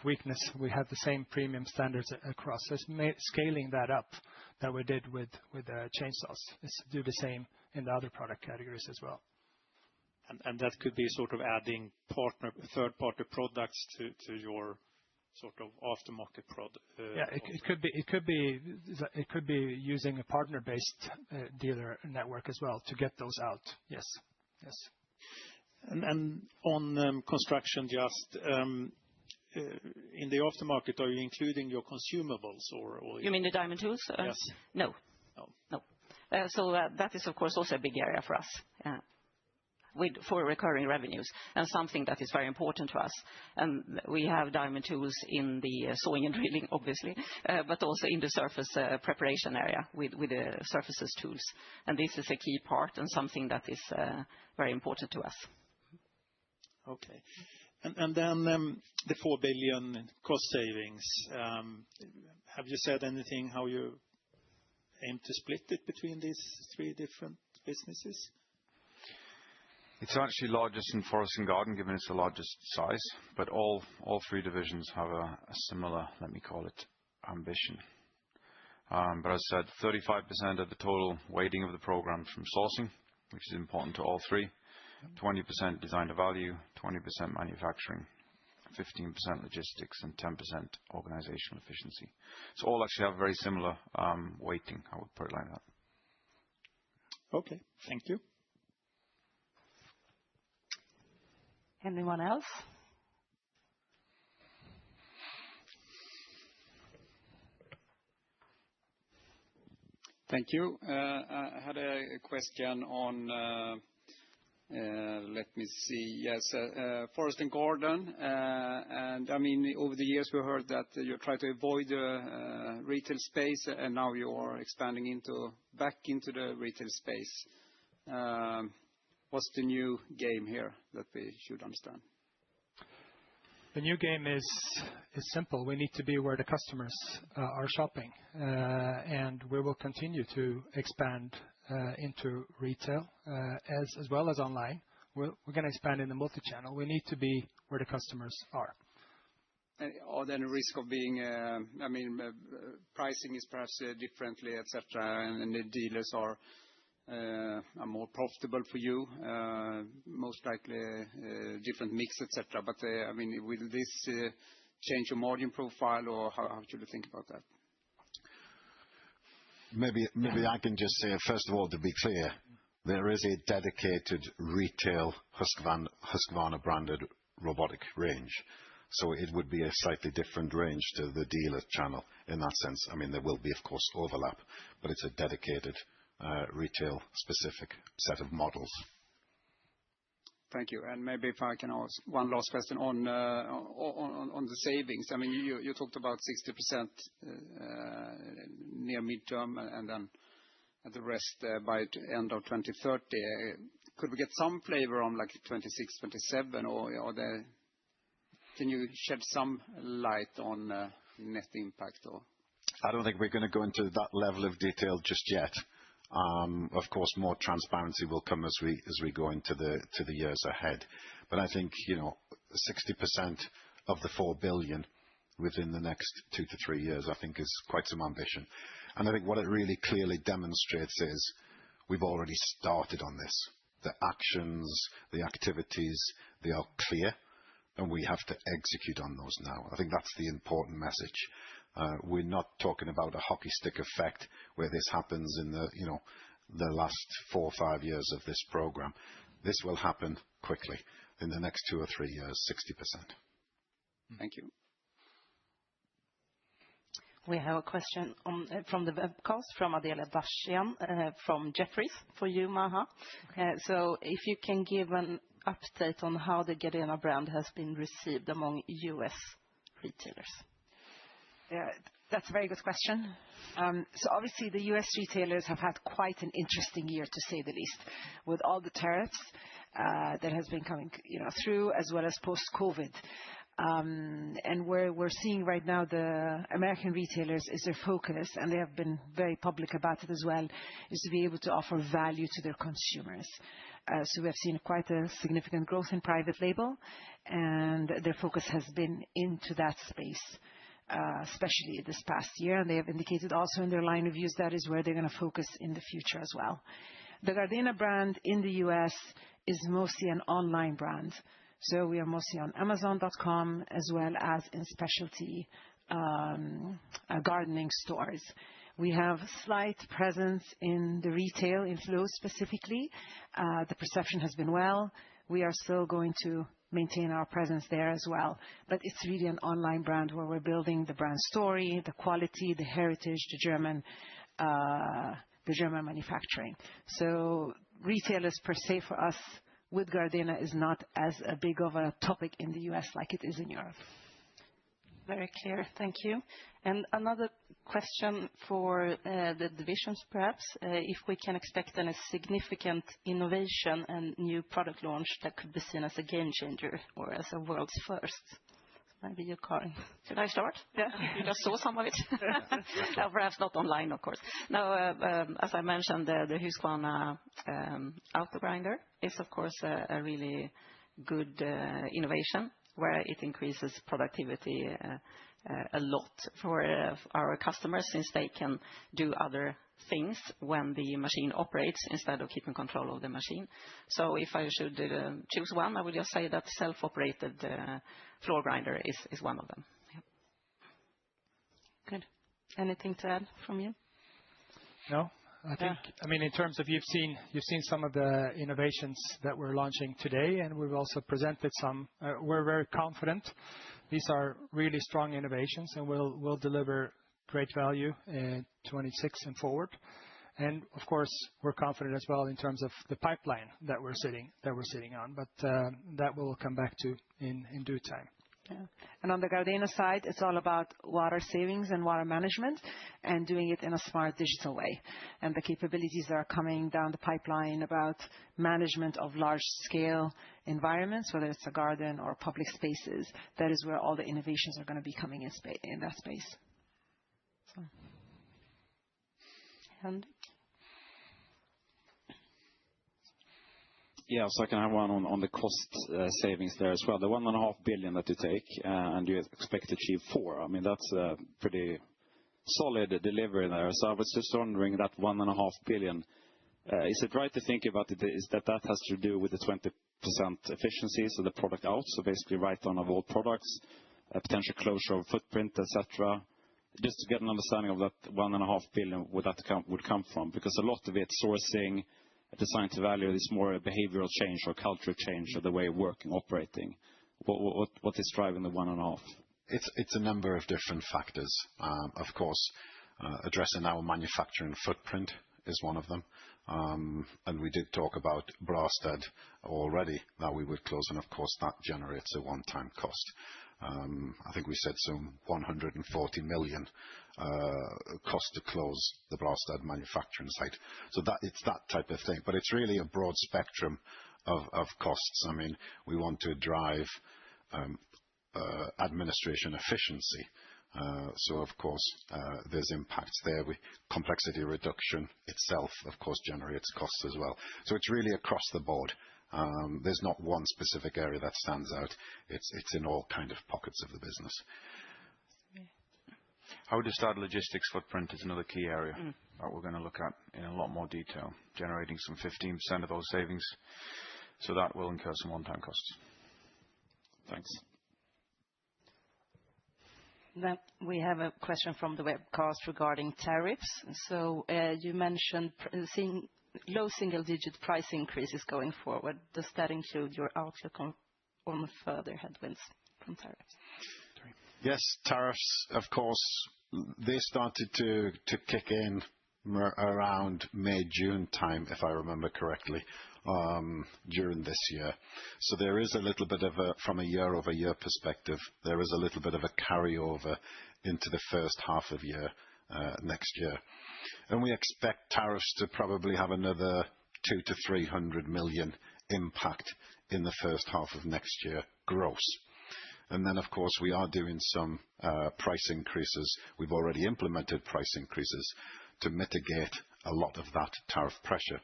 weakness. We have the same premium standards across. So it's scaling that up that we did with chainsaws. It's to do the same in the other product categories as well. And that could be sort of adding third-party products to your sort of aftermarket product. Yeah, it could be using a partner-based dealer network as well to get those out. Yes. And on construction, just in the aftermarket, are you including your consumables or? You mean the diamond tools? Yes. No. So that is, of course, also a big area for us for recurring revenues, and something that is very important to us. And we have diamond tools in the sawing and drilling, obviously, but also in the surface preparation area with the surfaces tools. And this is a key part and something that is very important to us. Okay. And then the 4 billion cost savings, have you said anything how you aim to split it between these three different businesses? It's actually largest in forest and garden, given it's the largest size, but all three divisions have a similar, let me call it, ambition. But as I said, 35% of the total weighting of the program from sourcing, which is important to all three, 20% design to value, 20% manufacturing, 15% logistics, and 10% organizational efficiency. So all actually have very similar weighting, I would put it like that. Okay, thank you. Anyone else? Thank you. I had a question on, let me see. Yes, forest and garden. And I mean, over the years, we heard that you try to avoid retail space, and now you are expanding back into the retail space. What's the new game here that we should understand? The new game is simple. We need to be where the customers are shopping, and we will continue to expand into retail as well as online. We're going to expand in the multi-channel. We need to be where the customers are. Are there any risk of being, I mean, pricing is perhaps differently, etc., and the dealers are more profitable for you, most likely different mix, etc. But I mean, will this change your margin profile, or how should you think about that? Maybe I can just say, first of all, to be clear, there is a dedicated retail Husqvarna branded robotic range. So it would be a slightly different range to the dealer channel in that sense. I mean, there will be, of course, overlap, but it's a dedicated retail-specific set of models. Thank you. And maybe if I can ask one last question on the savings. I mean, you talked about 60% near midterm, and then the rest by the end of 2030. Could we get some flavor on like 26, 27, or can you shed some light on net impact? I don't think we're going to go into that level of detail just yet. Of course, more transparency will come as we go into the years ahead. But I think 60% of the 4 billion within the next 2 to 3 years, I think, is quite some ambition. And I think what it really clearly demonstrates is we've already started on this. The actions, the activities, they are clear, and we have to execute on those now. I think that's the important message. We're not talking about a hockey stick effect where this happens in the last 4 or 5 years of this program. This will happen quickly in the next 2 or 3 years, 60%. Thank you. We have a question from the webcast from Adela Dashian from Jefferies for you, Maha. So if you can give an update on how the Gardena brand has been received among US retailers. Yeah, that's a very good question. So obviously, the US retailers have had quite an interesting year, to say the least, with all the tariffs that has been coming through, as well as post-COVID. Where we're seeing right now the American retailers is their focus, and they have been very public about it as well, is to be able to offer value to their consumers. We have seen quite a significant growth in private label, and their focus has been into that space, especially this past year. They have indicated also in their line reviews that is where they're going to focus in the future as well. The Gardena brand in the U.S. is mostly an online brand. We are mostly on Amazon.com as well as in specialty gardening stores. We have slight presence in the retail in Flow specifically. The perception has been well. We are still going to maintain our presence there as well. It's really an online brand where we're building the brand story, the quality, the heritage, the German manufacturing. Retailers per se for us with Gardena is not as a big of a topic in the U.S. like it is in Europe. Very clear. Thank you. Another question for the divisions, perhaps, if we can expect any significant innovation and new product launch that could be seen as a game changer or as a world's first. Maybe you, Karin. Should I start? Yeah. You just saw some of it. No, perhaps not online, of course. No, as I mentioned, the Husqvarn auto grinder is, of course, a really good innovation where it increases productivity a lot for our customers since they can do other things when the machine operates instead of keeping control of the machine. If I should choose one, I would just say that self-operated floor grinder is one of them. Yeah. Good. Anything to add from you? No. I think, I mean, in terms of you've seen some of the innovations that we're launching today, and we've also presented some. We're very confident. These are really strong innovations, and will deliver great value in 2026 and forward. Of course, we're confident as well in terms of the pipeline that we're sitting on, but that we'll come back to in due time. Yeah. On the Gardena side, it's all about water savings and water management and doing it in a smart digital way. The capabilities that are coming down the pipeline about management of large-scale environments, whether it's a garden or public spaces, that is where all the innovations are going to be coming in that space. Yeah, so I can have one on the cost savings there as well. The 1.5 billion that you take, and you expect to achieve 4 billion. I mean, that's a pretty solid delivery there. I was just wondering that 1.5 billion, is it right to think about it is that has to do with the 20% efficiency, so the product out, so basically write-down of all products, a potential closure of footprint, etc. Just to get an understanding of that 1.5 billion, would come from? Because a lot of it, sourcing, design to value, is more a behavioral change or culture change of the way of working, operating. What is driving the 1.5? It's a number of different factors. Of course, addressing our manufacturing footprint is one of them. We did talk about Brastad already that we would close, and of course that generates a one-time cost. I think we said some 140 million cost to close the Brastad manufacturing site. It's that type of thing. It's really a broad spectrum of costs. I mean, we want to drive administration efficiency. Of course, there's impacts there. Complexity reduction itself, of course, generates costs as well. It's really across the board. There's not one specific area that stands out. It's in all kind of pockets of the business. How to start logistics footprint is another key area that we're going to look at in a lot more detail, generating some 15% of those savings. That will incur some one-time costs. Thanks. We have a question from the webcast regarding tariffs. You mentioned seeing low single-digit price increases going forward. Does that include your outlook on further headwinds from tariffs? Yes, tariffs, of course, they started to kick in around May, June time, if I remember correctly, during this year. There is a little bit of from a year-over-year perspective, there is a little bit of a carryover into the first half of year next year. We expect tariffs to probably have another 200 to 300 million impact in the first half of next year gross. And then, of course, we are doing some price increases. We've already implemented price increases to mitigate a lot of that tariff pressure.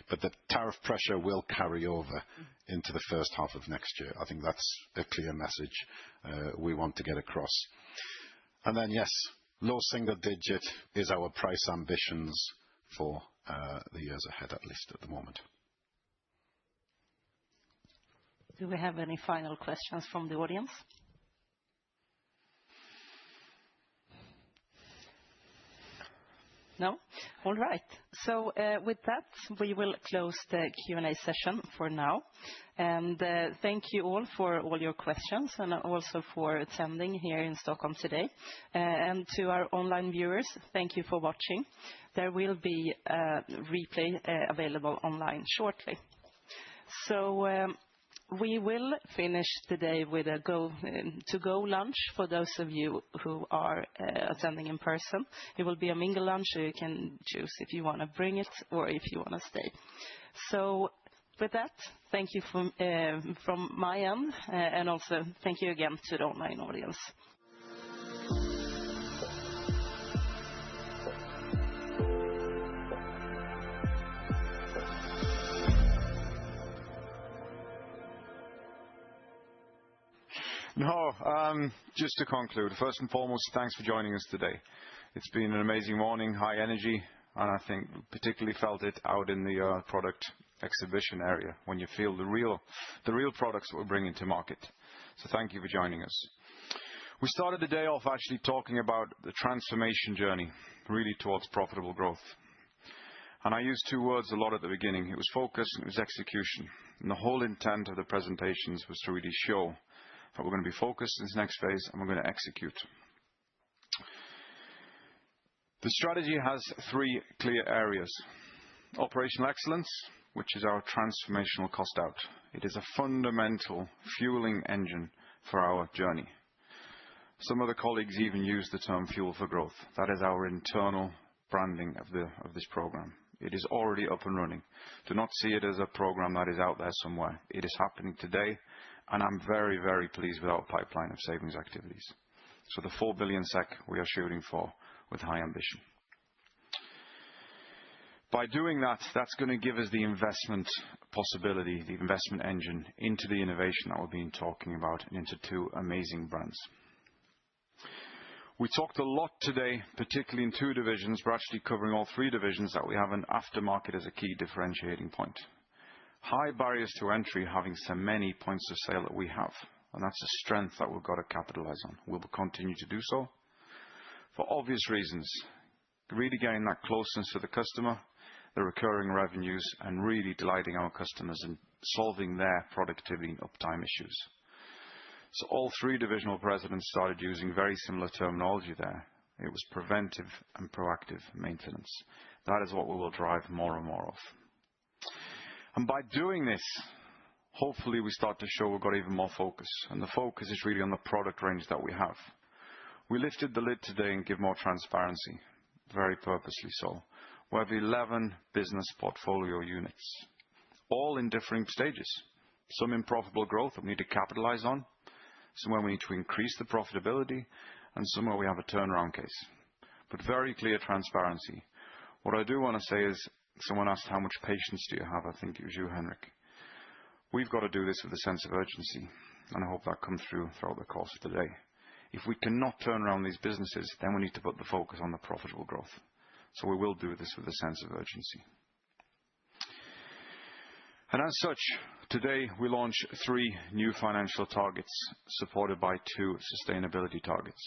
But the tariff pressure will carry over into the first half of next year. I think that's a clear message we want to get across. And then, yes, low single digit is our price ambitions for the years ahead, at least at the moment. Do we have any final questions from the audience? No? All right. So with that, we will close the Q&A session for now. And thank you all for all your questions and also for attending here in Stockholm today. And to our online viewers, thank you for watching. There will be a replay available online shortly. So we will finish the day with a to-go lunch for those of you who are attending in person. It will be a mingle lunch, so you can choose if you want to bring it or if you want to stay. So with that, thank you from my end, and also thank you again to the online audience. No, just to conclude, first and foremost, thanks for joining us today. It's been an amazing morning, high energy, and I think particularly felt it out in the product exhibition area when you feel the real products that we're bringing to market. So thank you for joining us. We started the day off actually talking about the transformation journey, really towards profitable growth. And I used two words a lot at the beginning. It was focus and it was execution. And the whole intent of the presentations was to really show that we're going to be focused in this next phase and we're going to execute. The strategy has three clear areas. Operational excellence, which is our transformational cost out. It is a fundamental fueling engine for our journey. Some of the colleagues even use the term fuel for growth. That is our internal branding of this program. It is already up and running. Do not see it as a program that is out there somewhere. It is happening today. And I'm very, very pleased with our pipeline of savings activities. So the 4 billion SEK we are shooting for with high ambition. By doing that, that's going to give us the investment possibility, the investment engine into the innovation that we've been talking about and into two amazing brands. We talked a lot today, particularly in two divisions. We're actually covering all three divisions that we have an aftermarket as a key differentiating point. High barriers to entry, having so many points of sale that we have. And that's a strength that we've got to capitalize on. We'll continue to do so for obvious reasons. Really getting that closeness to the customer, the recurring revenues, and really delighting our customers and solving their productivity and uptime issues. So all three divisional presidents started using very similar terminology there. It was preventive and proactive maintenance. That is what we will drive more and more of. And by doing this, hopefully we start to show we've got even more focus. And the focus is really on the product range that we have. We lifted the lid today and give more transparency, very purposely so. We have 11 business portfolio units, all in different stages. Some in profitable growth that we need to capitalize on, somewhere we need to increase the profitability, and somewhere we have a turnaround case. But very clear transparency. What I do want to say is, someone asked how much patience do you have? I think it was you, Henrik. We've got to do this with a sense of urgency, and I hope that comes through throughout the course of the day. If we cannot turn around these businesses, then we need to put the focus on the profitable growth. So we will do this with a sense of urgency. And as such, today we launch 3 new financial targets supported by 2 sustainability targets.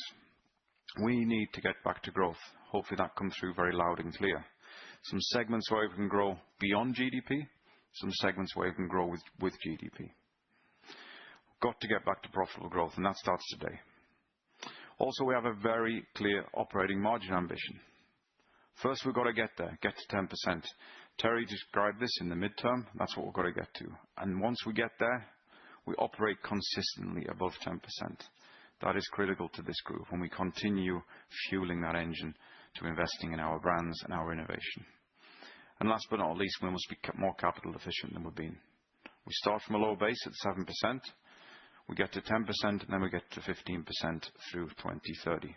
We need to get back to growth. Hopefully that comes through very loud and clear. Some segments where we can grow beyond GDP, some segments where we can grow with GDP. We've got to get back to profitable growth, and that starts today. Also, we have a very clear operating margin ambition. First, we've got to get there, get to 10%. Terry described this in the midterm. That's what we've got to get to. And once we get there, we operate consistently above 10%. That is critical to this group when we continue fueling that engine to investing in our brands and our innovation. And last but not least, we must be more capital efficient than we've been. We start from a low base at 7%. we get to 10%, and then we get to 15% through 2030.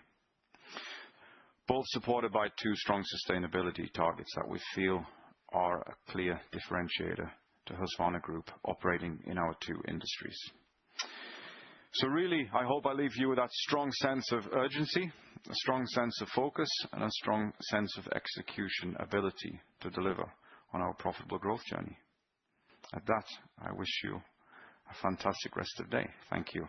Both supported by two strong sustainability targets that we feel are a clear differentiator to Husqvarna Group operating in our two industries. So really, I hope I leave you with that strong sense of urgency, a strong sense of focus, and a strong sense of execution ability to deliver on our profitable growth journey. At that, I wish you a fantastic rest of the day. Thank you.